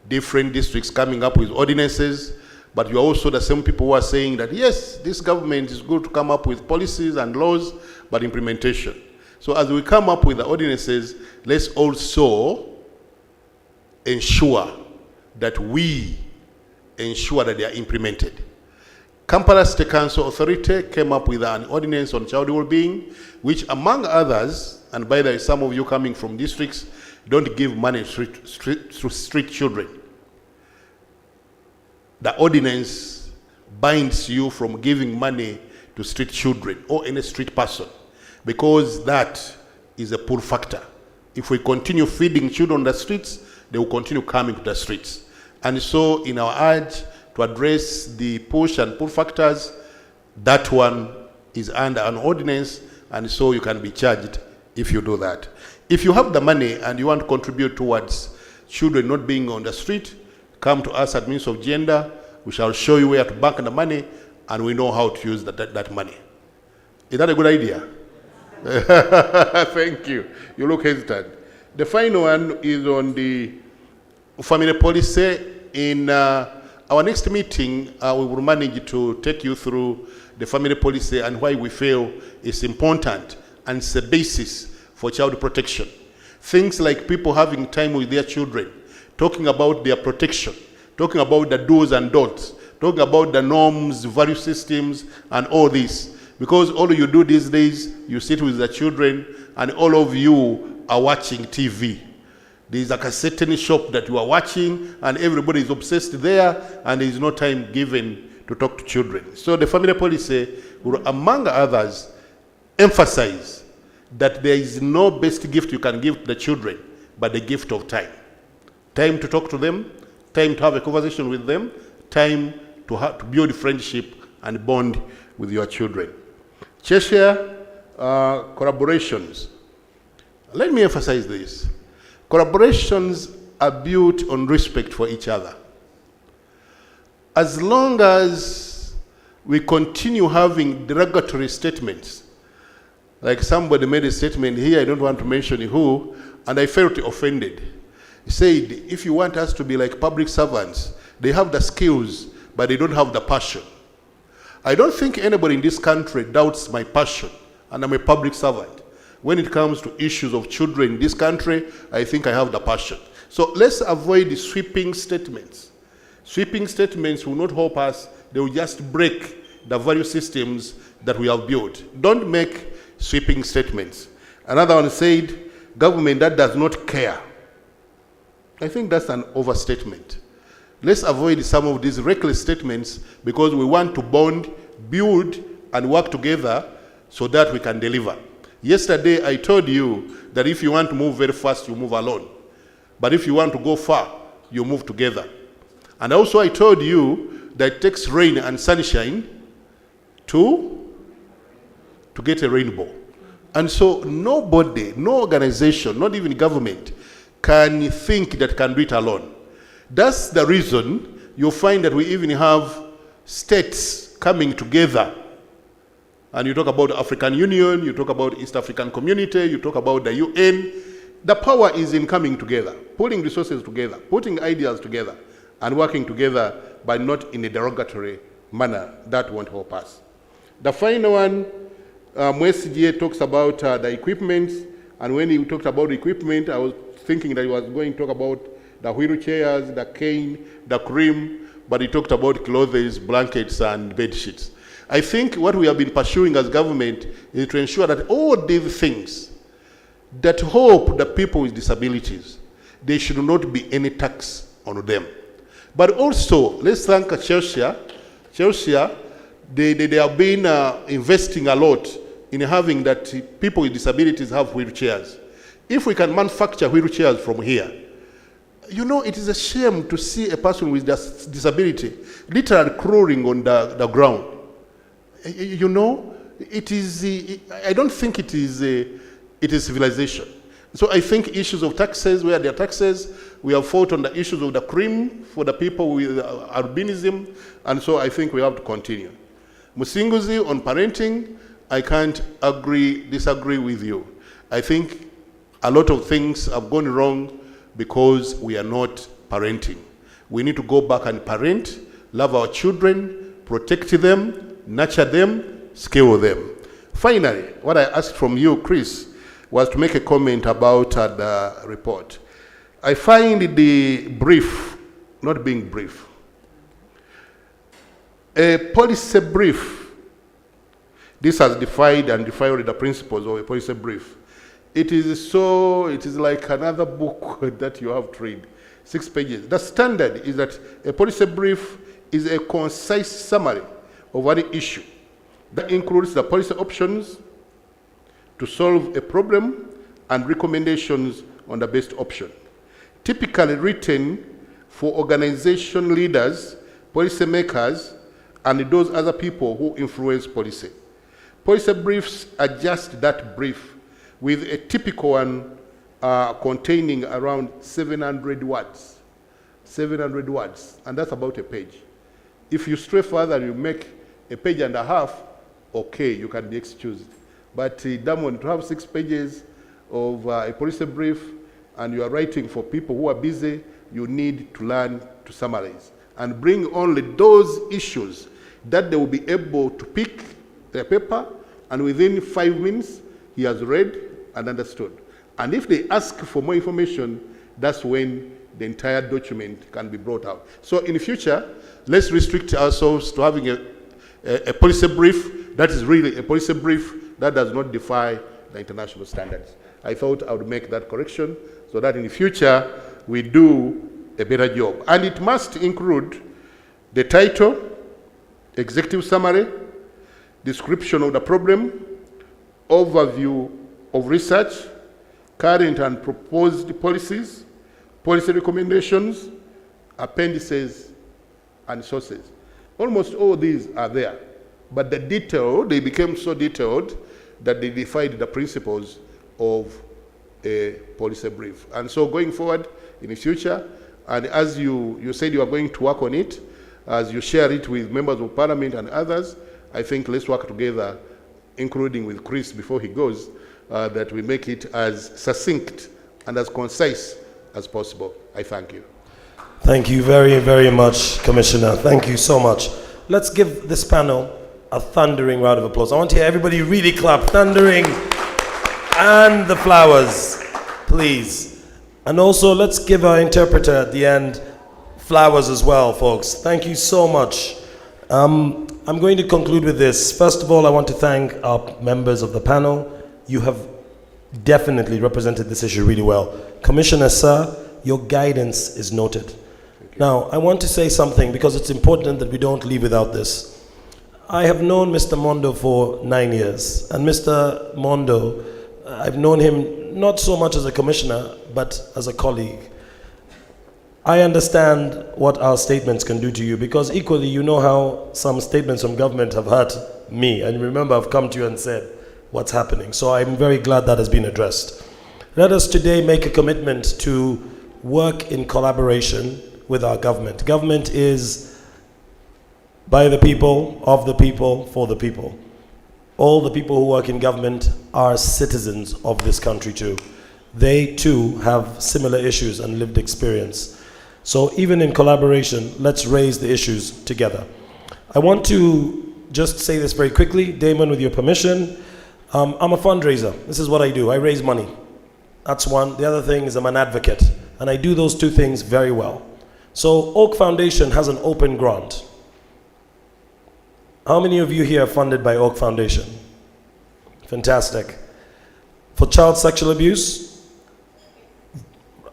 different districts coming up with ordinances, but you're also the same people who are saying that, yes, this government is good to come up with policies and laws, but implementation. So as we come up with the ordinances, let's also ensure that we ensure that they are implemented. Kampala State Council Authority came up with an ordinance on child well-being, which among others, and by the way, some of you coming from districts, don't give money to street children. The ordinance binds you from giving money to street children or any street person, because that is a pull factor. If we continue feeding children on the streets, they will continue coming to the streets. And so in our urge to address the push and pull factors, that one is under an ordinance, and so you can be charged if you do that. If you have the money and you want to contribute towards children not being on the street, come to us at Ministry of Gender. We shall show you where to bank the money, and we know how to use that money. Is that a good idea? Thank you. You look hesitant. The final one is on the family policy. In our next meeting, we will manage to take you through the family policy and why we feel it's important and it's a basis for child protection. Things like people having time with their children, talking about their protection, talking about the do's and don'ts, talking about the norms, value systems, and all this. Because all you do these days, you sit with the children, and all of you are watching TV. There's like a certain shop that you are watching, and everybody is obsessed there, and there is no time given to talk to children. So the family policy will, among others, emphasize that there is no best gift you can give to the children, but the gift of time. Time to talk to them, time to have a conversation with them, time to build friendship and bond with your children. Cheshire collaborations. Let me emphasize this. Collaborations are built on respect for each other. As long as we continue having derogatory statements, like somebody made a statement here, I don't want to mention who, and I felt offended. He said, if you want us to be like public servants, they have the skills, but they don't have the passion. I don't think anybody in this country doubts my passion, and I'm a public servant. When it comes to issues of children in this country, I think I have the passion. So let's avoid the sweeping statements. Sweeping statements will not help us. They will just break the value systems that we have built. Don't make sweeping statements. Another one said, government that does not care. I think that's an overstatement. Let's avoid some of these reckless statements because we want to bond, build, and work together so that we can deliver. Yesterday, I told you that if you want to move very fast, you move alone. But if you want to go far, you move together. And also I told you that it takes rain and sunshine to get a rainbow. And so nobody, no organization, not even government, can think that can do it alone. That's the reason you'll find that we even have states coming together. And you talk about the African Union, you talk about East African Community, you talk about the UN. The power is in coming together, putting resources together, putting ideas together, and working together, but not in a derogatory manner. That won't help us. The final one, Mwesigie talks about the equipment, and when he talked about equipment, I was thinking that he was going to talk about the wheelchairs, the cane, the cream, but he talked about clothes, blankets, and bed sheets. I think what we have been pursuing as government is to ensure that all these things that help the people with disabilities, there should not be any tax on them. But also, let's thank Cheshire. Cheshire, they have been investing a lot in having that people with disabilities have wheelchairs. If we can manufacture wheelchairs from here, you know, it is a shame to see a person with disability literally crawling on the ground. You know, it is, I don't think it is civilization. So I think issues of taxes, where there are taxes, we have fought on the issues of the cream for the people with albinism, and so I think we have to continue. Musinguzi, on parenting, I can't disagree with you. I think a lot of things have gone wrong because we are not parenting. We need to go back and parent, love our children, protect them, nurture them, scale them. Finally, what I asked from you, Chris, was to make a comment about the report. I find the brief not being brief. A policy brief, this has defined the principles of a policy brief. It is like another book that you have to read, 6 pages. The standard is that a policy brief is a concise summary of any issue that includes the policy options to solve a problem and recommendations on the best option. Typically written for organization leaders, policy makers, and those other people who influence policy. Policy briefs are just that brief, with a typical one containing around 700 words. 700 words, and that's about a page. If you stray further, you make a page and a half, okay, you can be excused. But Damon, to have 6 pages of a policy brief, and you are writing for people who are busy, you need to learn to summarize and bring only those issues that they will be able to pick their paper, and within 5 minutes, he has read and understood. And if they ask for more information, that's when the entire document can be brought out. So in the future, let's restrict ourselves to having a policy brief that is really a policy brief that does not defy the international standards. I thought I would make that correction so that in the future, we do a better job. And it must include the title, executive summary, description of the problem, overview of research, current and proposed policies, policy recommendations, appendices, and sources. Almost all these are there. But the detail, they became so detailed that they defied the principles of a policy brief. And so going forward in the future, and as you said you are going to work on it, as you share it with members of parliament and others, I think let's work together, including with Chris before he goes, that we make it as succinct and as concise as possible. I thank you. Thank you very, very much, Commissioner. Thank you so much. Let's give this panel a thundering round of applause. I want to hear everybody really clap. Thundering. And the flowers, please. And also, let's give our interpreter at the end flowers as well, folks. Thank you so much. I'm going to conclude with this. First of all, I want to thank our members of the panel. You have definitely represented this issue really well. Commissioner, sir, your guidance is noted. Now, I want to say something because it's important that we don't leave without this. I have known Mr. Mondo for 9 years, and Mr. Mondo, I've known him not so much as a commissioner, but as a colleague. I understand what our statements can do to you, because equally you know how some statements from government have hurt me. And remember, I've come to you and said what's happening. So I'm very glad that has been addressed. Let us today make a commitment to work in collaboration with our government. Government is by the people, of the people, for the people. All the people who work in government are citizens of this country too. They too have similar issues and lived experience. So even in collaboration, let's raise the issues together. I want to just say this very quickly. Damon, with your permission, I'm a fundraiser. This is what I do. I raise money. That's one. The other thing is I'm an advocate. And I do those two things very well. So Oak Foundation has an open grant. How many of you here are funded by Oak Foundation? Fantastic. For child sexual abuse,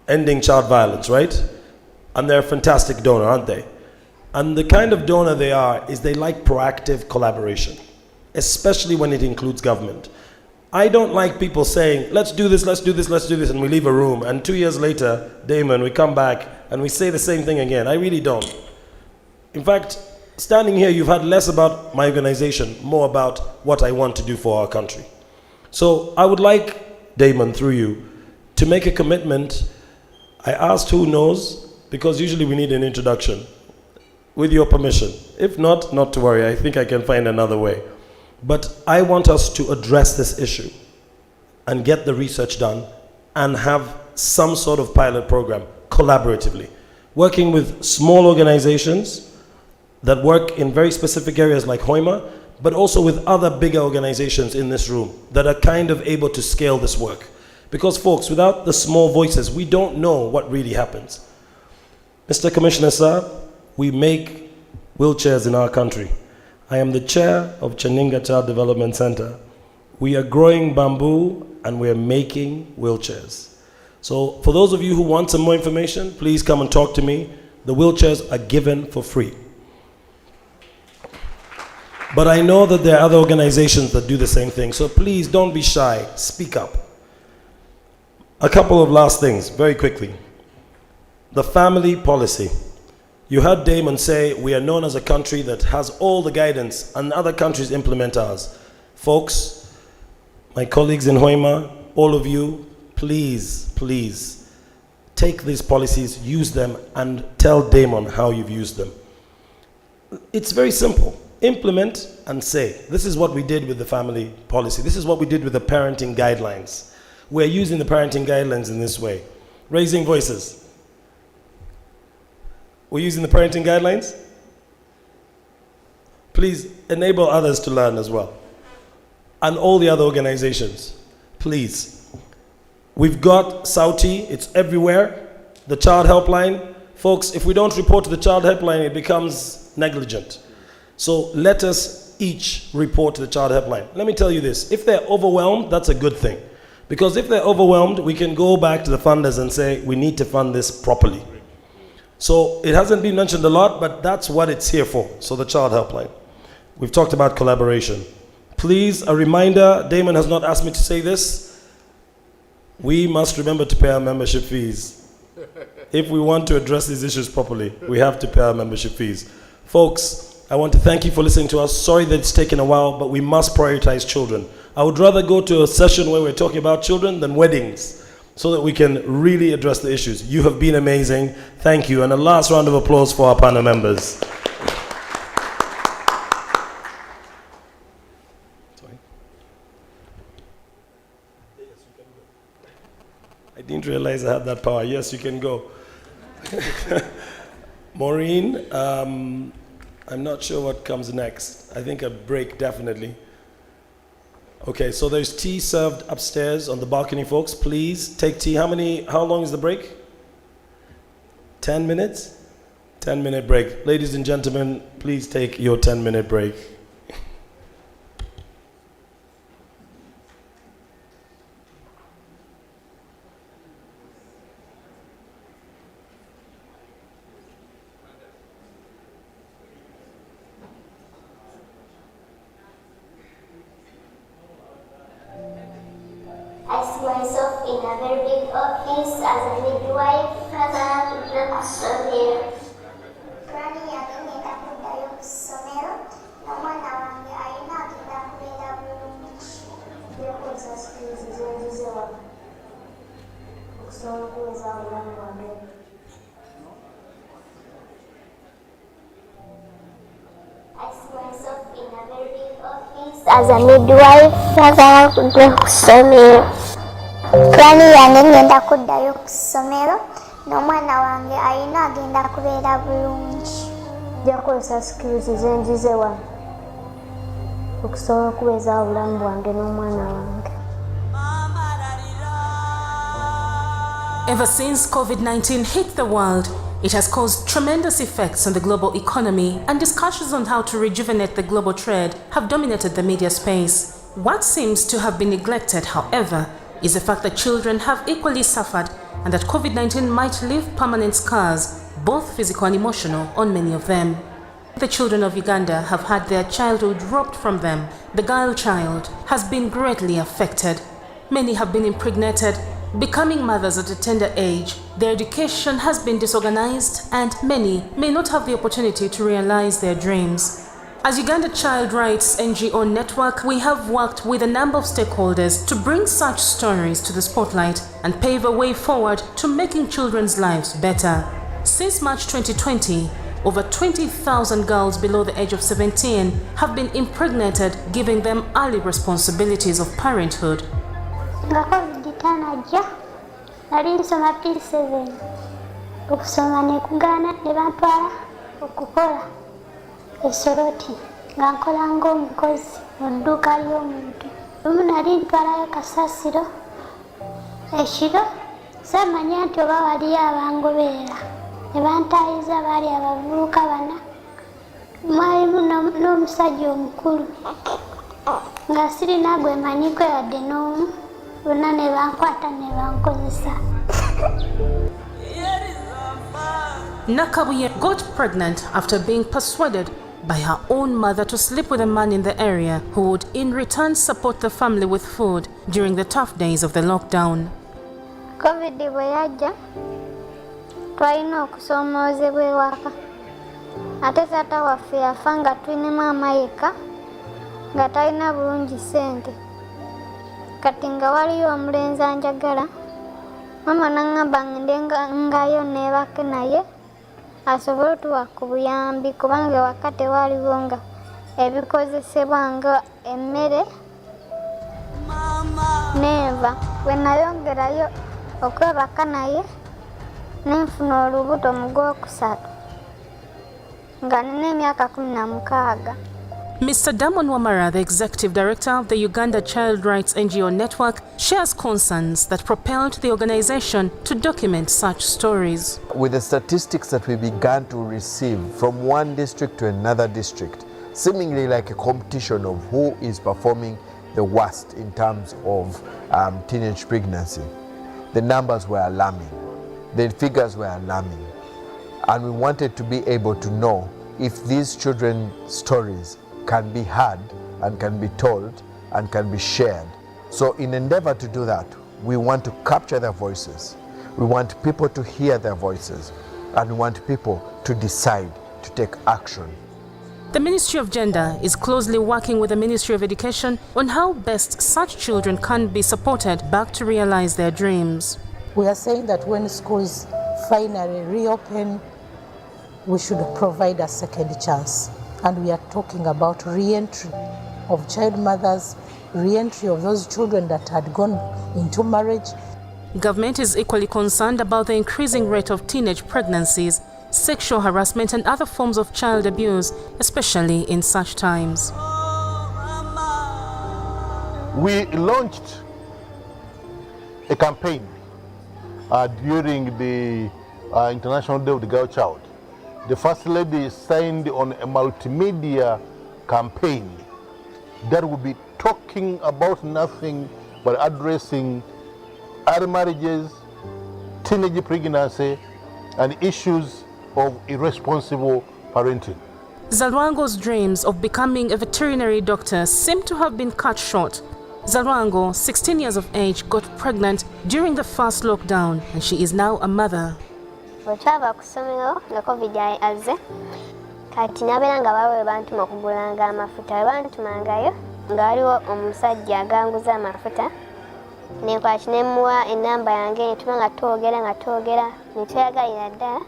ending child violence, right? And they're a fantastic donor, aren't they? And the kind of donor they are is they like proactive collaboration, especially when it includes government. I don't like people saying, let's do this, let's do this, let's do this, and we leave a room, and 2 years later, Damon, we come back and we say the same thing again. I really don't. In fact, standing here, you've heard less about my organization, more about what I want to do for our country. So I would like, Damon, through you, to make a commitment. I asked who knows, because usually we need an introduction. With your permission. If not, not to worry. I think I can find another way. But I want us to address this issue and get the research done and have some sort of pilot program collaboratively, working with small organizations that work in very specific areas like Hoima, but also with other bigger organizations in this room that are kind of able to scale this work. Because folks, without the small voices, we don't know what really happens. Mr. Commissioner, sir, we make wheelchairs in our country. I am the chair of Chaninga Child Development Center. We are growing bamboo and we are making wheelchairs. So for those of you who want some more information, please come and talk to me. The wheelchairs are given for free. But I know that there are other organizations that do the same thing. So please don't be shy, speak up. A couple of last things, very quickly. The family policy. You heard Damon say we are known as a country that has all the guidance and other countries implement ours. Folks, my colleagues in Hoima, all of you, please, please take these policies, use them, and tell Damon how you've used them. It's very simple. Implement and say. This is what we did with the family policy. This is what we did with the parenting guidelines. We're using the parenting guidelines in this way. Raising voices. We're using the parenting guidelines. Please enable others to learn as well. And all the other organizations, please. We've got Sauti, it's everywhere. The child helpline. Folks, if we don't report to the child helpline, it becomes negligent. So let us each report to the child helpline. Let me tell you this, if they're overwhelmed, that's a good thing. Because if they're overwhelmed, we can go back to the funders and say, we need to fund this properly. So it hasn't been mentioned a lot, but that's what it's here for. So the child helpline. We've talked about collaboration. Please, a reminder, Damon has not asked me to say this. We must remember to pay our membership fees. If we want to address these issues properly, we have to pay our membership fees. Folks, I want to thank you for listening to us. Sorry that it's taken a while, but we must prioritize children. I would rather go to a session where we're talking about children than weddings, so that we can really address the issues. You have been amazing. Thank you. And a last round of applause for our panel members. I didn't realize I had that power. Yes, you can go. Maureen, I'm not sure what comes next. I think a break, definitely. Okay, so there's tea served upstairs on the balcony, folks. Please take tea. How long is the break? 10 minutes? 10-minute break. Ladies and gentlemen, please take your 10-minute break. I see myself in a very big office as a midwife, father, here. Granny yagenda kuddayo ku ssomero n'omwana wange alina agenda kubeera bulungi byokozesa skills zenzize wano okusobola okuweza obulamu bwange. I see myself in a very big office as a midwife, father, ku ssomero. Granny yange ngenda kuddayo ku ssomero n'omwana wange alina agenda kubeera bulungi byokozesa skills zenzize wano okusobola okuweza obulamu bwange n'omwana wange. Ever since COVID-19 hit the world, it has caused tremendous effects on the global economy, and discussions on how to rejuvenate the global trade have dominated the media space. What seems to have been neglected, however, is the fact that children have equally suffered and that COVID-19 might leave permanent scars, both physical and emotional, on many of them. The children of Uganda have had their childhood robbed from them. The girl child has been greatly affected. Many have been impregnated, becoming mothers at a tender age. Their education has been disorganized, and many may not have the opportunity to realize their dreams. As Uganda Child Rights NGO Network, we have worked with a number of stakeholders to bring such stories to the spotlight and pave a way forward to making children's lives better. Since March 2020, over 20,000 girls below the age of 17 have been impregnated, giving them early responsibilities of parenthood. Nga COVID tanajja nali nsoma P7 okusoma ne kugaana ne bantwala okukola esoroti nga nkola ng'omukozi mu dduuka ly'omuntu. Lumu nali ntwalayo kasasiro ekiro saamanya nti oba waliyo abangoberera ne bantaayiza baali abavubuka bana mwalimu n'omusajja omukulu nga sirina gwe manyiko yadde n'omu bonna ne bankwata ne bankozesa. Nakabuye got pregnant after being persuaded by her own mother to sleep with a man in the area who would in return support the family with food during the tough days of the lockdown. COVID bwe yajja twalina okusoomoozebwa ewaka ate taata waffe yafa nga tulina maama yekka nga talina bulungi ssente. Kati nga waliyo omulenzi anjagala, mama n'aŋŋamba ngendengayo neebake naye asobole otuwa ku buyambi kubanga ewaka tewaliwo nga ebikozesebwa nga emmere n'enva. Bwe nayongerayo okwebaka naye nenfuna olubuto mu Gwokusatu nga nina emyaka 16. Mr. Damon Wamara, the Executive Director of the Uganda Child Rights NGO Network, shares concerns that propelled the organization to document such stories. With the statistics that we began to receive from one district to another district, seemingly like a competition of who is performing the worst in terms of teenage pregnancy, the numbers were alarming. The figures were alarming. And we wanted to be able to know if these children's stories can be heard and can be told and can be shared. So in endeavor to do that, we want to capture their voices. We want people to hear their voices, and we want people to decide to take action. The Ministry of Gender is closely working with the Ministry of Education on how best such children can be supported back to realize their dreams. We are saying that when schools finally reopen, we should provide a second chance. And we are talking about re-entry of child mothers, re-entry of those children that had gone into marriage. Government is equally concerned about the increasing rate of teenage pregnancies, sexual harassment and other forms of child abuse, especially in such times. We launched a campaign during the International Day of the Girl Child. The First Lady signed on a multimedia campaign that will be talking about nothing but addressing early marriages, teenage pregnancy, and issues of irresponsible parenting. Zalwango's dreams of becoming a veterinary doctor seem to have been cut short. Zalwango, 16 years of age, got pregnant during the first lockdown and she is now a mother. Bwetwava ku ssomero nga covid azze kati nabeera nga bawe bantuma kugulanga amafuta bantumangayo nga waliwo omusajja aganguza amafuta nenkwaki nemuwa enamba yange netuma nga twogera netweyagalira ddala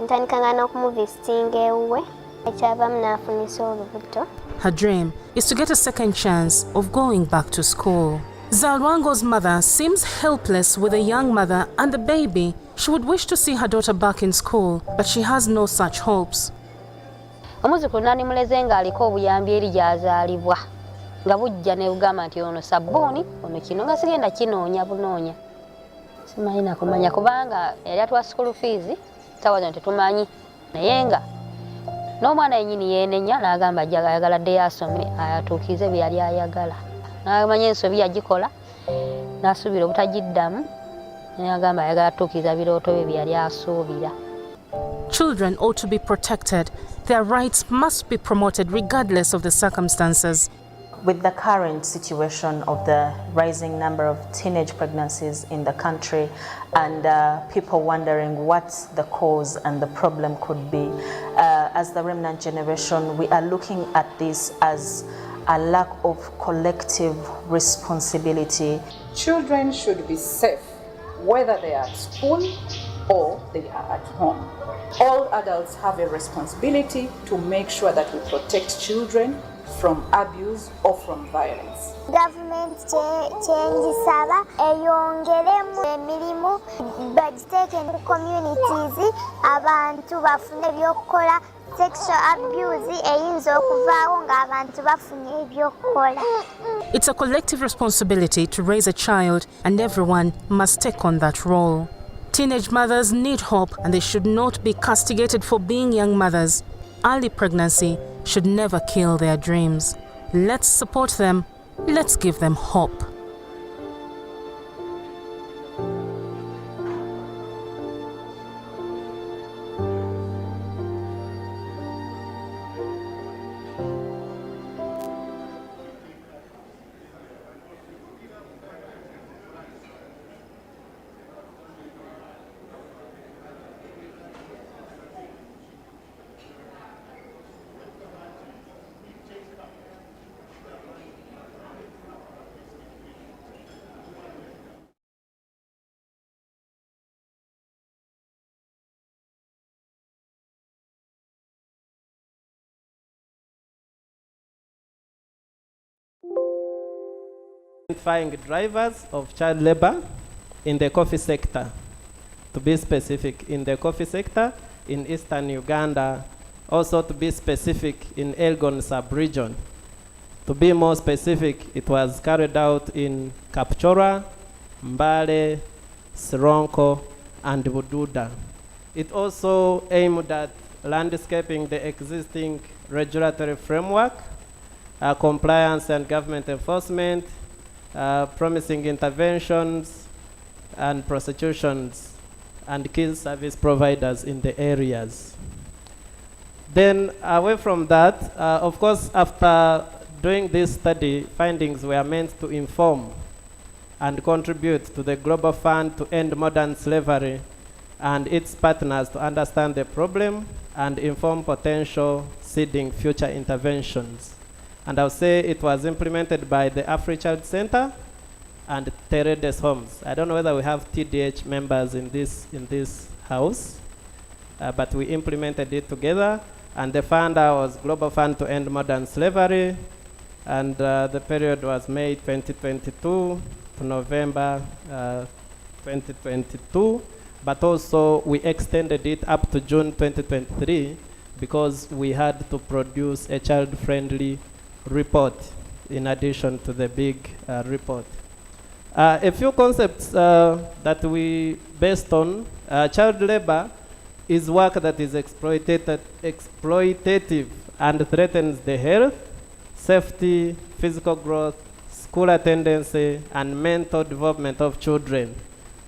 ntandikanga n'okumuvisitinga ewuwe ekyavamu n'afunisa olubuto. Her dream is to get a second chance of going back to school. Zalwango's mother seems helpless with a young mother and the baby. She would wish to see her daughter back in school, but she has no such hopes. Omuzukulu nandimuleze ng'aliko obuyambi eri gy'azaalibwa nga bujja ne bugamba nti ono sabbuuni ono kino nga sigenda kinoonya bunoonya. Simanyi nakumanya kubanga yali atuwa school fees sawa zino tetumanyi naye nga n'omwana yennyini yeenenya n'agamba ayagala dde asome atuukize bye yali ayagala. N'amanya ensobi yagikola n'asuubira obutagiddamu n'agamba ayagala atuukiza birooto bye bye yali asuubira. Children ought to be protected. Their rights must be promoted regardless of the circumstances. With the current situation of the rising number of teenage pregnancies in the country and people wondering what the cause and the problem could be, as the remnant generation, we are looking at this as a lack of collective responsibility. Children should be safe, whether they are at school or they are at home. All adults have a responsibility to make sure that we protect children from abuse or from violence. Government chenjisaba eyongeremu emirimu bagiteeke mu communities abantu bafune ebyokukola sexual abuse eyinza okuvaawo ng'abantu bafune ebyokukola. It's a collective responsibility to raise a child and everyone must take on that role. Teenage mothers need hope and they should not be castigated for being young mothers. Early pregnancy should never kill their dreams. Let's support them. Let's give them hope. Identifying drivers of child labor in the coffee sector. To be specific, in the coffee sector in eastern Uganda, also to be specific in Elgon sub-region. To be more specific, it was carried out in Kapchora, Mbale, Sironko, and Bududa. It also aimed at landscaping the existing regulatory framework, compliance and government enforcement, promising interventions and prosecutions and key service providers in the areas. Then away from that, of course, after doing this study, findings were meant to inform and contribute to the Global Fund to End Modern Slavery and its partners to understand the problem and inform potential seeding future interventions. And I'll say it was implemented by the AfriChild Center and Teredes Homes. I don't know whether we have TDH members in this house, but we implemented it together. And the funder was Global Fund to End Modern Slavery. And the period was May 2022 to November 2022. But also we extended it up to June 2023 because we had to produce a child-friendly report in addition to the big report. A few concepts that we based on, child labor is work that is exploitative and threatens the health, safety, physical growth, school attendance, and mental development of children.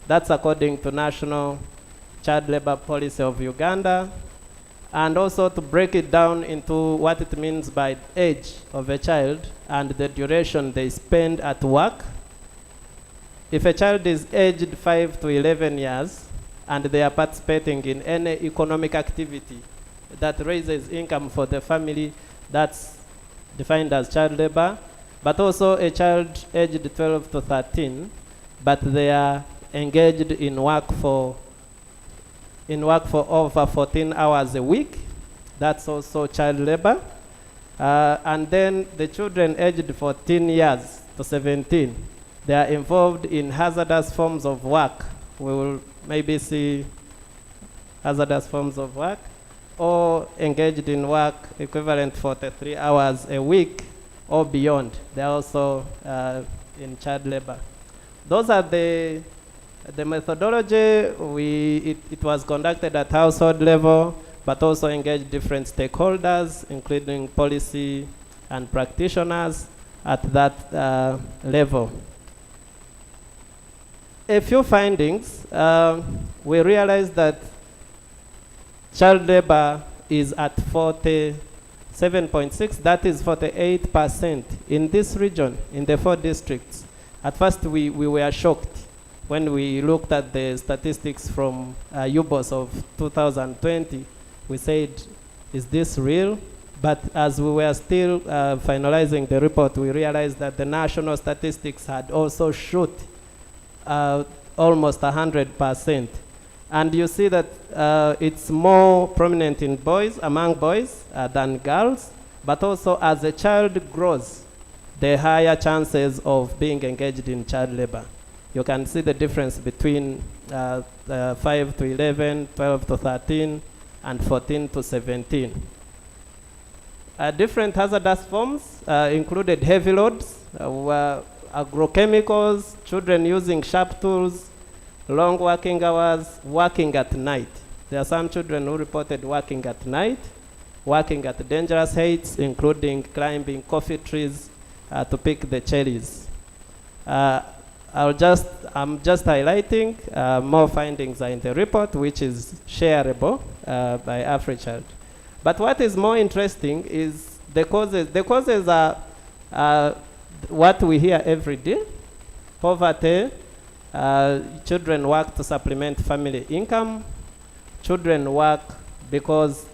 That's according to National Child Labor Policy of Uganda. And also to break it down into what it means by age of a child and the duration they spend at work. If a child is aged 5 to 11 years and they are participating in any economic activity that raises income for the family, that's defined as child labor. But also a child aged 12 to 13, but they are engaged in work for over 14 hours a week. That's also child labor. And then the children aged 14 years to 17, they are involved in hazardous forms of work. We will maybe see hazardous forms of work, or engaged in work equivalent 43 hours a week or beyond. They are also in child labor. Those are the methodology. It was conducted at household level, but also engaged different stakeholders, including policy and practitioners at that level. A few findings. We realized that child labor is at 47.6, that is 48% in this region, in the 4 districts. At first we were shocked when we looked at the statistics from UBOS of 2020. We said, is this real? But as we were still finalizing the report, we realized that the national statistics had also shot almost 100%. And you see that it's more prominent in boys, among boys than girls, but also as a child grows, the higher chances of being engaged in child labor. You can see the difference between 5 to 11, 12 to 13, and 14 to 17. Different hazardous forms included heavy loads, agrochemicals, children using sharp tools, long working hours, working at night. There are some children who reported working at night, working at dangerous heights, including climbing coffee trees to pick the cherries. I'm just highlighting more findings are in the report, which is shareable by AfriChild. But what is more interesting is the causes. The causes are what we hear every day: poverty, children work to supplement family income, children work because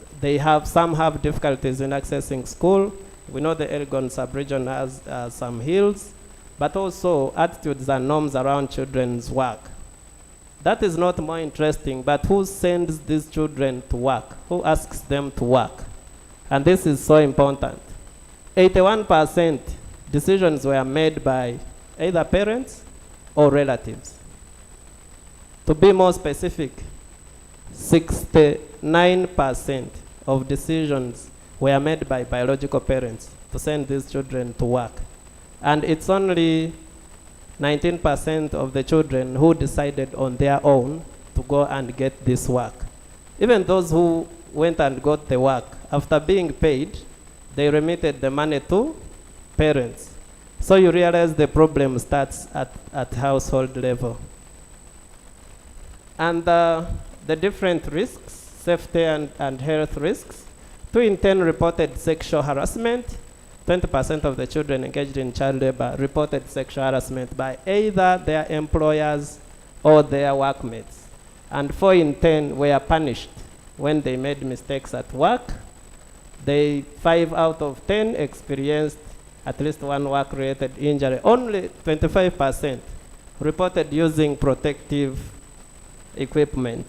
some have difficulties in accessing school. We know the Elgon sub-region has some hills, but also attitudes and norms around children's work. That is not more interesting, but who sends these children to work? Who asks them to work? And this is so important. 81% decisions were made by either parents or relatives. To be more specific, 69% of decisions were made by biological parents to send these children to work. And it's only 19% of the children who decided on their own to go and get this work. Even those who went and got the work, after being paid, they remitted the money to parents. So you realize the problem starts at household level. And the different risks, safety and health risks. 2 in 10 reported sexual harassment. 20% of the children engaged in child labor reported sexual harassment by either their employers or their workmates. and 4 in 10 were punished when they made mistakes at work. 5 out of 10 experienced at least one work-related injury. Only 25% reported using protective equipment.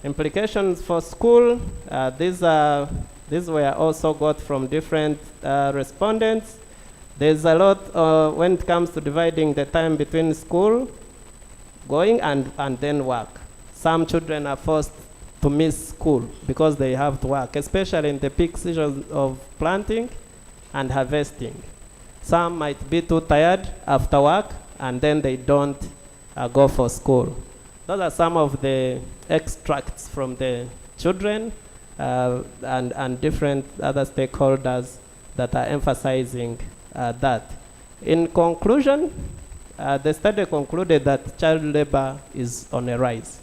Implications for school, these were also got from different respondents. There's a lot when it comes to dividing the time between school, going and then work. Some children are forced to miss school because they have to work, especially in the peak seasons of planting and harvesting. Some might be too tired after work and then they don't go for school. Those are some of the extracts from the children and different other stakeholders that are emphasizing that. In conclusion, the study concluded that child labor is on a rise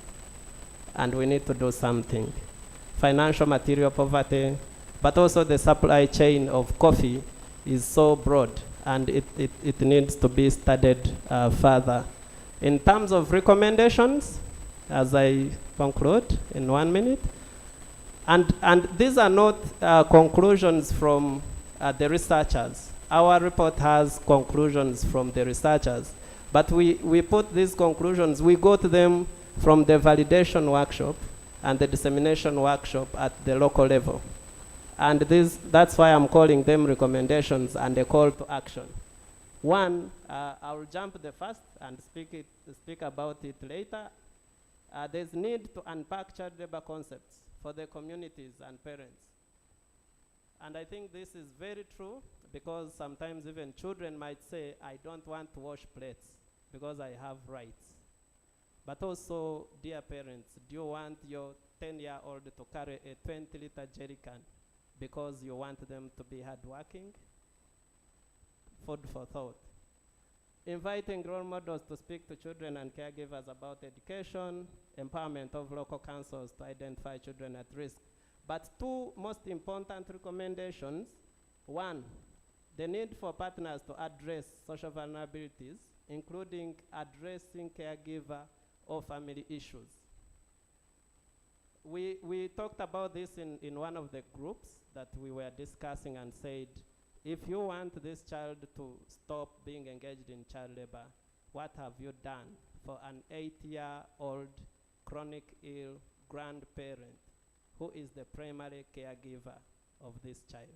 and we need to do something. Financial material poverty, but also the supply chain of coffee is so broad and it needs to be studied further. In terms of recommendations, as I conclude in 1 minute, and these are not conclusions from the researchers. Our report has conclusions from the researchers, but we put these conclusions, we got them from the validation workshop and the dissemination workshop at the local level. And that's why I'm calling them recommendations and a call to action. One, I'll jump the first and speak about it later. There's need to unpack child labor concepts for the communities and parents. And I think this is very true because sometimes even children might say, I don't want to wash plates because I have rights. But also, dear parents, do you want your 10-year-old to carry a 20-liter jerry can because you want them to be hardworking? Food for thought. Inviting role models to speak to children and caregivers about education, empowerment of local councils to identify children at risk. But 2 most important recommendations. 1, the need for partners to address social vulnerabilities, including addressing caregiver or family issues. We talked about this in one of the groups that we were discussing and said, if you want this child to stop being engaged in child labor, what have you done for an 8-year-old chronic ill grandparent who is the primary caregiver of this child?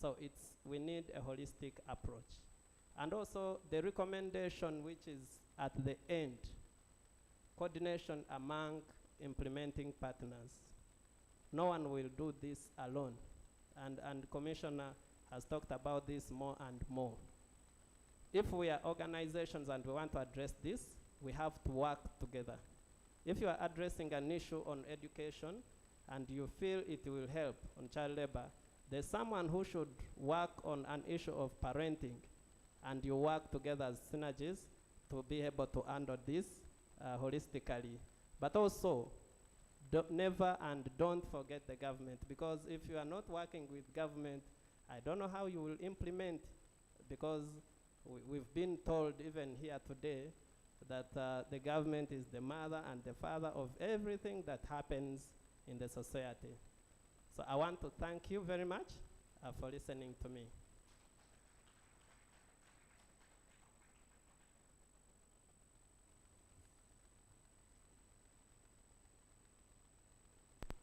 So we need a holistic approach. And also the recommendation which is at the end, coordination among implementing partners. No one will do this alone. And Commissioner has talked about this more and more. If we are organizations and we want to address this, we have to work together. If you are addressing an issue on education and you feel it will help on child labor, there's someone who should work on an issue of parenting, and you work together as synergies to be able to handle this holistically. But also, never and don't forget the government, because if you are not working with government, I don't know how you will implement, because we've been told even here today that the government is the mother and the father of everything that happens in the society. So I want to thank you very much for listening to me.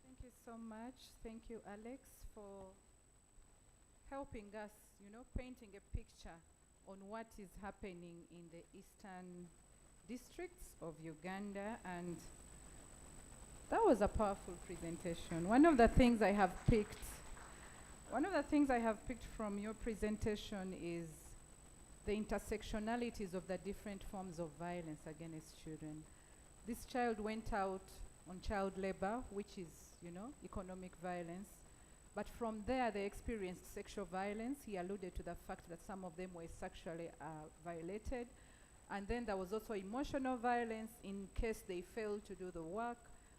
Thank you so much. Thank you, Alex, for helping us, painting a picture on what is happening in the eastern districts of Uganda, and that was a powerful presentation. One of the things I have picked from your presentation is the intersectionalities of the different forms of violence against children. This child went out on child labor, which is, economic violence. But from there, they experienced sexual violence. He alluded to the fact that some of them were sexually violated. And then there was also emotional violence in case they failed to do the work.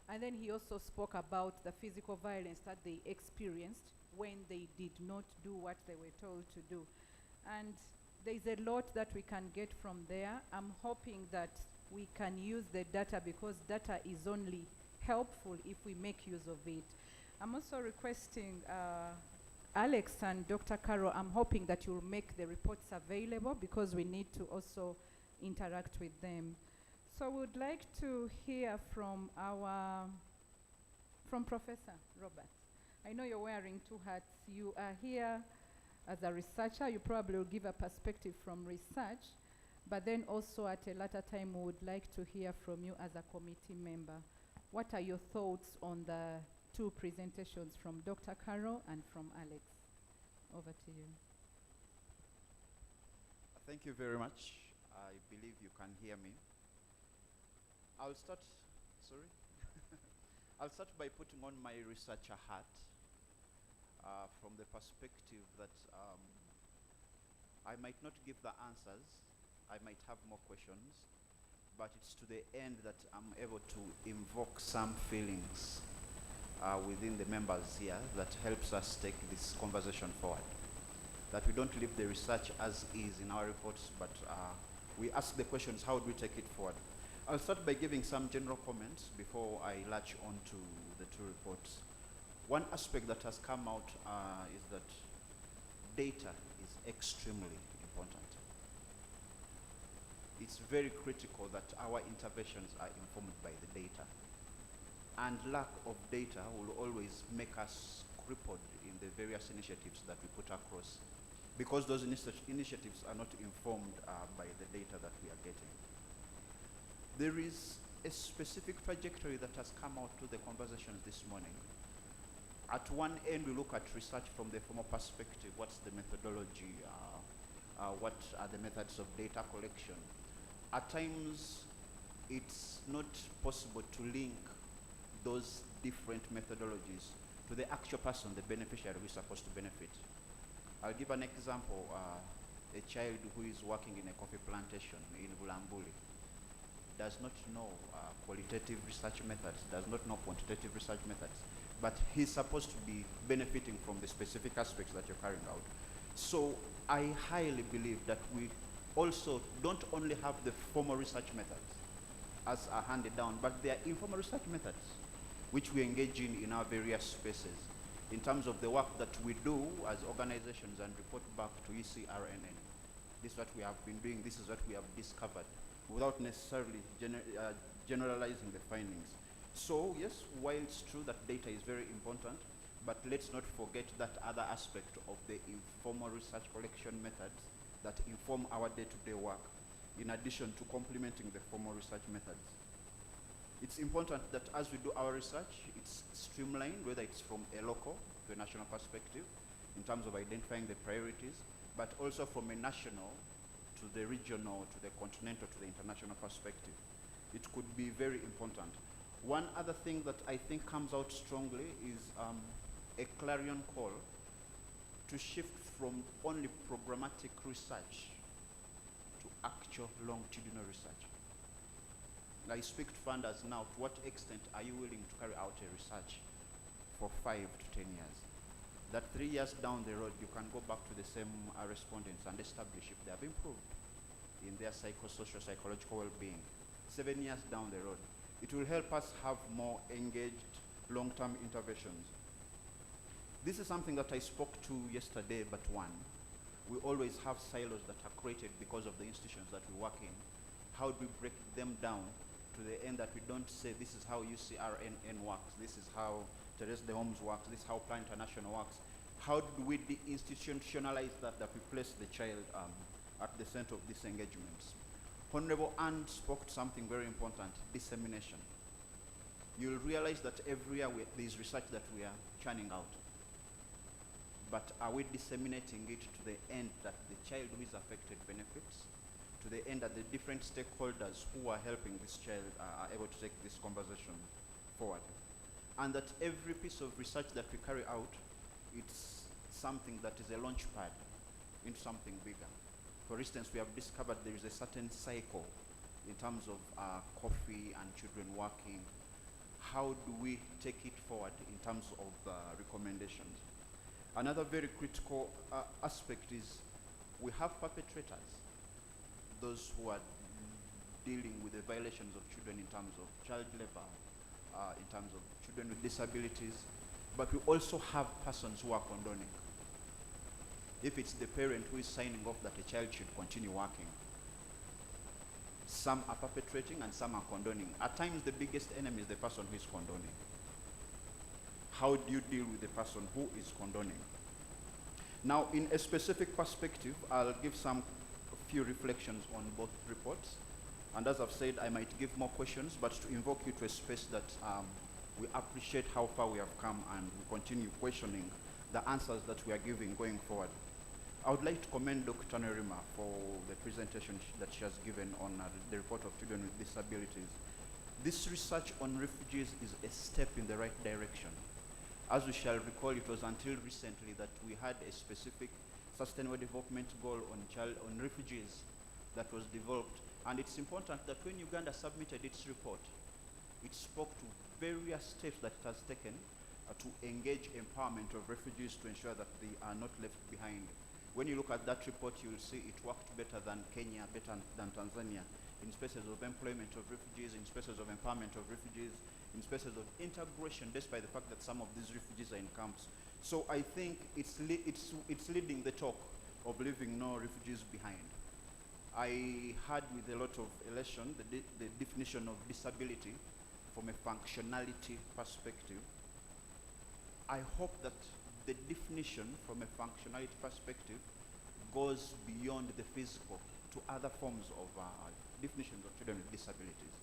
And then he also spoke about the physical violence that they experienced when they did not do what they were told to do. And there's a lot that we can get from there. I'm hoping that we can use the data, because data is only helpful if we make use of it. I'm also requesting Alex and Dr. Carroll, I'm hoping that you'll make the reports available, because we need to also interact with them. So we'd like to hear from Professor Robert. I know you're wearing two hats. You are here as a researcher. You probably will give a perspective from research, but then also at a later time we would like to hear from you as a committee member. What are your thoughts on the two presentations from Dr. Carroll and from Alex? Over to you. Thank you very much. I believe you can hear me. I'll start by putting on my researcher hat from the perspective that I might not give the answers, I might have more questions, but it's to the end that I'm able to invoke some feelings within the members here that helps us take this conversation forward. That we don't leave the research as is in our reports, but we ask the questions, how do we take it forward? I'll start by giving some general comments before I latch on to the two reports. One aspect that has come out is that data is extremely important. It's very critical that our interventions are informed by the data. And lack of data will always make us crippled in the various initiatives that we put across, because those initiatives are not informed by the data that we are getting. There is a specific trajectory that has come out to the conversations this morning. At one end, we look at research from the formal perspective. What's the methodology? What are the methods of data collection? At times, it's not possible to link those different methodologies to the actual person, the beneficiary who is supposed to benefit. I'll give an example. A child who is working in a coffee plantation in Bulambuli does not know qualitative research methods, does not know quantitative research methods, but he's supposed to be benefiting from the specific aspects that you're carrying out. So I highly believe that we also don't only have the formal research methods as are handed down, but there are informal research methods which we engage in our various spaces in terms of the work that we do as organizations and report back to ECRNN. This is what we have been doing, this is what we have discovered, without necessarily generalizing the findings. So yes, while it's true that data is very important, but let's not forget that other aspect of the informal research collection methods that inform our day-to-day work, in addition to complementing the formal research methods. It's important that as we do our research, it's streamlined, whether it's from a local to a national perspective, in terms of identifying the priorities, but also from a national to the regional, to the continental, to the international perspective. It could be very important. One other thing that I think comes out strongly is a clarion call to shift from only programmatic research to actual longitudinal research. I speak to funders now, to what extent are you willing to carry out a research for 5 to 10 years? That 3 years down the road, you can go back to the same respondents and establish if they have improved in their psychosocial, psychological well-being. 7 years down the road, it will help us have more engaged long-term interventions. This is something that I spoke to yesterday, but one. We always have silos that are created because of the institutions that we work in. How do we break them down to the end that we don't say this is how UCRNN works, this is how Teresa de Homes works, this is how Plan International works. How do we deinstitutionalize that we place the child at the center of these engagements? Honorable Anne spoke to something very important, dissemination. You'll realize that every year there is research that we are churning out. But are we disseminating it to the end that the child who is affected benefits? To the end that the different stakeholders who are helping this child are able to take this conversation forward? And that every piece of research that we carry out, it's something that is a launch pad into something bigger. For instance, we have discovered there is a certain cycle in terms of coffee and children working. How do we take it forward in terms of recommendations? Another very critical aspect is we have perpetrators, those who are dealing with the violations of children in terms of child labor, in terms of children with disabilities, but we also have persons who are condoning. If it's the parent who is signing off that a child should continue working, some are perpetrating and some are condoning. At times the biggest enemy is the person who is condoning. How do you deal with the person who is condoning? Now, in a specific perspective, I'll give a few reflections on both reports. And as I've said, I might give more questions, but to invoke you to a space that we appreciate how far we have come and we continue questioning the answers that we are giving going forward. I would like to commend Dr. Nerima for the presentation that she has given on the report of children with disabilities. This research on refugees is a step in the right direction. As we shall recall, it was until recently that we had a specific Sustainable Development Goal on refugees that was developed. And it's important that when Uganda submitted its report, it spoke to various steps that it has taken to engage empowerment of refugees to ensure that they are not left behind. When you look at that report, you will see it worked better than Kenya, better than Tanzania, in spaces of employment of refugees, in spaces of empowerment of refugees, in spaces of integration, despite the fact that some of these refugees are in camps. So I think it's leading the talk of leaving no refugees behind. I had with a lot of elation the definition of disability from a functionality perspective. I hope that the definition from a functionality perspective goes beyond the physical to other forms of definitions of children with disabilities,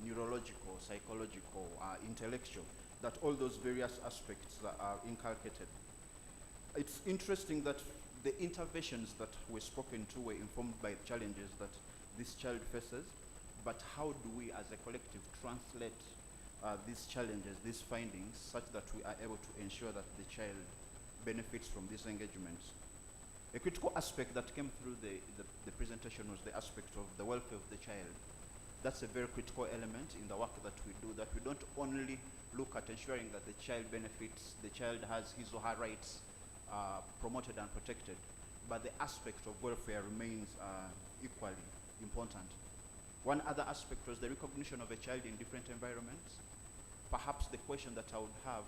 neurological, psychological, intellectual, that all those various aspects that are inculcated. It's interesting that the interventions that were spoken to were informed by the challenges that this child faces, but how do we as a collective translate these challenges, these findings, such that we are able to ensure that the child benefits from these engagements? A critical aspect that came through the presentation was the aspect of the welfare of the child. That's a very critical element in the work that we do, that we don't only look at ensuring that the child benefits, the child has his or her rights promoted and protected, but the aspect of welfare remains equally important. One other aspect was the recognition of a child in different environments. Perhaps the question that I would have,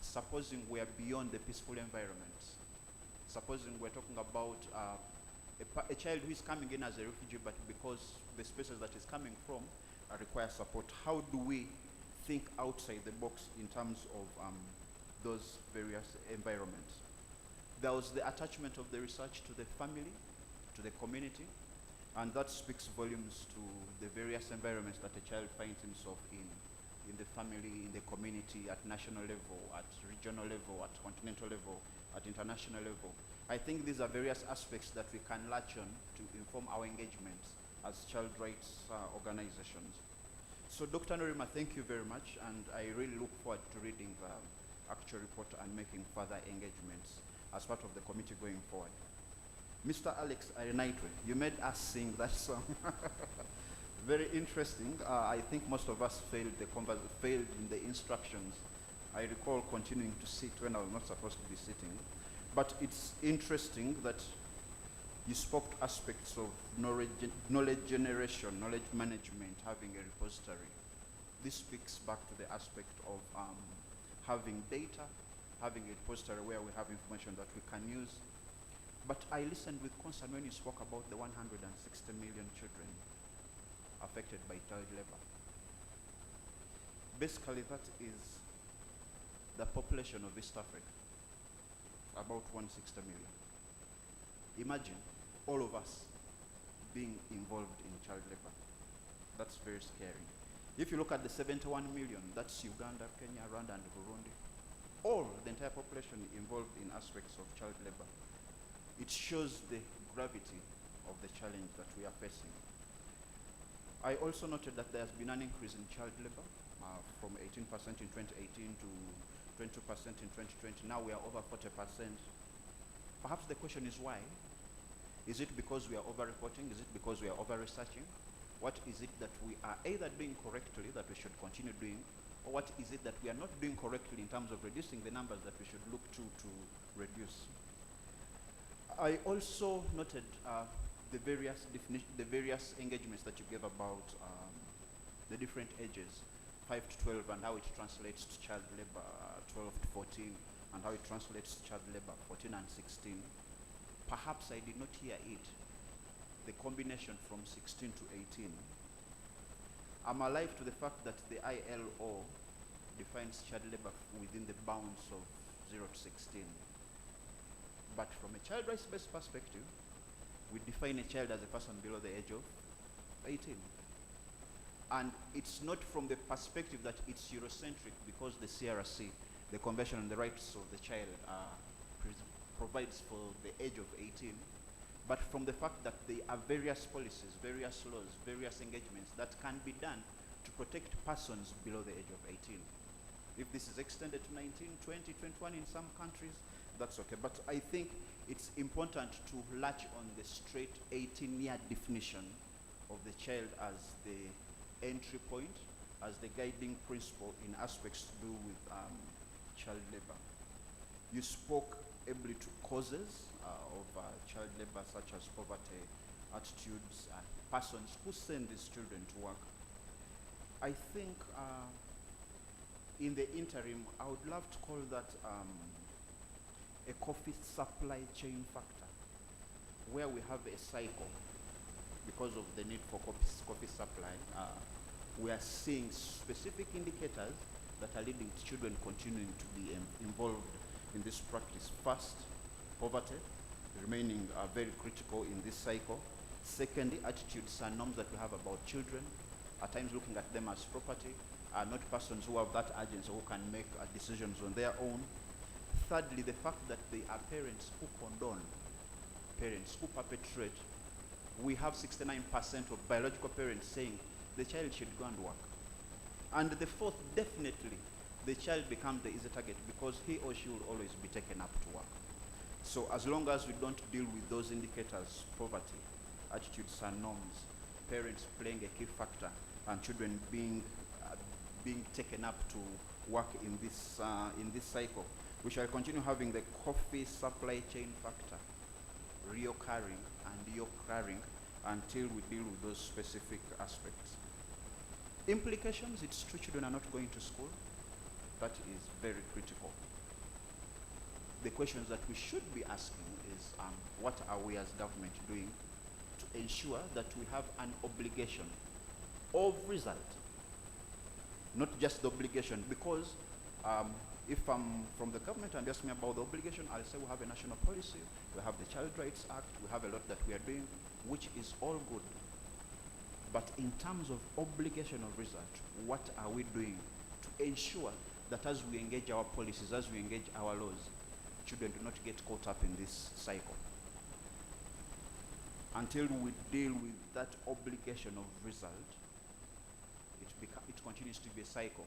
supposing we are beyond the peaceful environments, supposing we're talking about a child who is coming in as a refugee, but because the spaces that is coming from require support, how do we think outside the box in terms of those various environments? There was the attachment of the research to the family, to the community, and that speaks volumes to the various environments that a child finds himself in the family, in the community, at national level, at regional level, at continental level, at international level. I think these are various aspects that we can latch on to inform our engagements as child rights organizations. So Dr. Norima, thank you very much, and I really look forward to reading the actual report and making further engagements as part of the committee going forward. Mr. Alex Arenaitwe, you made us sing that song. Very interesting. I think most of us failed in the instructions. I recall continuing to sit when I was not supposed to be sitting. But it's interesting that you spoke to aspects of knowledge generation, knowledge management, having a repository. This speaks back to the aspect of having data, having a repository where we have information that we can use. But I listened with concern when you spoke about the 160 million children affected by child labor. Basically, that is the population of East Africa, about 160 million. Imagine all of us being involved in child labor. That's very scary. If you look at the 71 million, that's Uganda, Kenya, Rwanda, and Burundi. All, the entire population involved in aspects of child labor. It shows the gravity of the challenge that we are facing. I also noted that there has been an increase in child labor from 18% in 2018 to 22% in 2020. Now we are over 40%. Perhaps the question is why? Is it because we are over-reporting? Is it because we are over-researching? What is it that we are either doing correctly that we should continue doing, or what is it that we are not doing correctly in terms of reducing the numbers that we should look to reduce? I also noted the various engagements that you gave about the different ages, 5 to 12, and how it translates to child labor, 12 to 14, and how it translates to child labor, 14 and 16. Perhaps I did not hear it, the combination from 16 to 18. I'm alive to the fact that the ILO defines child labor within the bounds of 0 to 16. But from a child rights-based perspective, we define a child as a person below the age of 18. And it's not from the perspective that it's Eurocentric, because the CRC, the Convention on the Rights of the Child, provides for the age of 18, but from the fact that there are various policies, various laws, various engagements that can be done to protect persons below the age of 18. If this is extended to 19, 20, 21 in some countries, that's okay. But I think it's important to latch on the straight 18-year definition of the child as the entry point, as the guiding principle in aspects to do with child labor. You spoke ably to causes of child labor, such as poverty, attitudes, persons who send these children to work. I think in the interim, I would love to call that a coffee supply chain factor, where we have a cycle because of the need for coffee supply. We are seeing specific indicators that are leading to children continuing to be involved in this practice. First, poverty remaining very critical in this cycle. Secondly, attitudes and norms that we have about children, at times looking at them as property, not persons who have that agency, who can make decisions on their own. Thirdly, the fact that they are parents who condone, parents who perpetrate. We have 69% of biological parents saying the child should go and work. And the fourth, definitely, the child becomes the easy target because he or she will always be taken up to work. So as long as we don't deal with those indicators, poverty, attitudes and norms, parents playing a key factor, and children being taken up to work in this cycle, we shall continue having the coffee supply chain factor reoccurring and reoccurring until we deal with those specific aspects. Implications, it's true children are not going to school. That is very critical. The questions that we should be asking is, what are we as government doing to ensure that we have an obligation of result? Not just the obligation, because if I'm from the government and ask me about the obligation, I'll say we have a national policy, we have the Child Rights Act, we have a lot that we are doing, which is all good. But in terms of obligation of result, what are we doing to ensure that as we engage our policies, as we engage our laws, children do not get caught up in this cycle? Until we deal with that obligation of result, it continues to be a cycle.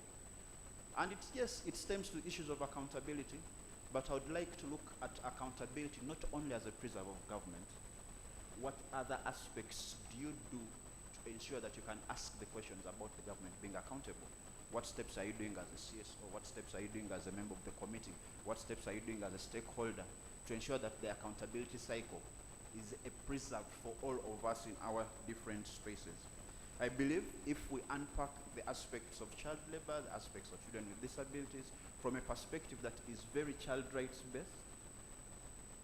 And it stems to issues of accountability, but I would like to look at accountability not only as a preserve of government. What other aspects do you do to ensure that you can ask the questions about the government being accountable? What steps are you doing as a CSO? What steps are you doing as a member of the committee? What steps are you doing as a stakeholder to ensure that the accountability cycle is a preserve for all of us in our different spaces? I believe if we unpack the aspects of child labor, the aspects of children with disabilities, from a perspective that is very child rights based,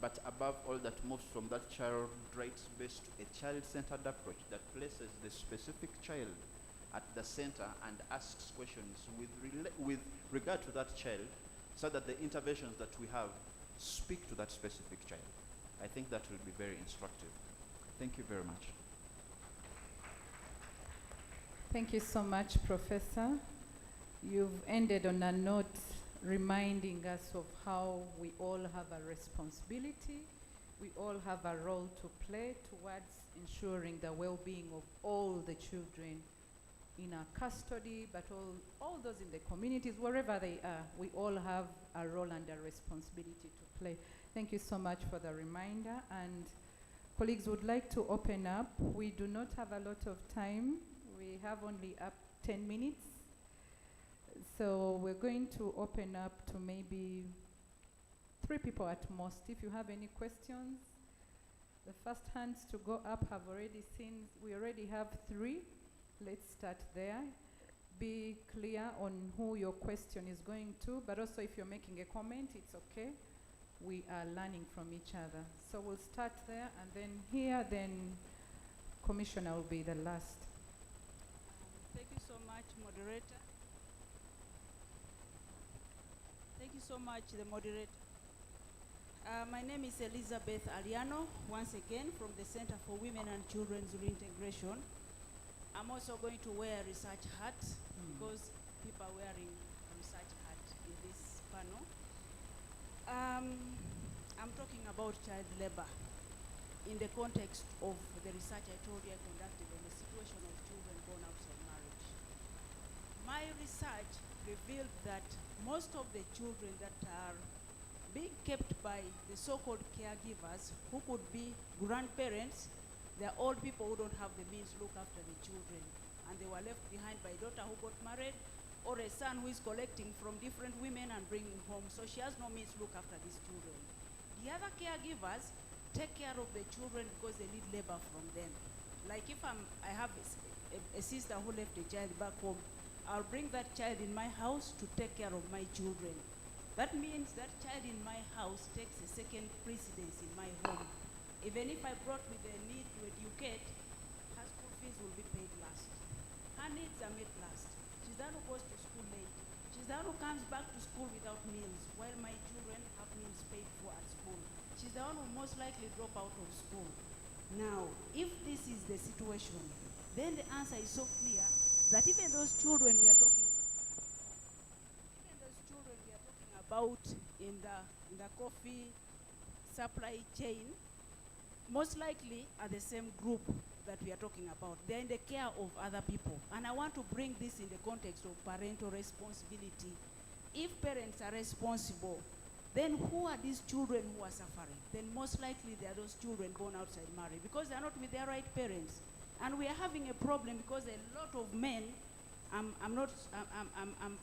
but above all that moves from that child rights based to a child-centered approach that places the specific child at the center and asks questions with regard to that child, so that the interventions that we have speak to that specific child. I think that will be very instructive. Thank you very much. Thank you so much, Professor. You've ended on a note reminding us of how we all have a responsibility, we all have a role to play towards ensuring the well-being of all the children in our custody, but all those in the communities, wherever they are, we all have a role and a responsibility to play. Thank you so much for the reminder. And colleagues would like to open up. We do not have a lot of time. We have only up 10 minutes. So we're going to open up to maybe 3 people at most. If you have any questions, The first hands to go up have already seen, we already have 3. Let's start there. Be clear on who your question is going to, but also if you're making a comment, it's okay. We are learning from each other. So we'll start there, and then here, then Commissioner will be the last. Thank you so much, moderator. Thank you so much, the moderator. My name is Elizabeth Aliano, once again from the Center for Women and Children's Reintegration. I'm also going to wear a research hat because people are wearing a research hat in this panel. I'm talking about child labor in the context of the research I told you I conducted on the situation of children born outside marriage. My research revealed that most of the children that are being kept by the so-called caregivers, who could be grandparents, they're old people who don't have the means to look after the children, and they were left behind by a daughter who got married, or a son who is collecting from different women and bringing home, so she has no means to look after these children. The other caregivers take care of the children because they need labor from them. Like if I have a sister who left a child back home, I'll bring that child in my house to take care of my children. That means that child in my house takes a second precedence in my home. Even if I brought with the need to educate, her school fees will be paid last. Her needs are met last. She's the one who goes to school late. She's the one who comes back to school without meals, while my children have meals paid for at school. She's the one who most likely drop out of school. Now, if this is the situation, then the answer is so clear that even those children we are talking about in the coffee supply chain, most likely are the same group that we are talking about. They're in the care of other people. And I want to bring this in the context of parental responsibility. If parents are responsible, then who are these children who are suffering? Then most likely they are those children born outside marriage because they are not with their right parents. And we are having a problem because a lot of men, I'm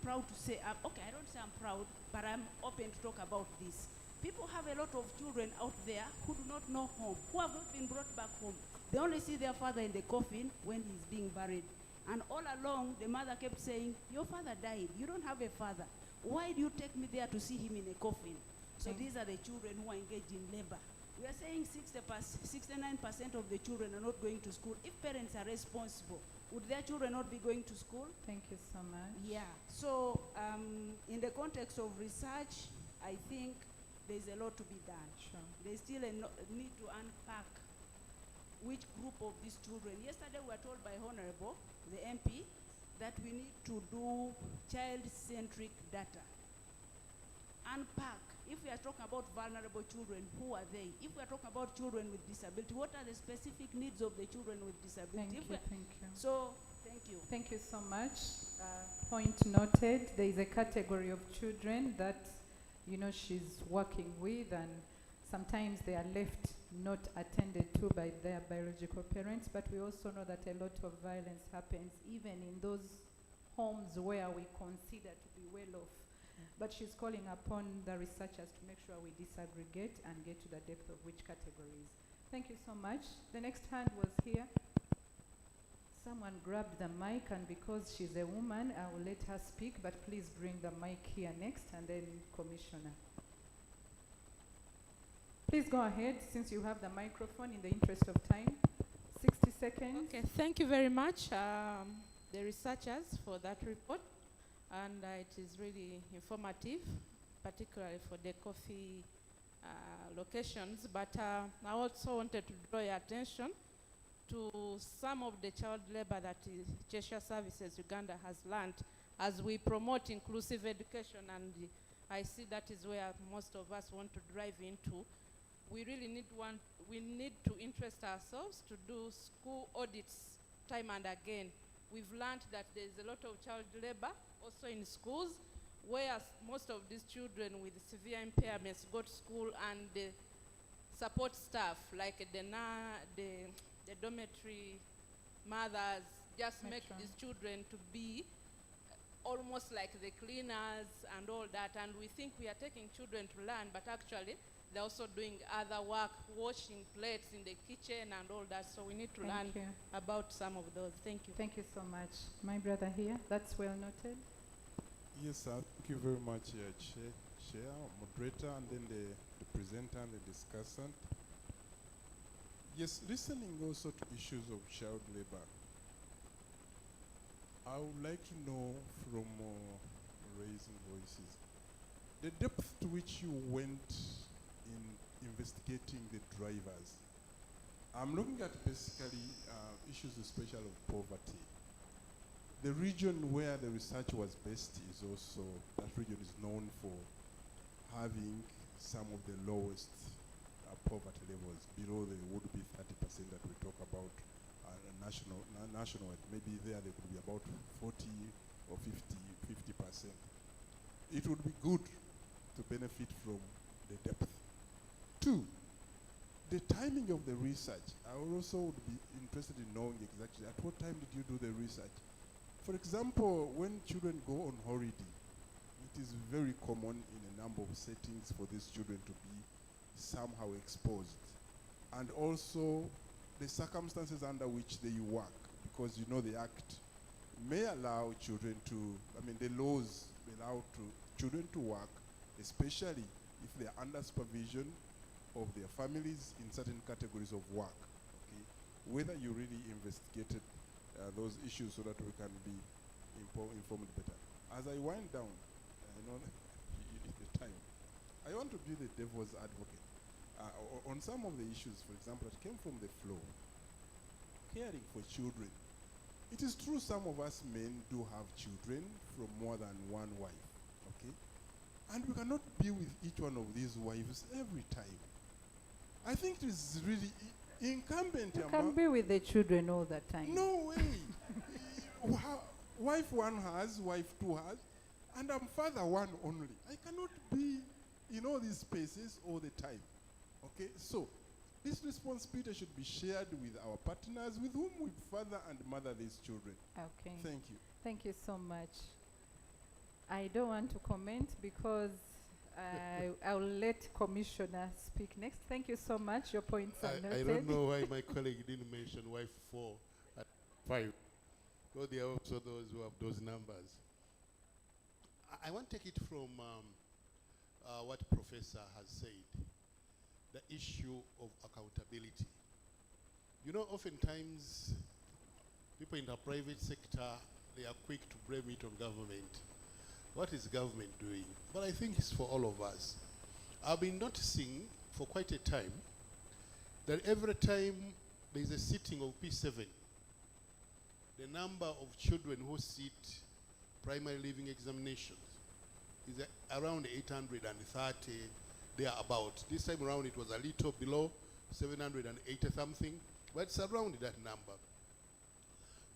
proud to say, okay, I don't say I'm proud, but I'm open to talk about this. People have a lot of children out there who do not know home, who have not been brought back home. They only see their father in the coffin when he's being buried. And all along, the mother kept saying, your father died. You don't have a father. Why do you take me there to see him in a coffin? So these are the children who are engaged in labor. We are saying 69% of the children are not going to school. If parents are responsible, would their children not be going to school? Thank you so much. Yeah. So in the context of research, I think there's a lot to be done. Sure. There's still a need to unpack which group of these children. Yesterday we were told by Honorable, the MP, that we need to do child-centric data. Unpack. If we are talking about vulnerable children, who are they? If we are talking about children with disability, what are the specific needs of the children with disability? Thank you. So, thank you. Thank you so much. Point noted. There is a category of children that, she's working with, and sometimes they are left not attended to by their biological parents, but we also know that a lot of violence happens even in those homes where we consider to be well off. But she's calling upon the researchers to make sure we disaggregate and get to the depth of which categories. Thank you so much. The next hand was here. Someone grabbed the mic, and because she's a woman, I will let her speak, but please bring the mic here next, and then Commissioner. Please go ahead, since you have the microphone, in the interest of time. 60 seconds. Okay, thank you very much, the researchers, for that report. And it is really informative, particularly for the coffee locations. But I also wanted to draw your attention to some of the child labor that Cheshire Services Uganda has learned as we promote inclusive education. And I see that is where most of us want to drive into. We really need to interest ourselves to do school audits time and again. We've learned that there's a lot of child labor also in schools, where most of these children with severe impairments go to school, and the support staff, like the dormitory mothers, just make these children to be almost like the cleaners and all that, and we think we are taking children to learn, but actually they're also doing other work, washing plates in the kitchen and all that, so we need to Thank learn you. about some of those. Thank you. Thank you so much. My brother here, that's well noted. Yes, sir. Thank you very much, Chair, moderator, and then the presenter and the discussant. Yes, listening also to issues of child labor, I would like to know from Raising Voices, the depth to which you went in investigating the drivers. I'm looking at basically issues especially of poverty. The region where the research was based is also, that region is known for having some of the lowest poverty levels, below the would-be 30% that we talk about nationwide. Maybe there could be about 40 or 50%. It would be good to benefit from the depth. Two, the timing of the research. I also would be interested in knowing exactly at what time did you do the research. For example, when children go on holiday, it is very common in a number of settings for these children to be somehow exposed. And also the circumstances under which they work, because you know the Act may allow children to, the laws allow children to work, especially if they are under supervision of their families in certain categories of work. Okay, whether you really investigated those issues so that we can be informed better. As I wind down, I know you need the time. I want to be the devil's advocate on some of the issues, for example, that came from the floor. Caring for children. It is true some of us men do have children from more than one wife, okay? And we cannot be with each one of these wives every time. I think it is really incumbent. You can be with the children all the time. No way. Wife one has, wife two has, and I'm father one only. I cannot be in all these spaces all the time. Okay, so this responsibility should be shared with our partners with whom we father and mother these children. Okay. Thank you. Thank you so much. I don't want to comment because I'll let Commissioner speak next. Thank you so much. Your points are noted. I don't know why my colleague didn't mention wife 4 at 5. Well, there are also those who have those numbers. I want to take it from what Professor has said, the issue of accountability. You know, oftentimes, people in the private sector, they are quick to blame it on government. What is government doing? But I think it's for all of us. I've been noticing for quite a time that every time there is a sitting of P7, the number of children who sit primary living examinations is around 830, they are about. This time around it was a little below 780 something, but it's around that number.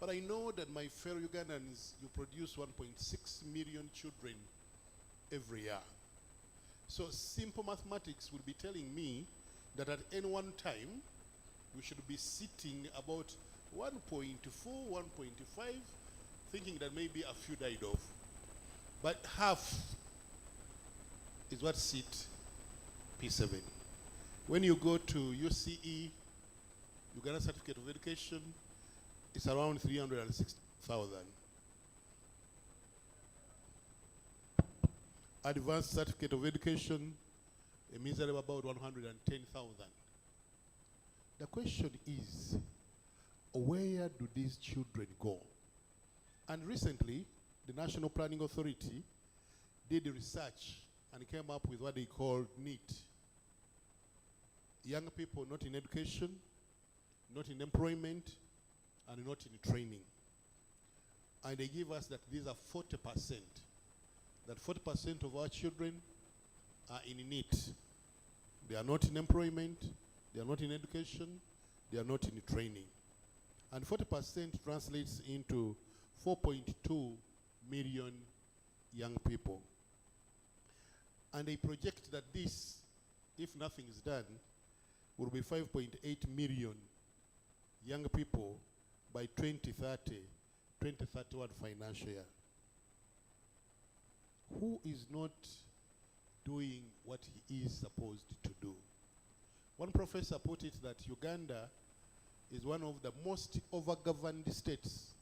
But I know that my fellow Ugandans, you produce 1.6 million children every year. So simple mathematics will be telling me that at any one time, we should be sitting about 1.4, 1.5, thinking that maybe a few died off. But half is what sit P7. When you go to UCE, Uganda Certificate of Education, it's around 360,000. Advanced Certificate of Education, a miserable about 110,000. The question is, where do these children go? And recently, the National Planning Authority did research and came up with what they called NEET. Young people not in education, not in employment, and not in training. And they give us that these are 40%. That 40% of our children are in NEET. They are not in employment, they are not in education, they are not in training. And 40% translates into 4.2 million young people. And they project that this, if nothing is done, will be 5.8 million young people by 2030, 2031 financial year. who is not doing what he is supposed to do. One professor put it that Uganda is one of the most over-governed states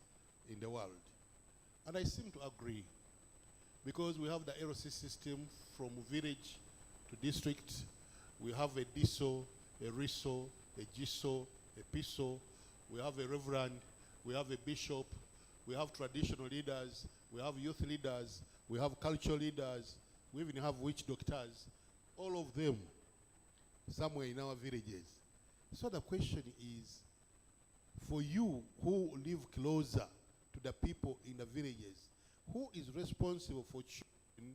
in the world. And I seem to agree, because we have the LC system from village to district. We have a DISO, a RISO, a GISO, a PISO. We have a reverend, we have a bishop, we have traditional leaders, we have youth leaders, we have cultural leaders, we even have witch doctors, all of them somewhere in our villages. So the question is, for you who live closer to the people in the villages, who is responsible for children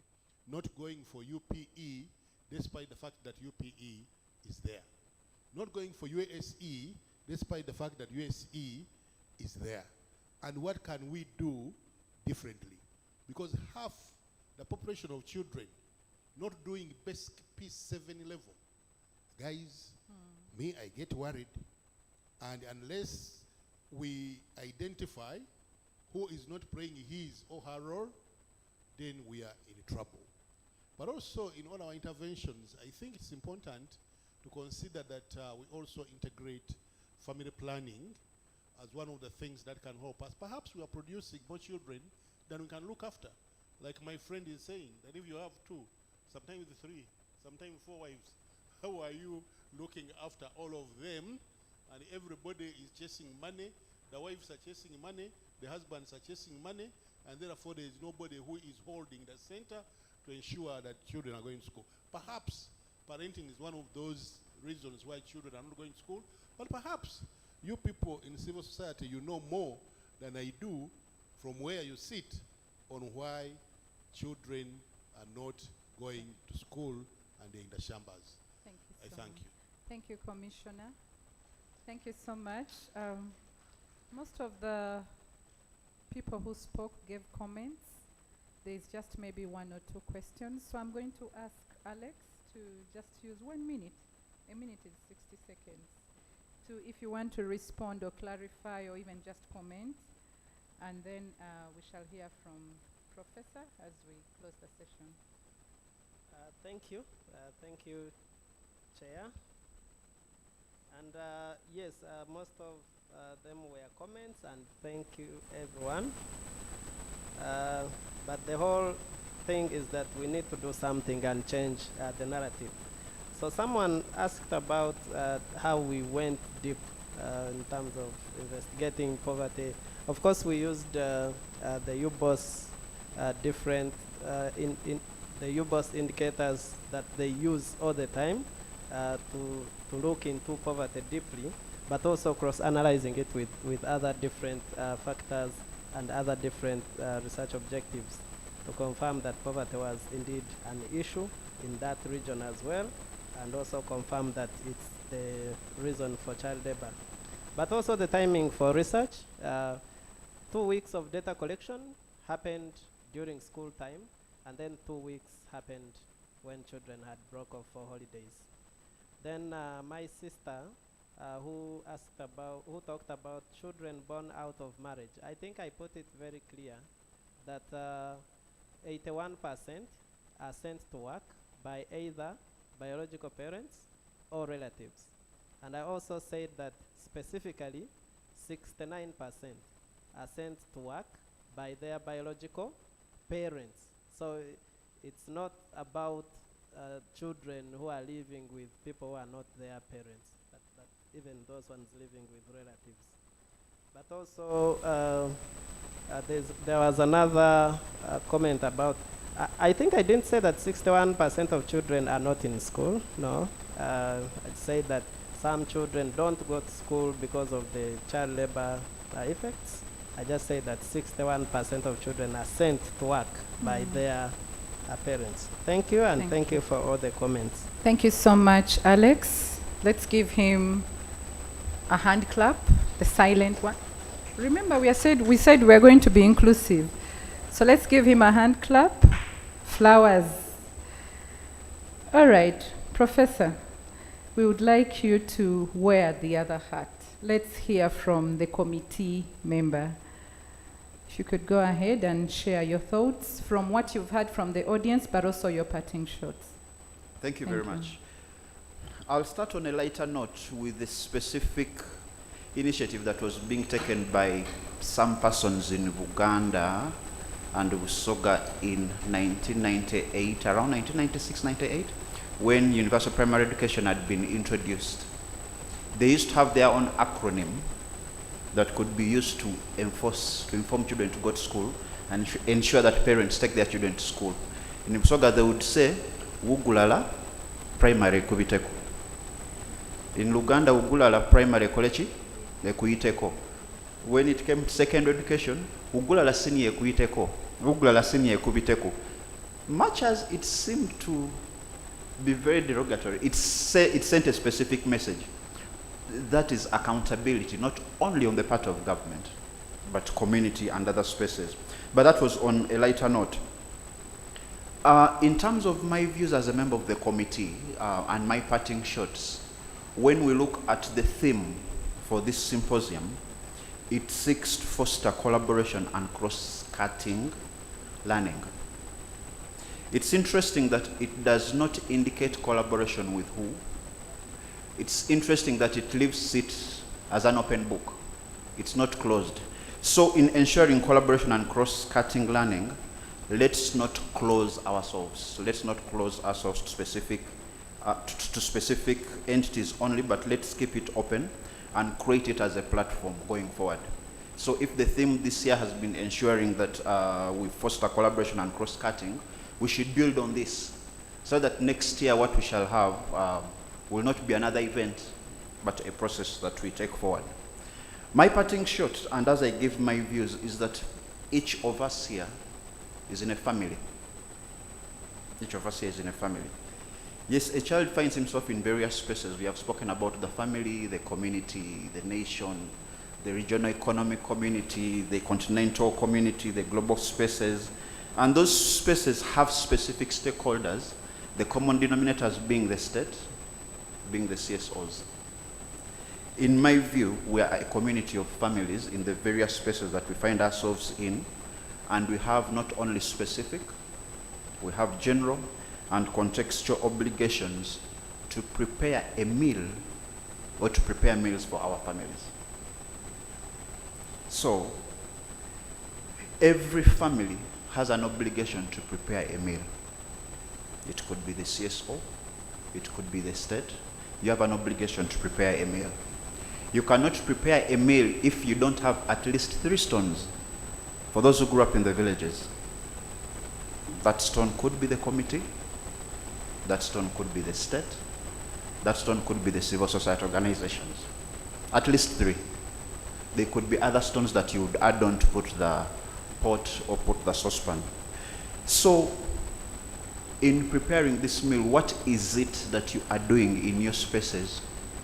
not going for UPE despite the fact that UPE is there? Not going for USE despite the fact that USE is there? And what can we do differently? Because half the population of children not doing basic P7 level. Guys, me, I get worried. And unless we identify who is not playing his or her role, then we are in trouble. But also in all our interventions, I think it's important to consider that we also integrate family planning as one of the things that can help us. Perhaps we are producing more children than we can look after. Like my friend is saying, that if you have 2, sometimes 3, sometimes 4 wives, how are you looking after all of them? And everybody is chasing money. The wives are chasing money. The husbands are chasing money. And therefore, there is nobody who is holding the center to ensure that children are going to school. Perhaps parenting is one of those reasons why children are not going to school. But perhaps you people in civil society, you know more than I do from where you sit on why children are not going to school and they're in the chambers. Thank you I so thank much. you. Thank you, Commissioner. Thank you so much. Most of the people who spoke gave comments. There's just maybe 1 or 2 questions. So I'm going to ask Alex to just use 1 minute. A minute is 60 seconds. If you want to respond or clarify or even just comment. And then we shall hear from Professor as we close the session. Thank you. Thank you, Chair. And yes, most of them were comments, and thank you, everyone. But the whole thing is that we need to do something and change the narrative. So someone asked about how we went deep in terms of investigating poverty. Of course, we used the UBOS different in the UBOS indicators that they use all the time to look into poverty deeply, but also cross-analyzing it with other different factors and other different research objectives to confirm that poverty was indeed an issue in that region as well, and also confirm that it's the reason for child labor. But also the timing for research. 2 weeks of data collection happened during school time, and then 2 weeks happened when children had broke off for holidays. Then my sister, who talked about children born out of marriage, I think I put it very clear that 81% are sent to work by either biological parents or relatives. And I also said that specifically 69% are sent to work by their biological parents. So it's not about children who are living with people who are not their parents, but even those ones living with relatives. But also there was another comment about, I think I didn't say that 61% of children are not in school, no. I'd say that some children don't go to school because of the child labor effects. I just say that 61% of children are sent to work by their parents. Thank you, and thank you for all the comments. Thank you so much, Alex. Let's give him a hand clap, the silent one. Remember, we said we're going to be inclusive. So let's give him a hand clap. Flowers. All right, Professor, we would like you to wear the other hat. Let's hear from the committee member. If you could go ahead and share your thoughts from what you've heard from the audience, but also your parting shots. Thank you very much. I'll start on a lighter note with the specific initiative that was being taken by some persons in Uganda and Busoga in 1998, around 1996-98, when universal primary education had been introduced. They used to have their own acronym that could be used to inform children to go to school and ensure that parents take their children to school. In Busoga, they would say, Wugulala primary kubiteko. In Luganda, Wugulala primary kolechi, ekuyiteko. When it came to secondary education, Wugulala senior ekuyiteko, Wugulala senior ekubiteko. Much as it seemed to be very derogatory, it sent a specific message. That is accountability, not only on the part of government, but community and other spaces. But that was on a lighter note. In terms of my views as a member of the committee and my parting shots, when we look at the theme for this symposium, it seeks to foster collaboration and cross-cutting learning. It's interesting that it does not indicate collaboration with who. It's interesting that it leaves it as an open book. It's not closed. So in ensuring collaboration and cross-cutting learning, let's not close ourselves. Let's not close ourselves to specific entities only, but let's keep it open and create it as a platform going forward. So if the theme this year has been ensuring that we foster collaboration and cross-cutting, we should build on this so that next year what we shall have will not be another event, but a process that we take forward. My parting shot, and as I give my views, is that each of us here is in a family. Each of us here is in a family. Yes, a child finds himself in various spaces. We have spoken about the family, the community, the nation, the regional economic community, the continental community, the global spaces. And those spaces have specific stakeholders, the common denominators being the state, being the CSOs. In my view, we are a community of families in the various spaces that we find ourselves in, and we have not only specific, we have general and contextual obligations to prepare a meal or to prepare meals for our families. So, every family has an obligation to prepare a meal. It could be the CSO, it could be the state. You have an obligation to prepare a meal. You cannot prepare a meal if you don't have at least 3 stones. For those who grew up in the villages, that stone could be the committee, that stone could be the state, that stone could be the civil society organizations. At least 3. There could be other stones that you would add on to put the pot or put the saucepan. So, in preparing this meal, what is it that you are doing in your spaces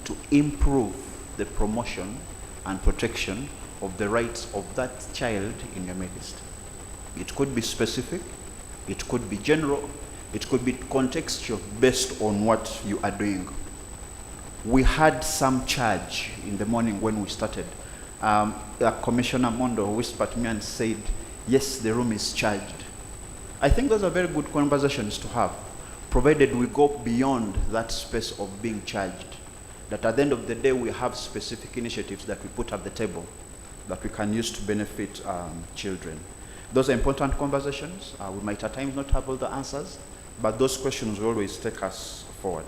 to improve the promotion and protection of the rights of that child in your midst? It could be specific, it could be general, it could be contextual based on what you are doing. We had some charge in the morning when we started. Commissioner Mondo whispered to me and said, yes, the room is charged. I think those are very good conversations to have, provided we go beyond that space of being charged. That at the end of the day, we have specific initiatives that we put at the table that we can use to benefit children. Those are important conversations. We might at times not have all the answers, but those questions will always take us forward.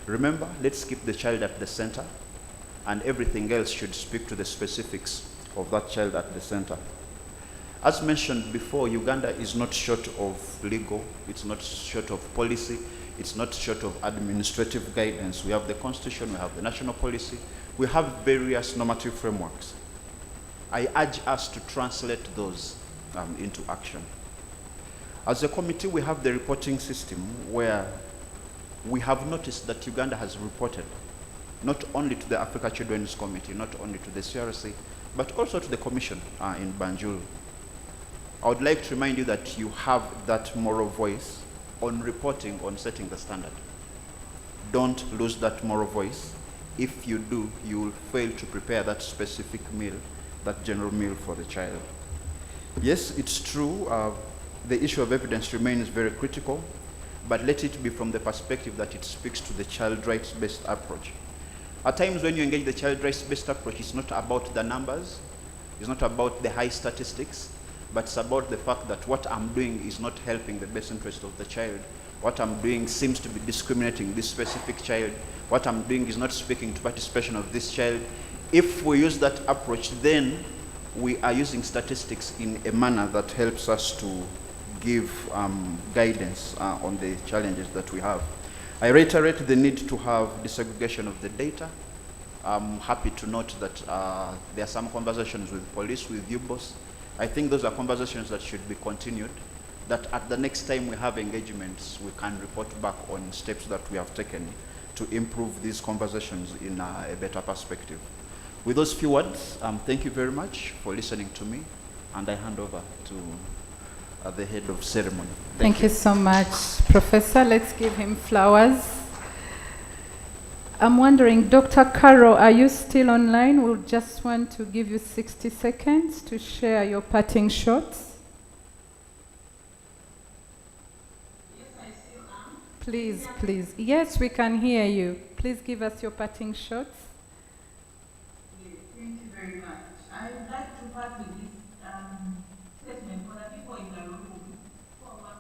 Remember, let's keep the child at the center, and everything else should speak to the specifics of that child at the center. As mentioned before, Uganda is not short of legal, it's not short of policy, it's not short of administrative guidance. We have the constitution, we have the national policy, we have various normative frameworks. I urge us to translate those into action. As a committee, we have the reporting system where we have noticed that Uganda has reported not only to the Africa Children's Committee, not only to the CRC, but also to the Commission in Banjul. I would like to remind you that you have that moral voice on reporting, on setting the standard. Don't lose that moral voice. If you do, you will fail to prepare that specific meal, that general meal for the child. Yes, it's true. The issue of evidence remains very critical, but let it be from the perspective that it speaks to the child rights-based approach. At times when you engage the child rights-based approach, it's not about the numbers, it's not about the high statistics, but it's about the fact that what I'm doing is not helping the best interest of the child. What I'm doing seems to be discriminating this specific child. What I'm doing is not speaking to participation of this child. If we use that approach, then we are using statistics in a manner that helps us to give guidance on the challenges that we have. I reiterate the need to have disaggregation of the data. I'm happy to note that there are some conversations with police, with you, boss. I think those are conversations that should be continued, that at the next time we have engagements, we can report back on steps that we have taken to improve these conversations in a better perspective. With those few words, thank you very much for listening to me, and I hand over to the head of ceremony. Thank you so much, Professor. Let's give him flowers. I'm wondering, Dr. Caro, are you still online? We'll just want to give you 60 seconds to share your parting shots. Yes, I still am. Please, please. Yes, we can hear you. Please give us your parting shots. Yes, thank you very much. I would like to part with this statement for the people in the room who are working.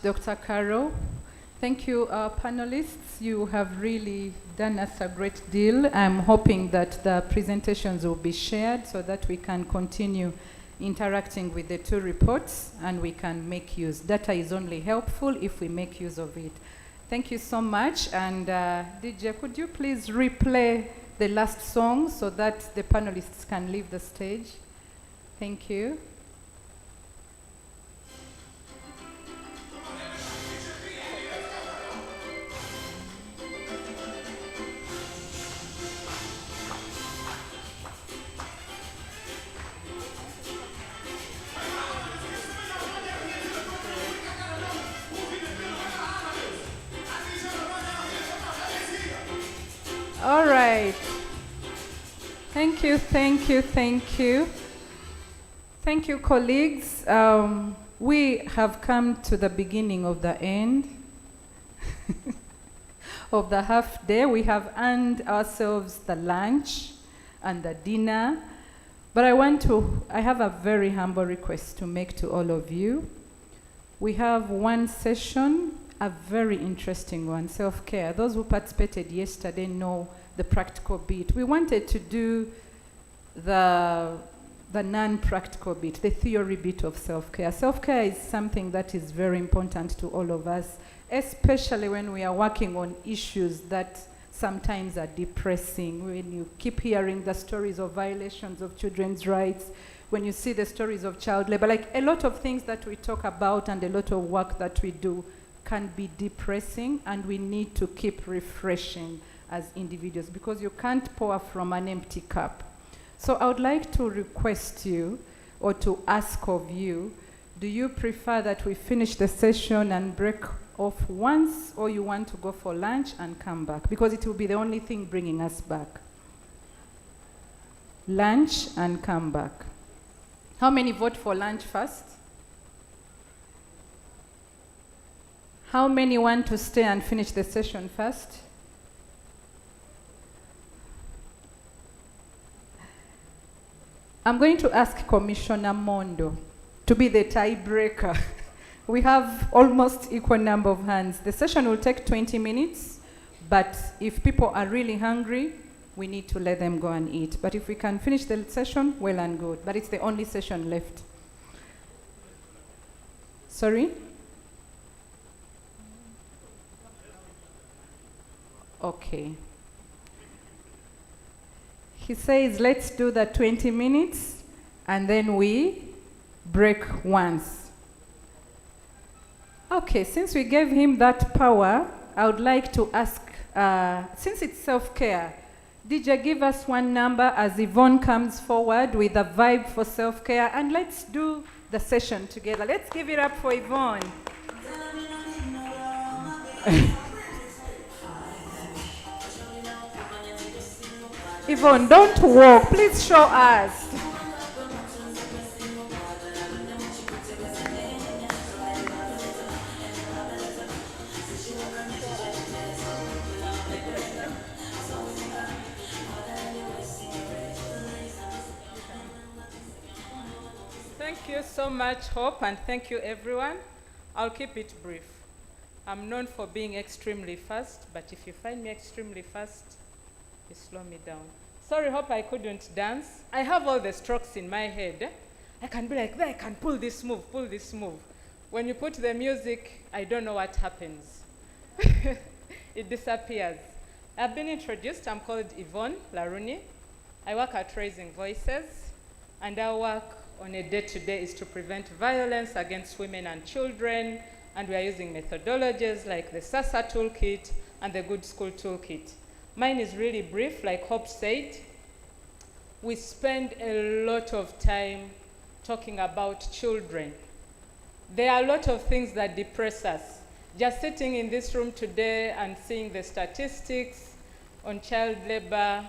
Dr. Caro. Thank you, panelists. You have really done us a great deal. I'm hoping that the presentations will be shared so that we can continue interacting with the two reports and we can make use. Data is only helpful if we make use of it. Thank you so much. And DJ, could you please replay the last song so that the panelists can leave the stage? Thank you. All right. Thank you, thank you, thank you. Thank you, colleagues. We have come to the beginning of the end of the half day. We have earned ourselves the lunch and the dinner. But I have a very humble request to make to all of you. We have one session, a very interesting one, self-care. Those who participated yesterday know the practical bit. We wanted to do the non-practical bit, the theory bit of self-care. Self-care is something that is very important to all of us, especially when we are working on issues that sometimes are depressing. When you keep hearing the stories of violations of children's rights, when you see the stories of child labor, like a lot of things that we talk about and a lot of work that we do can be depressing, and we need to keep refreshing as individuals because you can't pour from an empty cup. So I would like to request you or to ask of you, do you prefer that we finish the session and break off once, or you want to go for lunch and come back? Because it will be the only thing bringing us back. Lunch and come back. How many vote for lunch first? How many want to stay and finish the session first? I'm going to ask Commissioner Mondo to be the tiebreaker. We have almost equal number of hands. The session will take 20 minutes, but if people are really hungry, we need to let them go and eat. But if we can finish the session, well and good. But it's the only session left. Sorry? Okay. He says, let's do the 20 minutes and then we break once. Okay, since we gave him that power, I would like to ask, since it's self-care, DJ, give us one number as Yvonne comes forward with a vibe for self-care, and let's do the session together. Let's give it up for Yvonne. Yvonne, don't walk. Please show us. Thank you so much, Hope, and thank you, everyone. I'll keep it brief. I'm known for being extremely fast, but if you find me extremely fast, you slow me down. Sorry, Hope, I couldn't dance. I have all the strokes in my head. I can be like, there, I can pull this move, pull this move. When you put the music, I don't know what happens. It disappears. I've been introduced. I'm called Yvonne Laruni. I work at Raising Voices, and our work on a day-to-day is to prevent violence against women and children, and we are using methodologies like the SASA toolkit and the Good School toolkit. Mine is really brief, like Hope said. We spend a lot of time talking about children. There are a lot of things that depress us. Just sitting in this room today and seeing the statistics on child labor,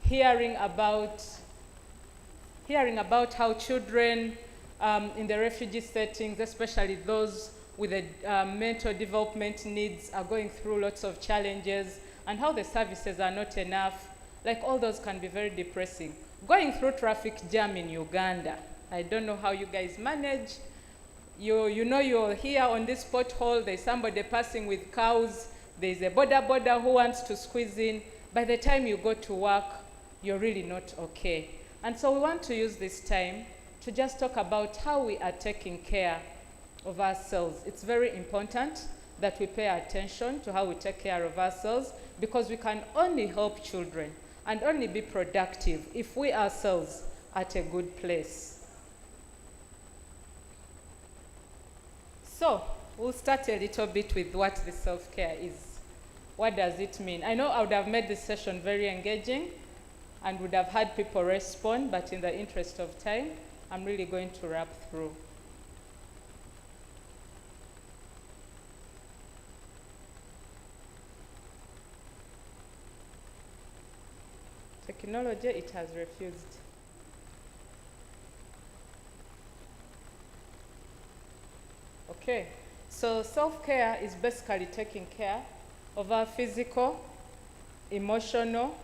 hearing about how children in the refugee settings, especially those with the mental development needs, are going through lots of challenges, and how the services are not enough. Like, all those can be very depressing. Going through traffic jam in Uganda, I don't know how you guys manage. You know you're here on this pothole, there's somebody passing with cows, there's a boda who wants to squeeze in. By the time you go to work, you're really not okay. And so we want to use this time to just talk about how we are taking care of ourselves. It's very important that we pay attention to how we take care of ourselves, because we can only help children and only be productive if we ourselves are at a good place. So we'll start a little bit with what the self-care is. What does it mean? I know I would have made this session very engaging and would have had people respond, but in the interest of time, I'm really going to wrap through. Technology, it has refused. Okay, so self-care is basically taking care of our physical, emotional,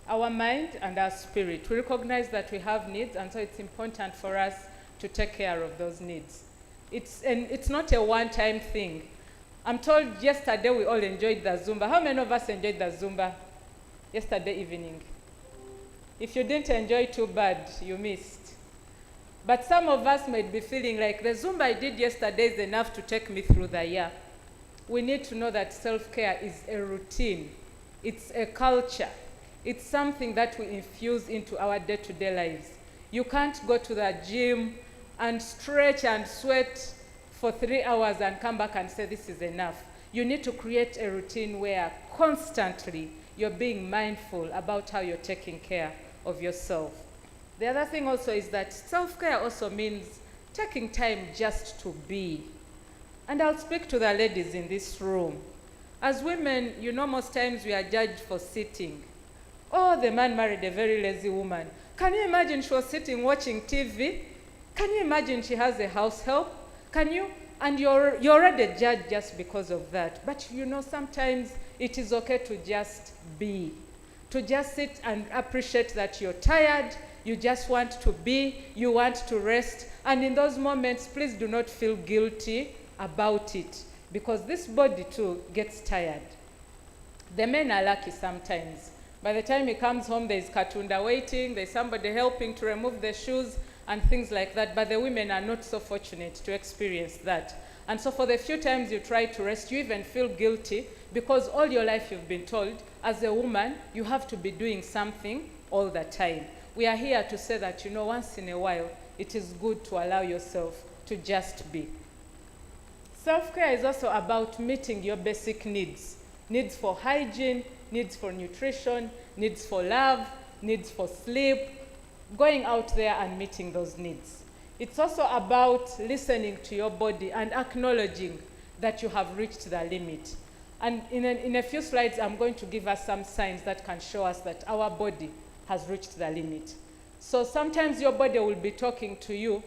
our mind, and our spirit. We recognize that we have needs, and so it's important for us to take care of those needs. It's not a one-time thing. I'm told yesterday we all enjoyed the Zumba. How many of us enjoyed the Zumba yesterday evening? If you didn't enjoy, too bad, you missed. But some of us might be feeling like the Zumba I did yesterday is enough to take me through the year. We need to know that self-care is a routine. It's a culture. It's something that we infuse into our day-to-day lives. You can't go to the gym and stretch and sweat for 3 hours and come back and say this is enough. You need to create a routine where constantly you're being mindful about how you're taking care of yourself. The other thing also is that self-care also means taking time just to be. And I'll speak to the ladies in this room. As women, you know, most times we are judged for sitting. Oh, the man married a very lazy woman. Can you imagine she was sitting watching TV? Can you imagine she has a house help? Can you? And you're already judged just because of that. But you know, sometimes it is okay to just be. To just sit and appreciate that you're tired, you just want to be, you want to rest. And in those moments, please do not feel guilty about it, because this body too gets tired. The men are lucky sometimes. By the time he comes home, there's katunda waiting, there's somebody helping to remove the shoes and things like that, but the women are not so fortunate to experience that. And so for the few times you try to rest, you even feel guilty because all your life you've been told, as a woman, you have to be doing something all the time. We are here to say that, you know, once in a while, it is good to allow yourself to just be. Self-care is also about meeting your basic needs. Needs for hygiene, needs for nutrition, needs for love, needs for sleep, going out there and meeting those needs. It's also about listening to your body and acknowledging that you have reached the limit. And in a few slides, I'm going to give us some signs that can show us that our body has reached the limit. So sometimes your body will be talking to you,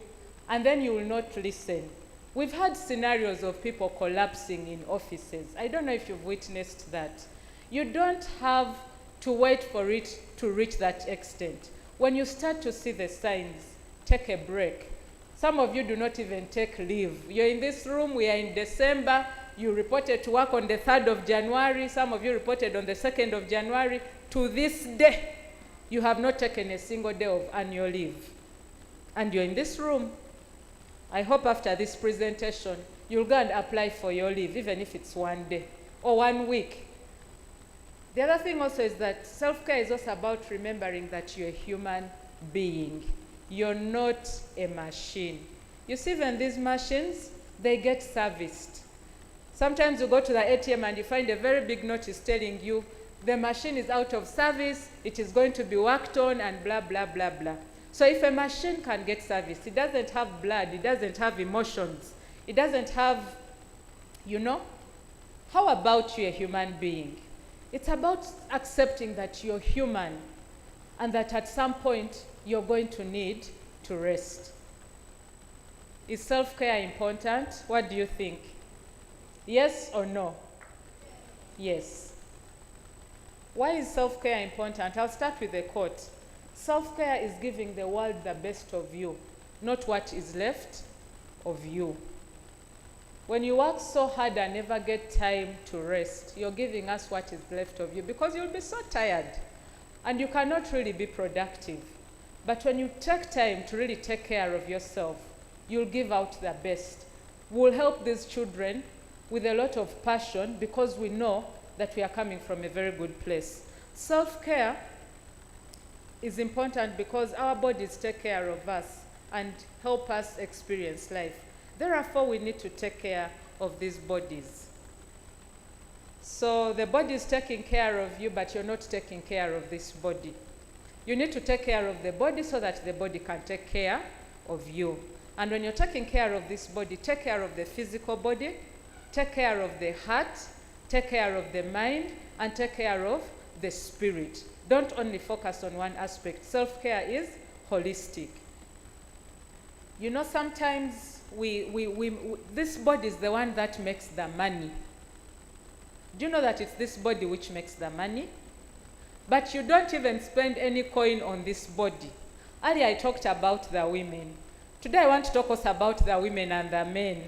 and then you will not listen. We've had scenarios of people collapsing in offices. I don't know if you've witnessed that. You don't have to wait for it to reach that extent. When you start to see the signs, take a break. Some of you do not even take leave. You're in this room, we are in December, you reported to work on the 3rd of January, some of you reported on the 2nd of January. To this day, you have not taken a single day of annual leave. And you're in this room. I hope after this presentation, you'll go and apply for your leave, even if it's 1 day or 1 week. The other thing also is that self-care is also about remembering that you're a human being. You're not a machine. You see, even these machines, they get serviced. Sometimes you go to the ATM and you find a very big notice telling you the machine is out of service, it is going to be worked on, and blah, blah, blah, blah. So if a machine can get service, it doesn't have blood, it doesn't have emotions, it doesn't have, you know, how about you, a human being? It's about accepting that you're human and that at some point you're going to need to rest. Is self-care important? What do you think? Yes or no? Yes. Why is self-care important? I'll start with a quote. Self-care is giving the world the best of you, not what is left of you. When you work so hard and never get time to rest, you're giving us what is left of you because you'll be so tired and you cannot really be productive. But when you take time to really take care of yourself, you'll give out the best. We'll help these children with a lot of passion because we know that we are coming from a very good place. Self-care is important because our bodies take care of us and help us experience life. Therefore, we need to take care of these bodies. So the body is taking care of you, but you're not taking care of this body. You need to take care of the body so that the body can take care of you. And when you're taking care of this body, take care of the physical body, take care of the heart, take care of the mind, and take care of the spirit. Don't only focus on one aspect. Self-care is holistic. You know, sometimes this body is the one that makes the money. Do you know that it's this body which makes the money? But you don't even spend any coin on this body. Earlier I talked about the women. Today I want to talk also about the women and the men.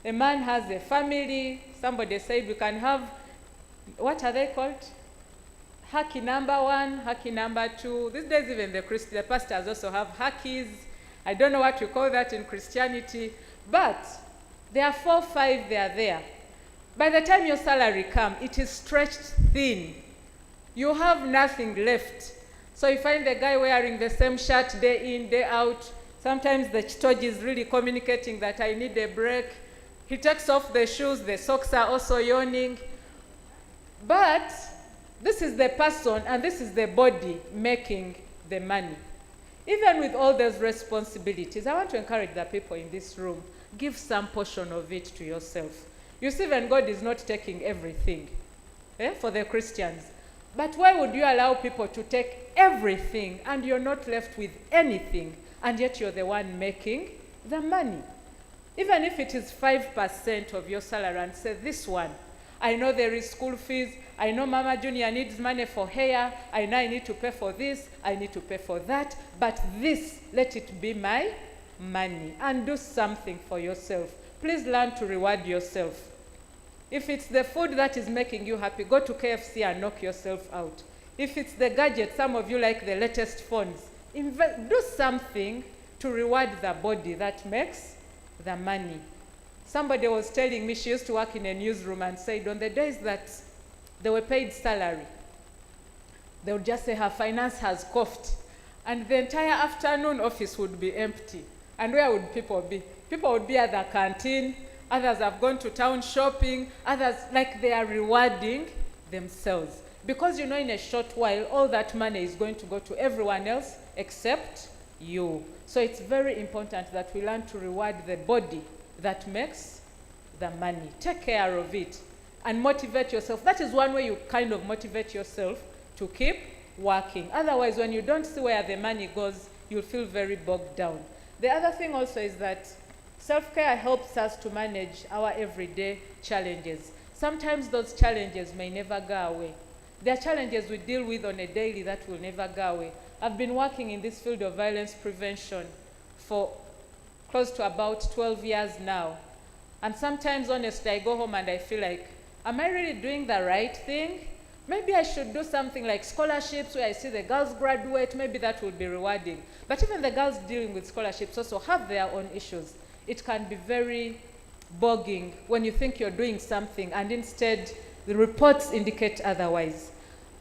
A man has a family. Somebody said we can have, what are they called? Haki number 1, haki number 2. These days even the pastors also have hakis. I don't know what you call that in Christianity. But there are 4, 5, they are there. By the time your salary comes, it is stretched thin. You have nothing left. So you find the guy wearing the same shirt day in, day out. Sometimes the chitoji is really communicating that I need a break. He takes off the shoes, the socks are also yawning. But this is the person and this is the body making the money. Even with all those responsibilities, I want to encourage the people in this room, give some portion of it to yourself. You see, when God is not taking everything for the Christians. But why would you allow people to take everything and you're not left with anything, and yet you're the one making the money? Even if it is 5% of your salary, and say, this one, I know there is school fees, I know Mama Junior needs money for hair, I know I need to pay for this, I need to pay for that, but this, let it be my money. And do something for yourself. Please learn to reward yourself. If it's the food that is making you happy, go to KFC and knock yourself out. If it's the gadget, some of you like the latest phones, do something to reward the body that makes the money. Somebody was telling me she used to work in a newsroom and said on the days that they were paid salary, they would just say her finance has coughed. And the entire afternoon office would be empty. And where would people be? People would be at the canteen, others have gone to town shopping, others like they are rewarding themselves. Because you know in a short while, all that money is going to go to everyone else except you. So it's very important that we learn to reward the body that makes the money. Take care of it and motivate yourself. That is one way you kind of motivate yourself to keep working. Otherwise, when you don't see where the money goes, you'll feel very bogged down. The other thing also is that self-care helps us to manage our everyday challenges. Sometimes those challenges may never go away. There are challenges we deal with on a daily that will never go away. I've been working in this field of violence prevention for close to about 12 years now. And sometimes, honestly, I go home and I feel like, am I really doing the right thing? Maybe I should do something like scholarships where I see the girls graduate. Maybe that will be rewarding. But even the girls dealing with scholarships also have their own issues. It can be very bogging when you think you're doing something and instead the reports indicate otherwise.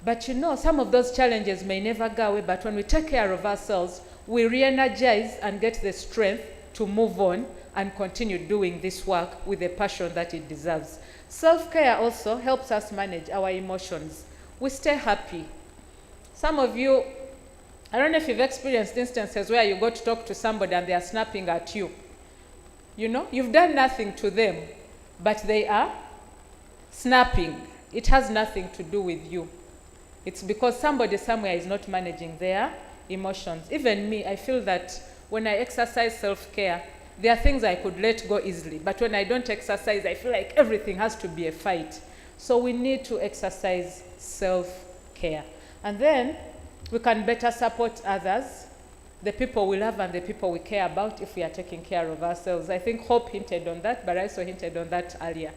But you know, some of those challenges may never go away, but when we take care of ourselves, we re-energize and get the strength to move on and continue doing this work with the passion that it deserves. Self-care also helps us manage our emotions. We stay happy. Some of you, I don't know if you've experienced instances where you go to talk to somebody and they are snapping at you. You know, you've done nothing to them, but they are snapping. It has nothing to do with you. It's because somebody somewhere is not managing their emotions. Even me, I feel that when I exercise self-care, there are things I could let go easily. But when I don't exercise, I feel like everything has to be a fight. So we need to exercise self-care. And then we can better support others, the people we love and the people we care about, if we are taking care of ourselves. I think Hope hinted on that, but I also hinted on that earlier.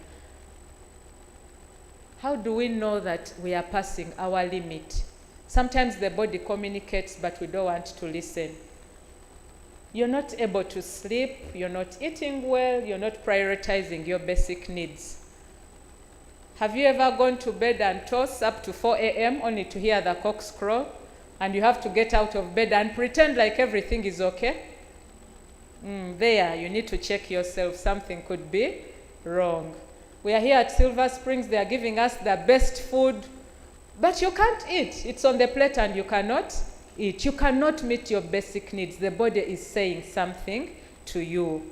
How do we know that we are passing our limit? Sometimes the body communicates, but we don't want to listen. You're not able to sleep, you're not eating well, you're not prioritizing your basic needs. Have you ever gone to bed and toss up to 4 a.m. only to hear the cocks crow, and you have to get out of bed and pretend like everything is okay? There, you need to check yourself. Something could be wrong. We are here at Silver Springs, they are giving us the best food, but you can't eat. It's on the plate and you cannot eat. You cannot meet your basic needs. The body is saying something to you.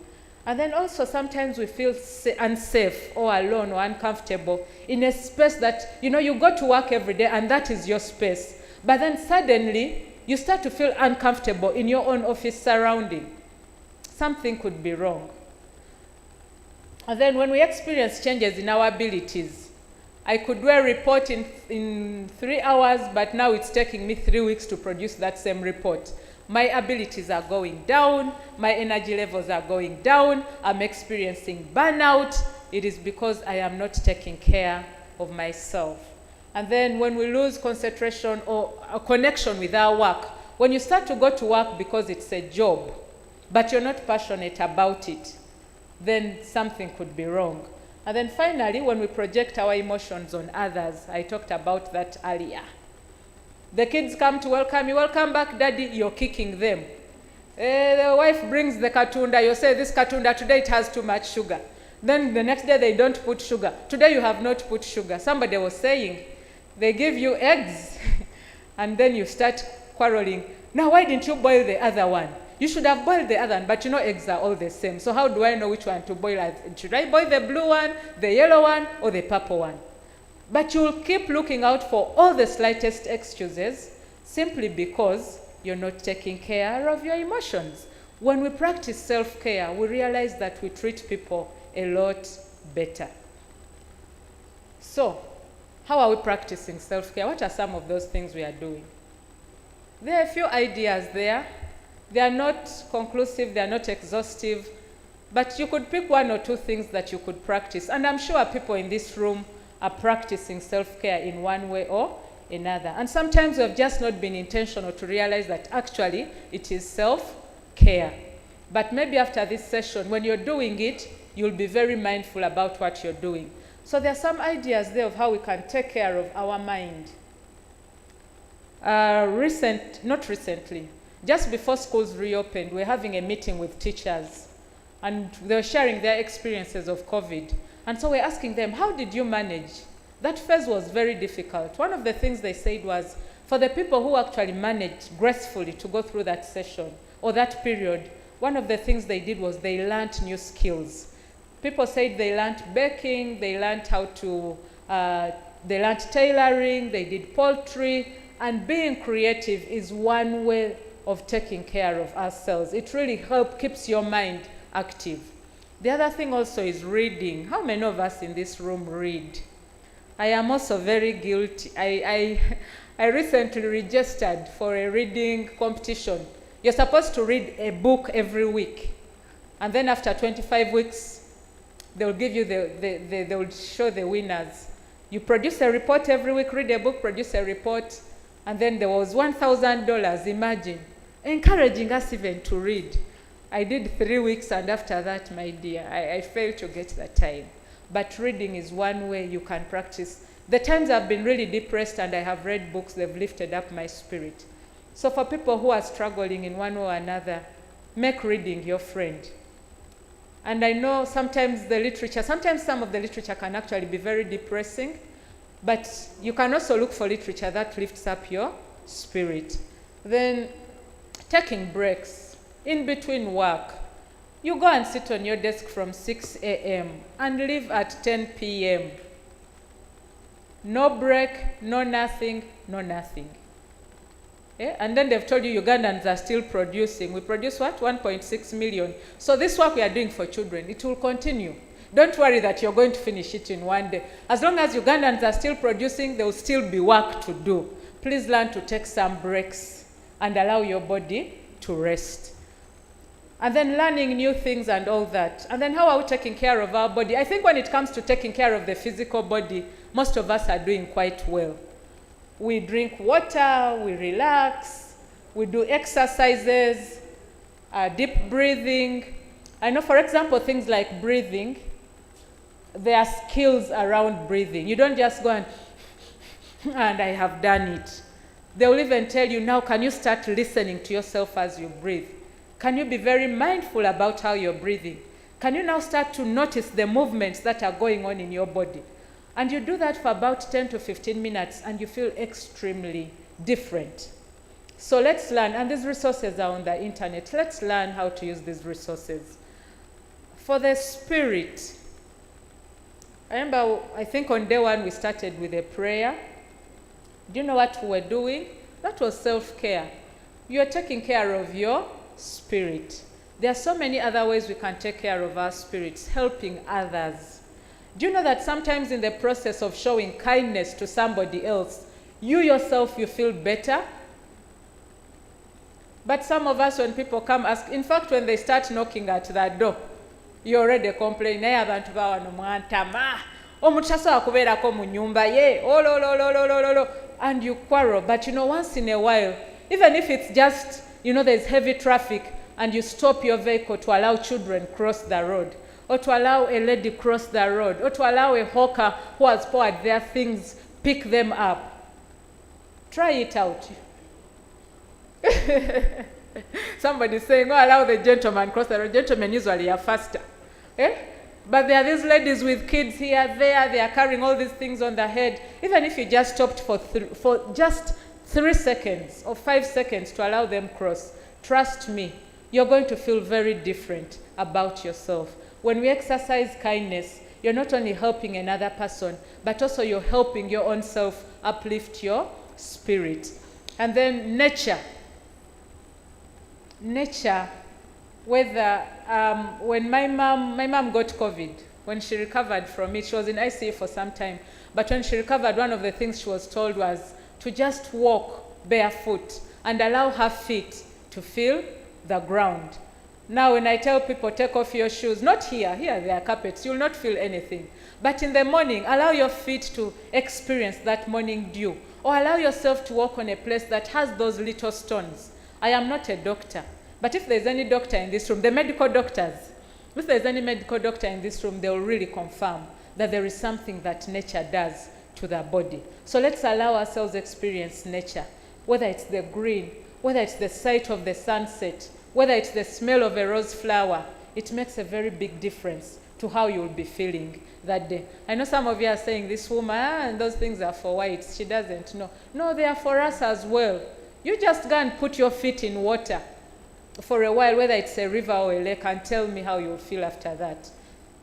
And then also sometimes we feel unsafe or alone or uncomfortable in a space that, you know, you go to work every day and that is your space. But then suddenly you start to feel uncomfortable in your own office surrounding. Something could be wrong. And then when we experience changes in our abilities, I could do a report in 3 hours, but now it's taking me 3 weeks to produce that same report. My abilities are going down, my energy levels are going down, I'm experiencing burnout. It is because I am not taking care of myself. And then when we lose concentration or a connection with our work, when you start to go to work because it's a job, but you're not passionate about it, then something could be wrong. And then finally, when we project our emotions on others, I talked about that earlier. The kids come to welcome you, welcome back, daddy, you're kicking them. The wife brings the katunda, you say, this katunda, today it has too much sugar. Then the next day they don't put sugar. Today you have not put sugar. Somebody was saying, they give you eggs, and then you start quarreling. Now, why didn't you boil the other one? You should have boiled the other one, but you know eggs are all the same. So how do I know which one to boil? Should I boil the blue one, the yellow one, or the purple one? But you'll keep looking out for all the slightest excuses simply because you're not taking care of your emotions. When we practice self-care, we realize that we treat people a lot better. So, how are we practicing self-care? What are some of those things we are doing? There are a few ideas there. They are not conclusive, they are not exhaustive, but you could pick 1 or 2 things that you could practice. And I'm sure people in this room are practicing self-care in one way or another. And sometimes we have just not been intentional to realize that actually it is self-care. But maybe after this session, when you're doing it, you'll be very mindful about what you're doing. So there are some ideas there of how we can take care of our mind. Not recently, just before schools reopened, we're having a meeting with teachers, and they're sharing their experiences of COVID. And so we're asking them, how did you manage? That phase was very difficult. One of the things they said was, for the people who actually managed gracefully to go through that session or that period, one of the things they did was they learned new skills. People said they learned baking, they learned how to, they learned tailoring, they did poultry, and being creative is one way of taking care of ourselves. It really keeps your mind active. The other thing also is reading. How many of us in this room read? I am also very guilty. I recently registered for a reading competition. You're supposed to read a book every week. And then after 25 weeks, they'll give you they'll show the winners. You produce a report every week, read a book, produce a report, and then there was $1,000, imagine, encouraging us even to read. I did 3 weeks, and after that, my dear, I failed to get the time. But reading is one way you can practice. The times I've been really depressed and I have read books, they've lifted up my spirit. So for people who are struggling in one way or another, make reading your friend. And I know sometimes some of the literature can actually be very depressing, but you can also look for literature that lifts up your spirit. Then taking breaks in between work. You go and sit on your desk from 6 a.m. and leave at 10 p.m. No break, no nothing, no nothing. Yeah? And then they've told you Ugandans are still producing. We produce what? 1.6 million. So this work we are doing for children, it will continue. Don't worry that you're going to finish it in one day. As long as Ugandans are still producing, there will still be work to do. Please learn to take some breaks and allow your body to rest. And then learning new things and all that. And then how are we taking care of our body? I think when it comes to taking care of the physical body, most of us are doing quite well. We drink water, we relax, we do exercises, deep breathing. I know, for example, things like breathing, there are skills around breathing. You don't just go and I have done it. They will even tell you, now can you start listening to yourself as you breathe? Can you be very mindful about how you're breathing? Can you now start to notice the movements that are going on in your body? And you do that for about 10 to 15 minutes and you feel extremely different. So let's learn, and these resources are on the internet. Let's learn how to use these resources. For the spirit, I remember, I think on day one we started with a prayer. Do you know what we were doing? That was self-care. You are taking care of your spirit. There are so many other ways we can take care of our spirits, helping others. Do you know that sometimes in the process of showing kindness to somebody else, you yourself, you feel better? But some of us, when people come ask, in fact, when they start knocking at that door, you already complain, and you quarrel. But you know, once in a while, even if it's just, you know, there's heavy traffic and you stop your vehicle to allow children cross the road, or to allow a lady cross the road, or to allow a hawker who has poured their things, pick them up. Try it out. Somebody's saying, oh, allow the gentleman cross the road. Gentlemen usually are faster. Eh? But there are these ladies with kids here, there, they are carrying all these things on their head. Even if you just stopped for just 3 seconds or 5 seconds to allow them cross, trust me, you're going to feel very different about yourself. When we exercise kindness, you're not only helping another person, but also you're helping your own self uplift your spirit. And then nature. Nature, whether, when my mom got COVID, when she recovered from it, she was in ICU for some time, but when she recovered, one of the things she was told was to just walk barefoot and allow her feet to feel the ground. Now, when I tell people, take off your shoes, not here there are carpets, you'll not feel anything. But in the morning, allow your feet to experience that morning dew, or allow yourself to walk on a place that has those little stones. I am not a doctor, But if there's any doctor in this room, the medical doctors, if there's any medical doctor in this room, they will really confirm that there is something that nature does to their body. So let's allow ourselves experience nature, whether it's the green, whether it's the sight of the sunset, whether it's the smell of a rose flower. It makes a very big difference to how you'll be feeling that day. I know some of you are saying, this woman, and those things are for whites. She doesn't know. No, they are for us as well. You just go and put your feet in water for a while, whether it's a river or a lake, and tell me how you'll feel after that.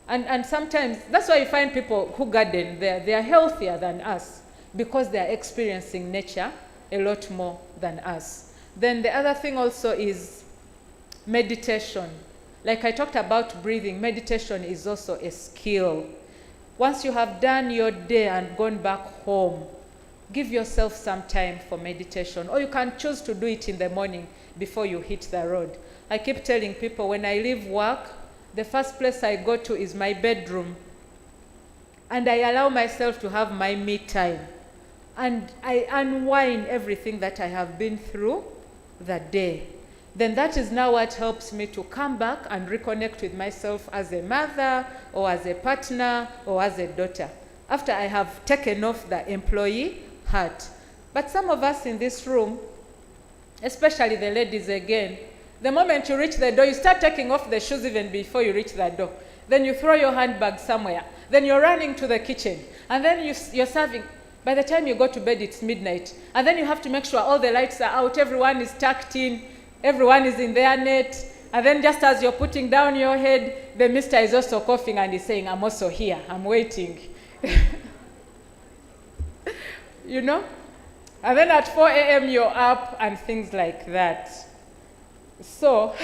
And sometimes, that's why you find people who garden, they are healthier than us because they are experiencing nature a lot more than us. Then the other thing also is meditation. Like I talked about breathing, meditation is also a skill. Once you have done your day and gone back home, give yourself some time for meditation. Or you can choose to do it in the morning before you hit the road. I keep telling people, when I leave work, the first place I go to is my bedroom. And I allow myself to have my me time. And I unwind everything that I have been through that day. Then that is now what helps me to come back and reconnect with myself as a mother or as a partner or as a daughter, after I have taken off the employee hat. But some of us in this room, especially the ladies again, the moment you reach the door, you start taking off the shoes even before you reach the door. Then you throw your handbag somewhere. Then you're running to the kitchen. And then you're serving. By the time you go to bed, it's midnight. And then you have to make sure all the lights are out, everyone is tucked in, everyone is in their net. And then just as you're putting down your head, the mister is also coughing and he's saying, I'm also here, I'm waiting. You know? And then at 4 a.m. you're up and things like that. So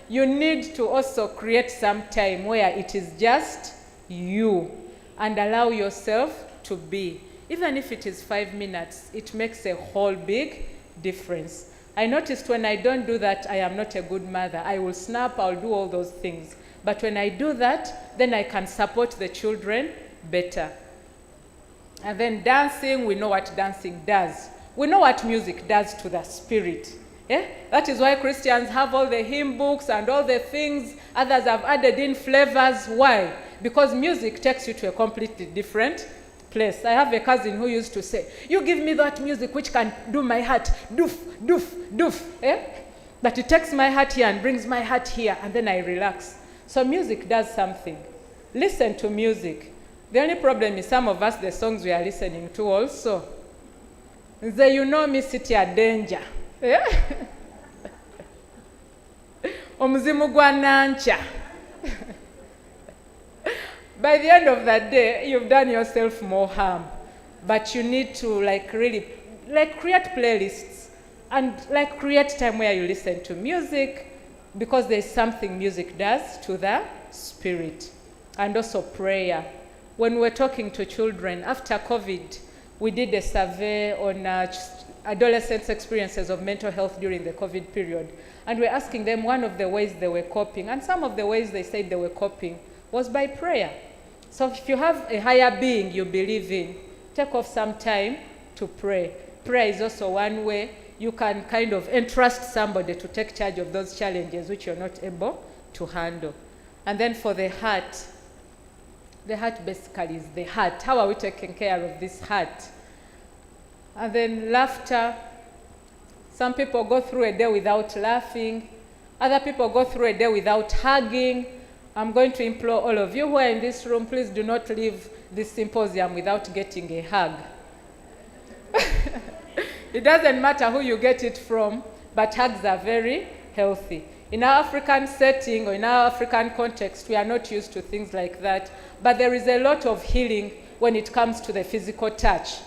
you need to also create some time where it is just you and allow yourself to be. Even if it is 5 minutes, it makes a whole big difference. I noticed when I don't do that, I am not a good mother. I will snap, I'll do all those things. But when I do that, then I can support the children better. And then dancing, we know what dancing does. We know what music does to the spirit. Yeah? That is why Christians have all the hymn books and all the things. Others have added in flavors. Why? Because music takes you to a completely different place. I have a cousin who used to say, you give me that music which can do my heart, doof, doof, doof. Eh? But it takes my heart here and brings my heart here, and then I relax. So music does something. Listen to music. The only problem is some of us, the songs we are listening to also. Say, you know me, city a danger. Yeah? Omuzimu gwa nancha. By the end of that day, you've done yourself more harm. But you need to really create playlists and create time where you listen to music, because there's something music does to the spirit. And also prayer. When we were talking to children after COVID, we did a survey on adolescents' experiences of mental health during the COVID period. And we're asking them one of the ways they were coping. And some of the ways they said they were coping was by prayer. So if you have a higher being you believe in, take off some time to pray. Prayer is also one way you can kind of entrust somebody to take charge of those challenges which you're not able to handle. And then for the heart basically is the heart. How are we taking care of this heart? And then laughter. Some people go through a day without laughing. Other people go through a day without hugging. I'm going to implore all of you who are in this room, please do not leave this symposium without getting a hug. It doesn't matter who you get it from, but hugs are very healthy. In our African setting or in our African context, we are not used to things like that. But there is a lot of healing when it comes to the physical touch.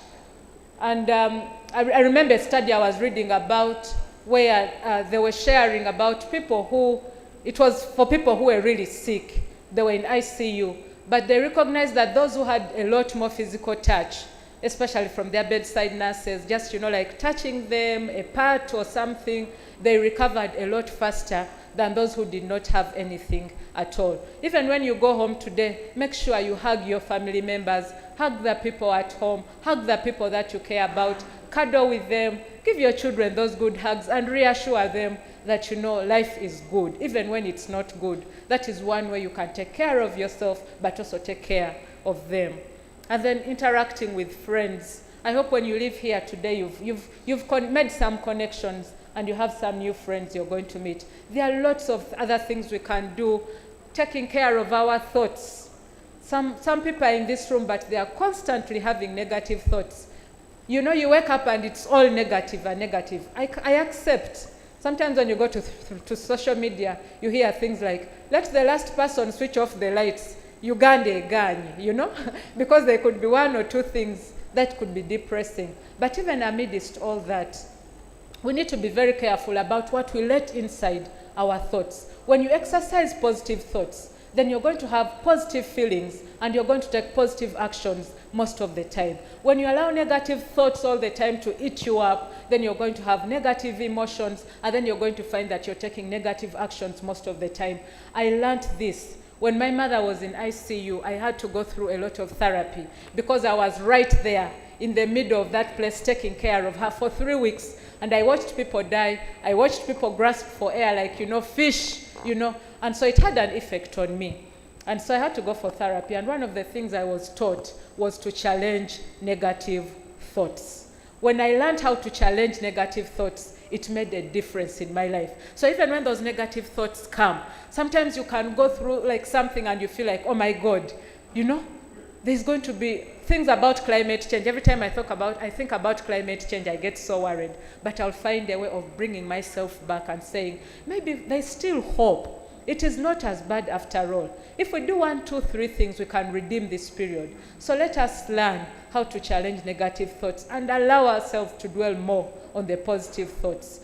And I remember a study I was reading about where they were sharing about people who, it was for people who were really sick. They were in ICU. But they recognized that those who had a lot more physical touch, especially from their bedside nurses, just, like touching them, a part or something, they recovered a lot faster than those who did not have anything at all. Even when you go home today, make sure you hug your family members, hug the people at home, hug the people that you care about, cuddle with them, give your children those good hugs and reassure them that, you know, life is good, even when it's not good. That is one way you can take care of yourself, but also take care of them. And then interacting with friends. I hope when you leave here today, you've made some connections and you have some new friends you're going to meet. There are lots of other things we can do, taking care of our thoughts. Some people are in this room, but they are constantly having negative thoughts. You know, you wake up and it's all negative and negative. I accept. Sometimes when you go to social media, you hear things like, let the last person switch off the lights, Uganda Gany, you know? Because there could be one or two things that could be depressing. But even amidst all that, we need to be very careful about what we let inside our thoughts. When you exercise positive thoughts, then you're going to have positive feelings and you're going to take positive actions most of the time. When you allow negative thoughts all the time to eat you up, then you're going to have negative emotions, and then you're going to find that you're taking negative actions most of the time. I learned this. When my mother was in ICU, I had to go through a lot of therapy because I was right there in the middle of that place taking care of her for 3 weeks. And I watched people die. I watched people grasp for air like, you know, fish, you know. And so it had an effect on me. And so I had to go for therapy. And one of the things I was taught was to challenge negative thoughts. When I learned how to challenge negative thoughts, it made a difference in my life. So even when those negative thoughts come, sometimes you can go through like something and you feel like, oh my God, you know, there's going to be things about climate change. Every time I think about climate change, I get so worried. But I'll find a way of bringing myself back and saying, maybe there's still hope. It is not as bad after all. If we do 1, 2, 3 things, we can redeem this period. So let us learn how to challenge negative thoughts and allow ourselves to dwell more on the positive thoughts.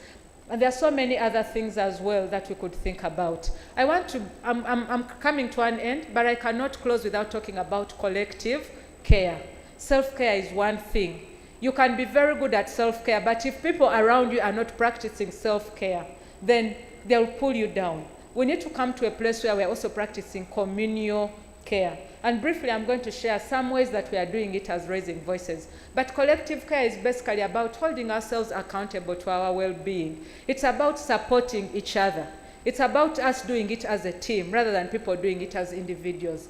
And there are so many other things as well that we could think about. I'm coming to an end, but I cannot close without talking about collective care. Self-care is one thing. You can be very good at self-care, but if people around you are not practicing self-care, then they'll pull you down. We need to come to a place where we're also practicing communal care. And briefly, I'm going to share some ways that we are doing it as Raising Voices. But collective care is basically about holding ourselves accountable to our well-being. It's about supporting each other. It's about us doing it as a team rather than people doing it as individuals.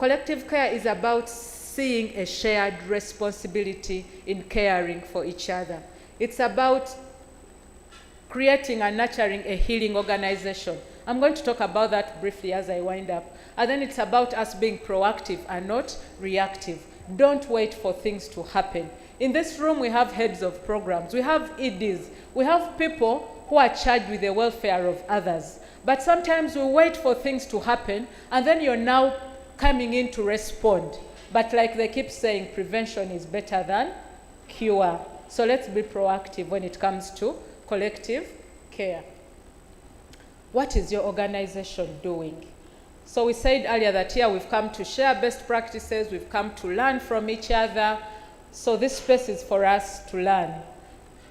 Collective care is about seeing a shared responsibility in caring for each other. It's about creating and nurturing a healing organization. I'm going to talk about that briefly as I wind up. And then it's about us being proactive and not reactive. Don't wait for things to happen. In this room, we have heads of programs. We have EDs. We have people who are charged with the welfare of others. But sometimes we wait for things to happen, and then you're now coming in to respond. But like they keep saying, prevention is better than cure. So let's be proactive when it comes to collective care. What is your organization doing? So we said earlier that here we've come to share best practices, we've come to learn from each other. So this space is for us to learn.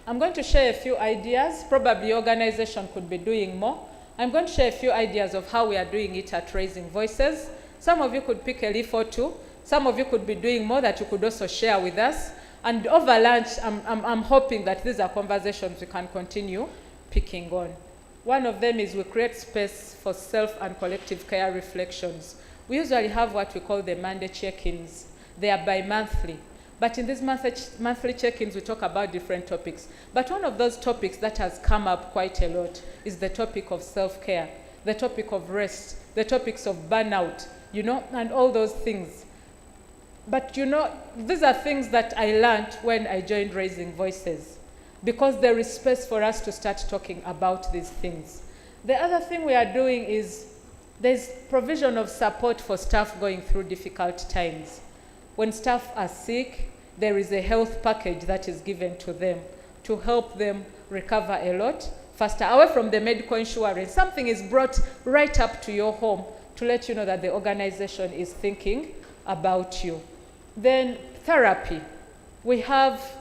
I'm going to share a few ideas. Probably your organization could be doing more. I'm going to share a few ideas of how we are doing it at Raising Voices. Some of you could pick a leaf or two. Some of you could be doing more that you could also share with us. And over lunch, I'm hoping that these are conversations we can continue picking on. One of them is we create space for self and collective care reflections. We usually have what we call the Monday check-ins. They are bi-monthly. But in these monthly check-ins, we talk about different topics. But one of those topics that has come up quite a lot is the topic of self-care, the topic of rest, the topics of burnout, you know, and all those things. But, you know, these are things that I learned when I joined Raising Voices, because there is space for us to start talking about these things. The other thing we are doing is there's provision of support for staff going through difficult times. When staff are sick, there is a health package that is given to them to help them recover a lot faster. Away from the medical insurance, something is brought right up to your home to let you know that the organization is thinking about you. Then therapy. We have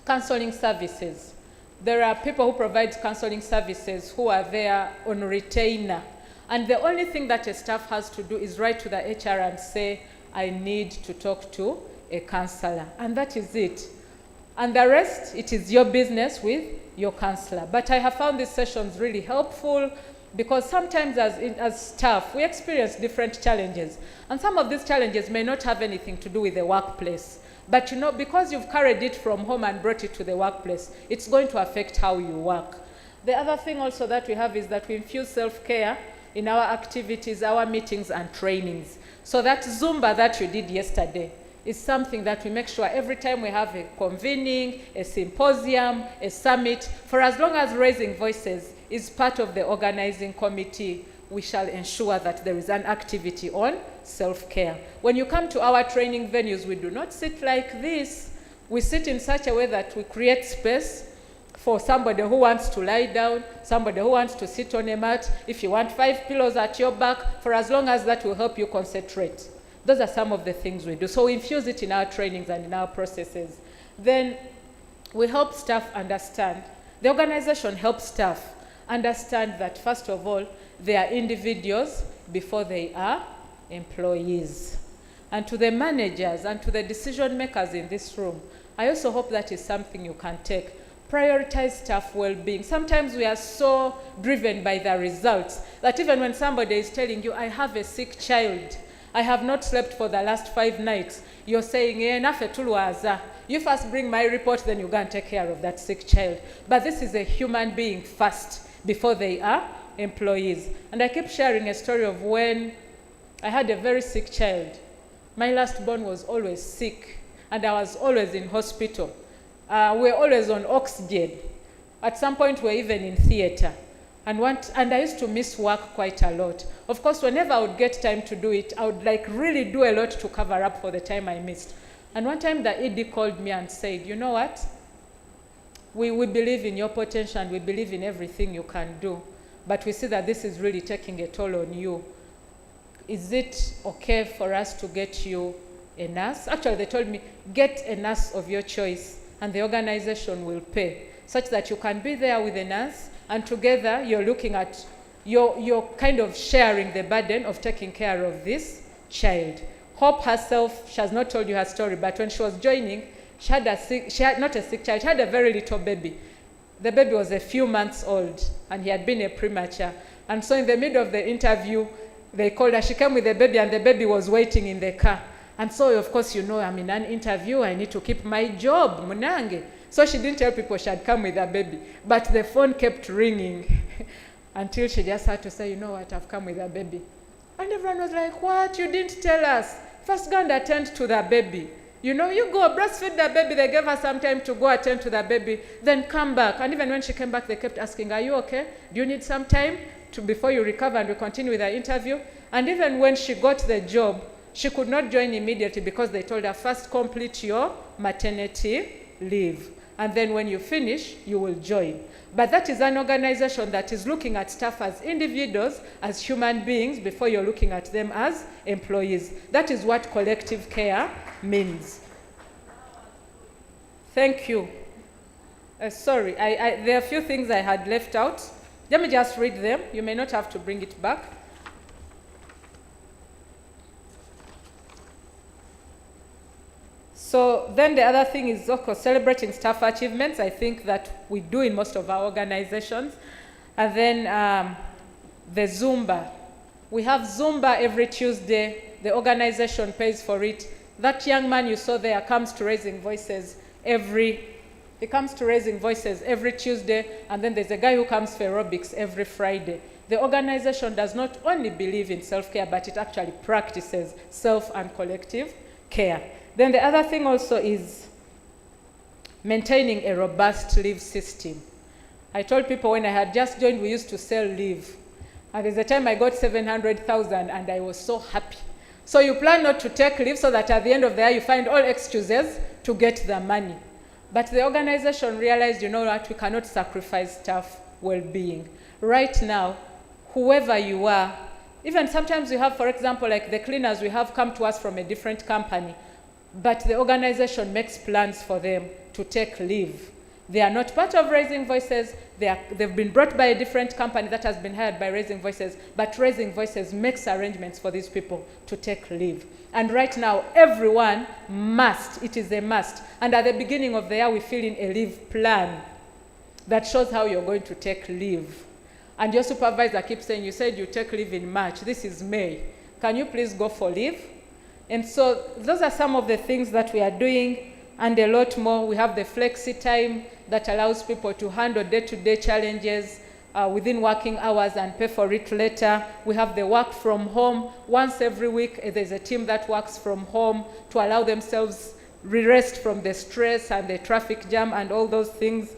counseling services. There are people who provide counseling services who are there on retainer. And the only thing that a staff has to do is write to the HR and say, I need to talk to a counselor. And that is it. And the rest, it is your business with your counselor. But I have found these sessions really helpful because sometimes as staff, we experience different challenges. And some of these challenges may not have anything to do with the workplace. But you know, because you've carried it from home and brought it to the workplace, it's going to affect how you work. The other thing also that we have is that we infuse self-care in our activities, our meetings and trainings. So that Zumba that you did yesterday is something that we make sure every time we have a convening, a symposium, a summit, for as long as Raising Voices is part of the organizing committee, we shall ensure that there is an activity on self-care. When you come to our training venues, we do not sit like this. We sit in such a way that we create space for somebody who wants to lie down, somebody who wants to sit on a mat. If you want 5 pillows at your back, for as long as that will help you concentrate. Those are some of the things we do. So we infuse it in our trainings and in our processes. Then we help staff understand. The organization helps staff understand that, first of all, they are individuals before they are employees. And to the managers and to the decision makers in this room, I also hope that is something you can take. Prioritize staff well-being. Sometimes we are so driven by the results that even when somebody is telling you, I have a sick child, I have not slept for the last 5 nights, you're saying, you first bring my report, then you go and take care of that sick child. But this is a human being first before they are employees. And I keep sharing a story of when I had a very sick child. My last born was always sick, and I was always in hospital. We're always on oxygen. At some point, we're even in theater. And I used to miss work quite a lot. Of course, whenever I would get time to do it, I would really do a lot to cover up for the time I missed. And one time the ED called me and said, you know what? We believe in your potential and we believe in everything you can do. But we see that this is really taking a toll on you. Is it okay for us to get you a nurse? Actually, they told me, get a nurse of your choice and the organization will pay, such that you can be there with a nurse and together you're looking at, you're kind of sharing the burden of taking care of this child. Hope herself, she has not told you her story, but when she was joining, she had not a sick child, she had a very little baby. The baby was a few months old and he had been a premature. And so in the middle of the interview, they called her, she came with the baby and the baby was waiting in the car. And so, of course, you know, I'm in an interview, I need to keep my job, munange. So she didn't tell people she had come with a baby. But the phone kept ringing until she just had to say, you know what, I've come with a baby. And everyone was like, what? You didn't tell us. First go and attend to the baby. You know, you go breastfeed the baby. They gave her some time to go attend to the baby, then come back. And even when she came back, they kept asking, are you okay? Do you need some time before you recover and we continue with the interview? And even when she got the job, she could not join immediately because they told her, first complete your maternity leave. And then when you finish, you will join. But that is an organization that is looking at staff as individuals, as human beings, before you're looking at them as employees. That is what collective care means. Thank you. Sorry, there are a few things I had left out. Let me just read them. You may not have to bring it back. So then the other thing is, of course, celebrating staff achievements. I think that we do in most of our organizations. And then the Zumba. We have Zumba every Tuesday. The organization pays for it. That young man you saw there comes to Raising Voices every Tuesday, and then there's a guy who comes for aerobics every Friday. The organization does not only believe in self-care, but it actually practices self and collective care. Then the other thing also is maintaining a robust leave system. I told people when I had just joined, we used to sell leave. And there's a time I got 700,000 and I was so happy. So you plan not to take leave so that at the end of the year you find all excuses to get the money. But the organization realized, you know what, we cannot sacrifice staff well-being. Right now, whoever you are, even sometimes you have, for example, like the cleaners we have come to us from a different company, but the organization makes plans for them to take leave. They are not part of Raising Voices. They've been brought by a different company that has been hired by Raising Voices, but Raising Voices makes arrangements for these people to take leave. And right now, everyone must, it is a must. And at the beginning of the year, we fill in a leave plan that shows how you're going to take leave. And your supervisor keeps saying, you said you take leave in March, this is May. Can you please go for leave? And so those are some of the things that we are doing, and a lot more. We have the flexi time that allows people to handle day-to-day challenges within working hours and pay for it later. We have the work from home. Once every week, there's a team that works from home to allow themselves rest from the stress and the traffic jam and all those things.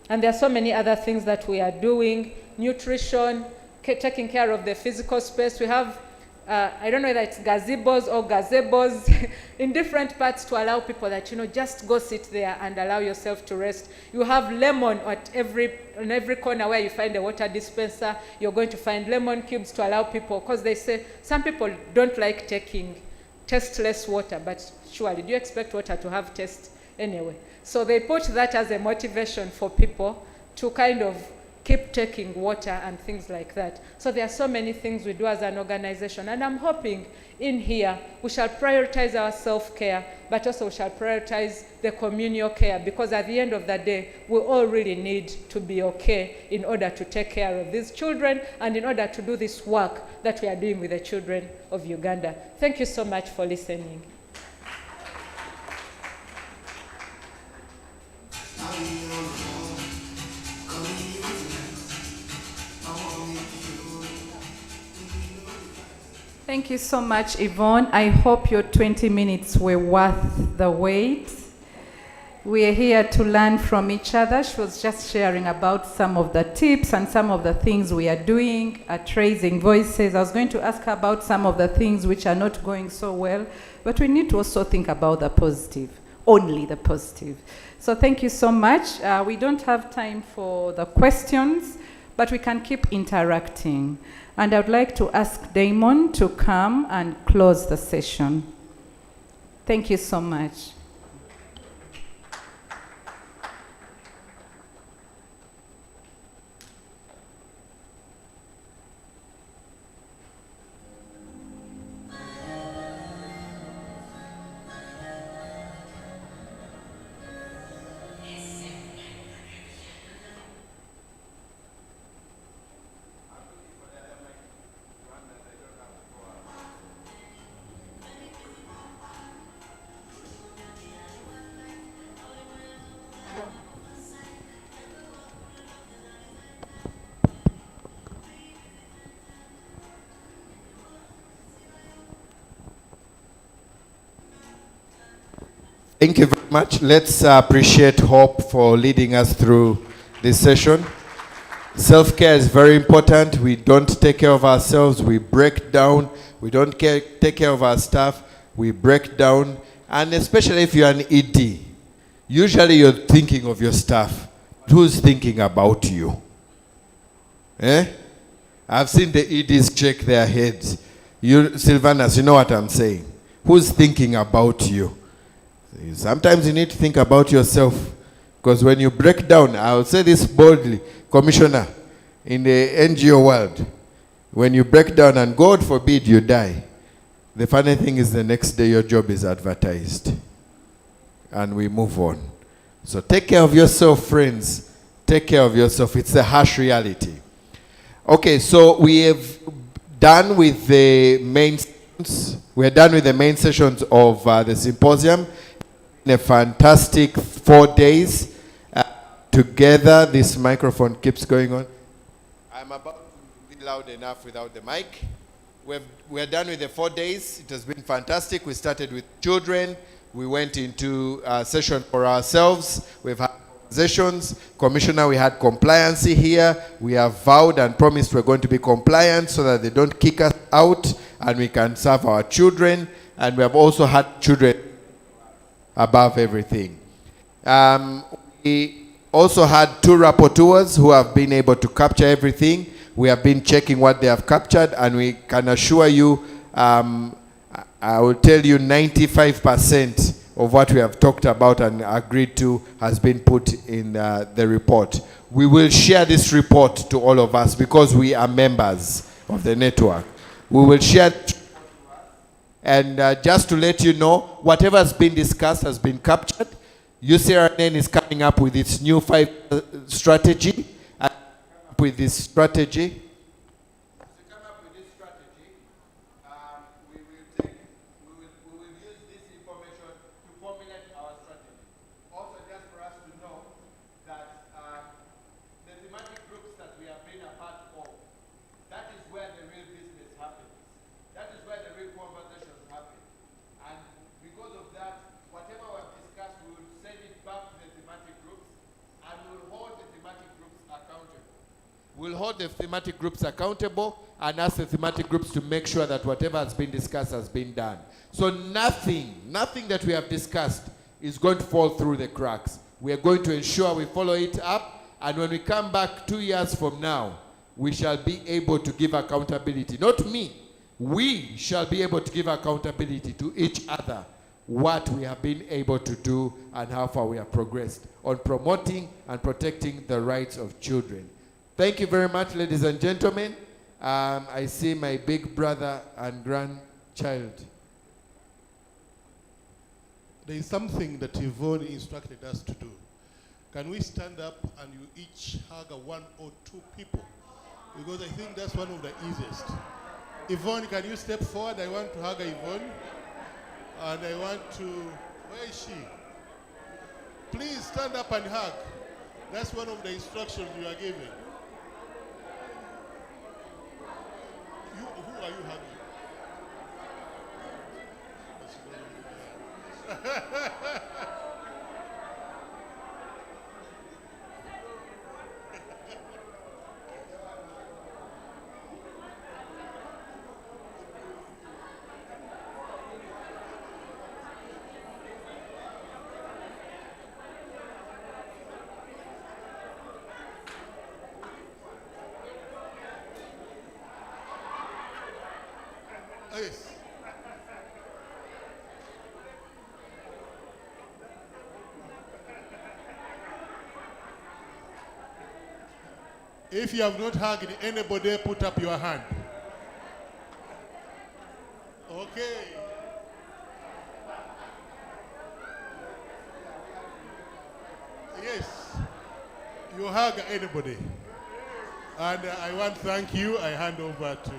And there are so many other things that we are doing. Nutrition, taking care of the physical space. We have I don't know whether it's gazebos or gazebos in different parts to allow people that, just go sit there and allow yourself to rest. You have lemon in every corner where you find a water dispenser. You're going to find lemon cubes to allow people, because they say some people don't like taking tasteless water, but surely, do you expect water to have taste anyway? So they put that as a motivation for people to kind of keep taking water and things like that. So there are so many things we do as an organization, and I'm hoping in here we shall prioritize our self-care, but also we shall prioritize the communal care, because at the end of the day, we all really need to be okay in order to take care of these children and in order to do this work that we are doing with the children of Uganda. Thank you so much for listening. Thank you so much, Yvonne. I hope your 20 minutes were worth the wait. We are here to learn from each other. She was just sharing about some of the tips and some of the things we are doing at Raising Voices. I was going to ask her about some of the things which are not going so well, but we need to also think about the positive, only the positive. So thank you so much. We don't have time for the questions, but we can keep interacting. And I would like to ask Damon to come and close the session. Thank you so much. Thank you very much. Let's appreciate Hope for leading us through this session. Self-care is very important. We don't take care of ourselves, we break down. We don't take care of our staff, we break down. And especially if you're an ED, usually you're thinking of your staff. Who's thinking about you? I've seen the EDs shake their heads. Sylvanus, you know what I'm saying? Who's thinking about you? Sometimes you need to think about yourself, because when you break down, I'll say this boldly, Commissioner, in the NGO world, when you break down and God forbid you die, the funny thing is the next day your job is advertised and we move on. So take care of yourself, friends. Take care of yourself. It's a harsh reality. Okay, so we have done with the main sessions. We're done with the main sessions of the symposium. A fantastic 4 days together. This microphone keeps going on. I'm about to be loud enough without the mic. We're done with the 4 days. It has been fantastic. We started with children. We went into a session for ourselves. We've had conversations. Commissioner, we had compliancy here. We have vowed and promised we're going to be compliant so that they don't kick us out and we can serve our children. And we have also had children above everything. We also had 2 rapporteurs who have been able to capture everything. We have been checking what they have captured, and we can assure you, I will tell you 95% of what we have talked about and agreed to has been put in the report. We will share this report to all of us because we are members of the network. We will share, and just to let you know, whatever has been discussed has been captured. UCRN is coming up with its new 5 strategy, and with this strategy. We'll hold the thematic groups accountable and ask the thematic groups to make sure that whatever has been discussed has been done. So nothing that we have discussed is going to fall through the cracks. We are going to ensure we follow it up, and when we come back 2 years from now, we shall be able to give accountability. Not me. We shall be able to give accountability to each other what we have been able to do and how far we have progressed on promoting and protecting the rights of children. Thank you very much, ladies and gentlemen. I see my big brother and grandchild. There is something that Yvonne instructed us to do. Can we stand up and you each hug 1 or 2 people? Because I think that's one of the easiest. Yvonne, can you step forward? I want to hug Yvonne. And I want to, where is she? Please stand up and hug. That's one of the instructions you are given. Who are you hugging? Yes. If you have not hugged anybody, put up your hand. Okay. Yes. You hug anybody. And I want to thank you. I hand over to...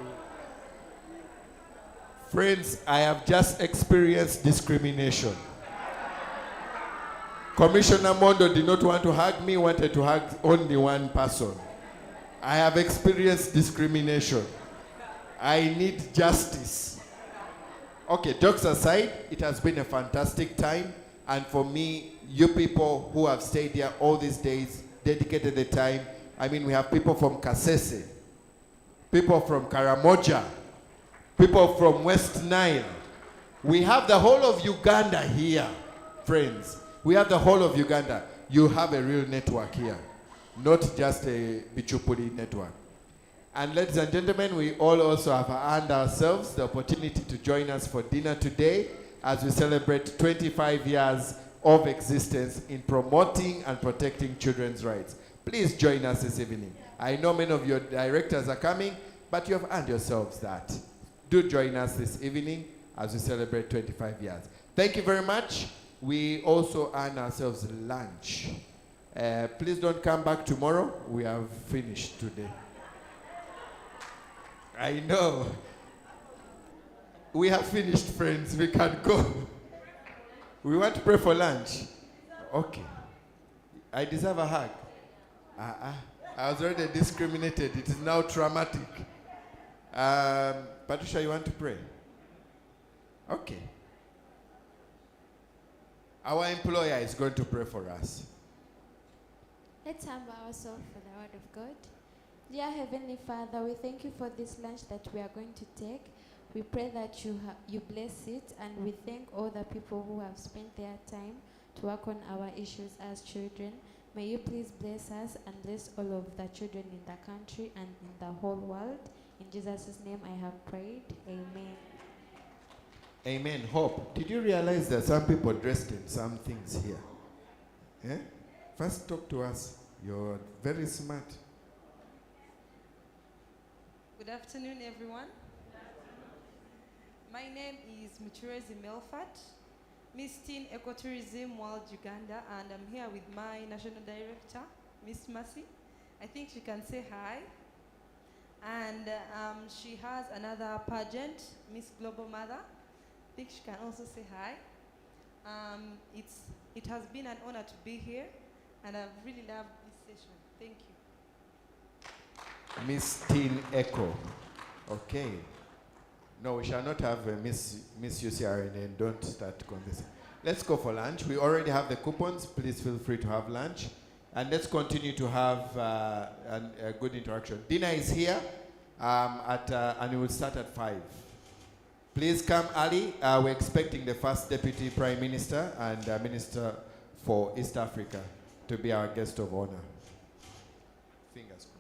Friends, I have just experienced discrimination. Commissioner Mondo did not want to hug me, wanted to hug only one person. I have experienced discrimination. I need justice. Okay, jokes aside, it has been a fantastic time. And for me, you people who have stayed here all these days, dedicated the time. I mean, we have people from Kasese, people from Karamoja, people from West Nile. We have the whole of Uganda here, friends. We have the whole of Uganda. You have a real network here, not just a Bichupuri network. And ladies and gentlemen, we all also have earned ourselves the opportunity to join us for dinner today as we celebrate 25 years of existence in promoting and protecting children's rights. Please join us this evening. I know many of your directors are coming, but you have earned yourselves that. Do join us this evening as we celebrate 25 years. Thank you very much. We also earn ourselves lunch. Please don't come back tomorrow. We have finished today. I know. We have finished, friends. We can go. We want to pray for lunch. Okay. I deserve a hug. I was already discriminated. It is now traumatic. Patricia, you want to pray? Okay. Our employer is going to pray for us. Let's humble ourselves for the word of God. Dear Heavenly Father, we thank you for this lunch that we are going to take. We pray that you bless it, and we thank all the people who have spent their time to work on our issues as children. May you please bless us and bless all of the children in the country and in the whole world. In Jesus' name I have prayed. Amen. Amen. Hope. Did you realize that some people dressed in some things here? Eh? First talk to us. You're very smart. Good afternoon, everyone. My name is Muchurezi Melfat, Miss Teen Ecotourism World Uganda, and I'm here with my National Director, Miss Mercy. I think she can say hi. And she has another pageant, Miss Global Mother. I think she can also say hi. It has been an honor to be here, and I've really loved this session. Thank you. Miss Teen Echo. Okay. No, we shall not have Miss UCRN and don't start conversing. Let's go for lunch. We already have the coupons. Please feel free to have lunch. And let's continue to have a good interaction. Dinner is here and it will start at 5. Please come early. We're expecting the first Deputy Prime Minister and Minister for East Africa to be our guest of honor. Fingers crossed.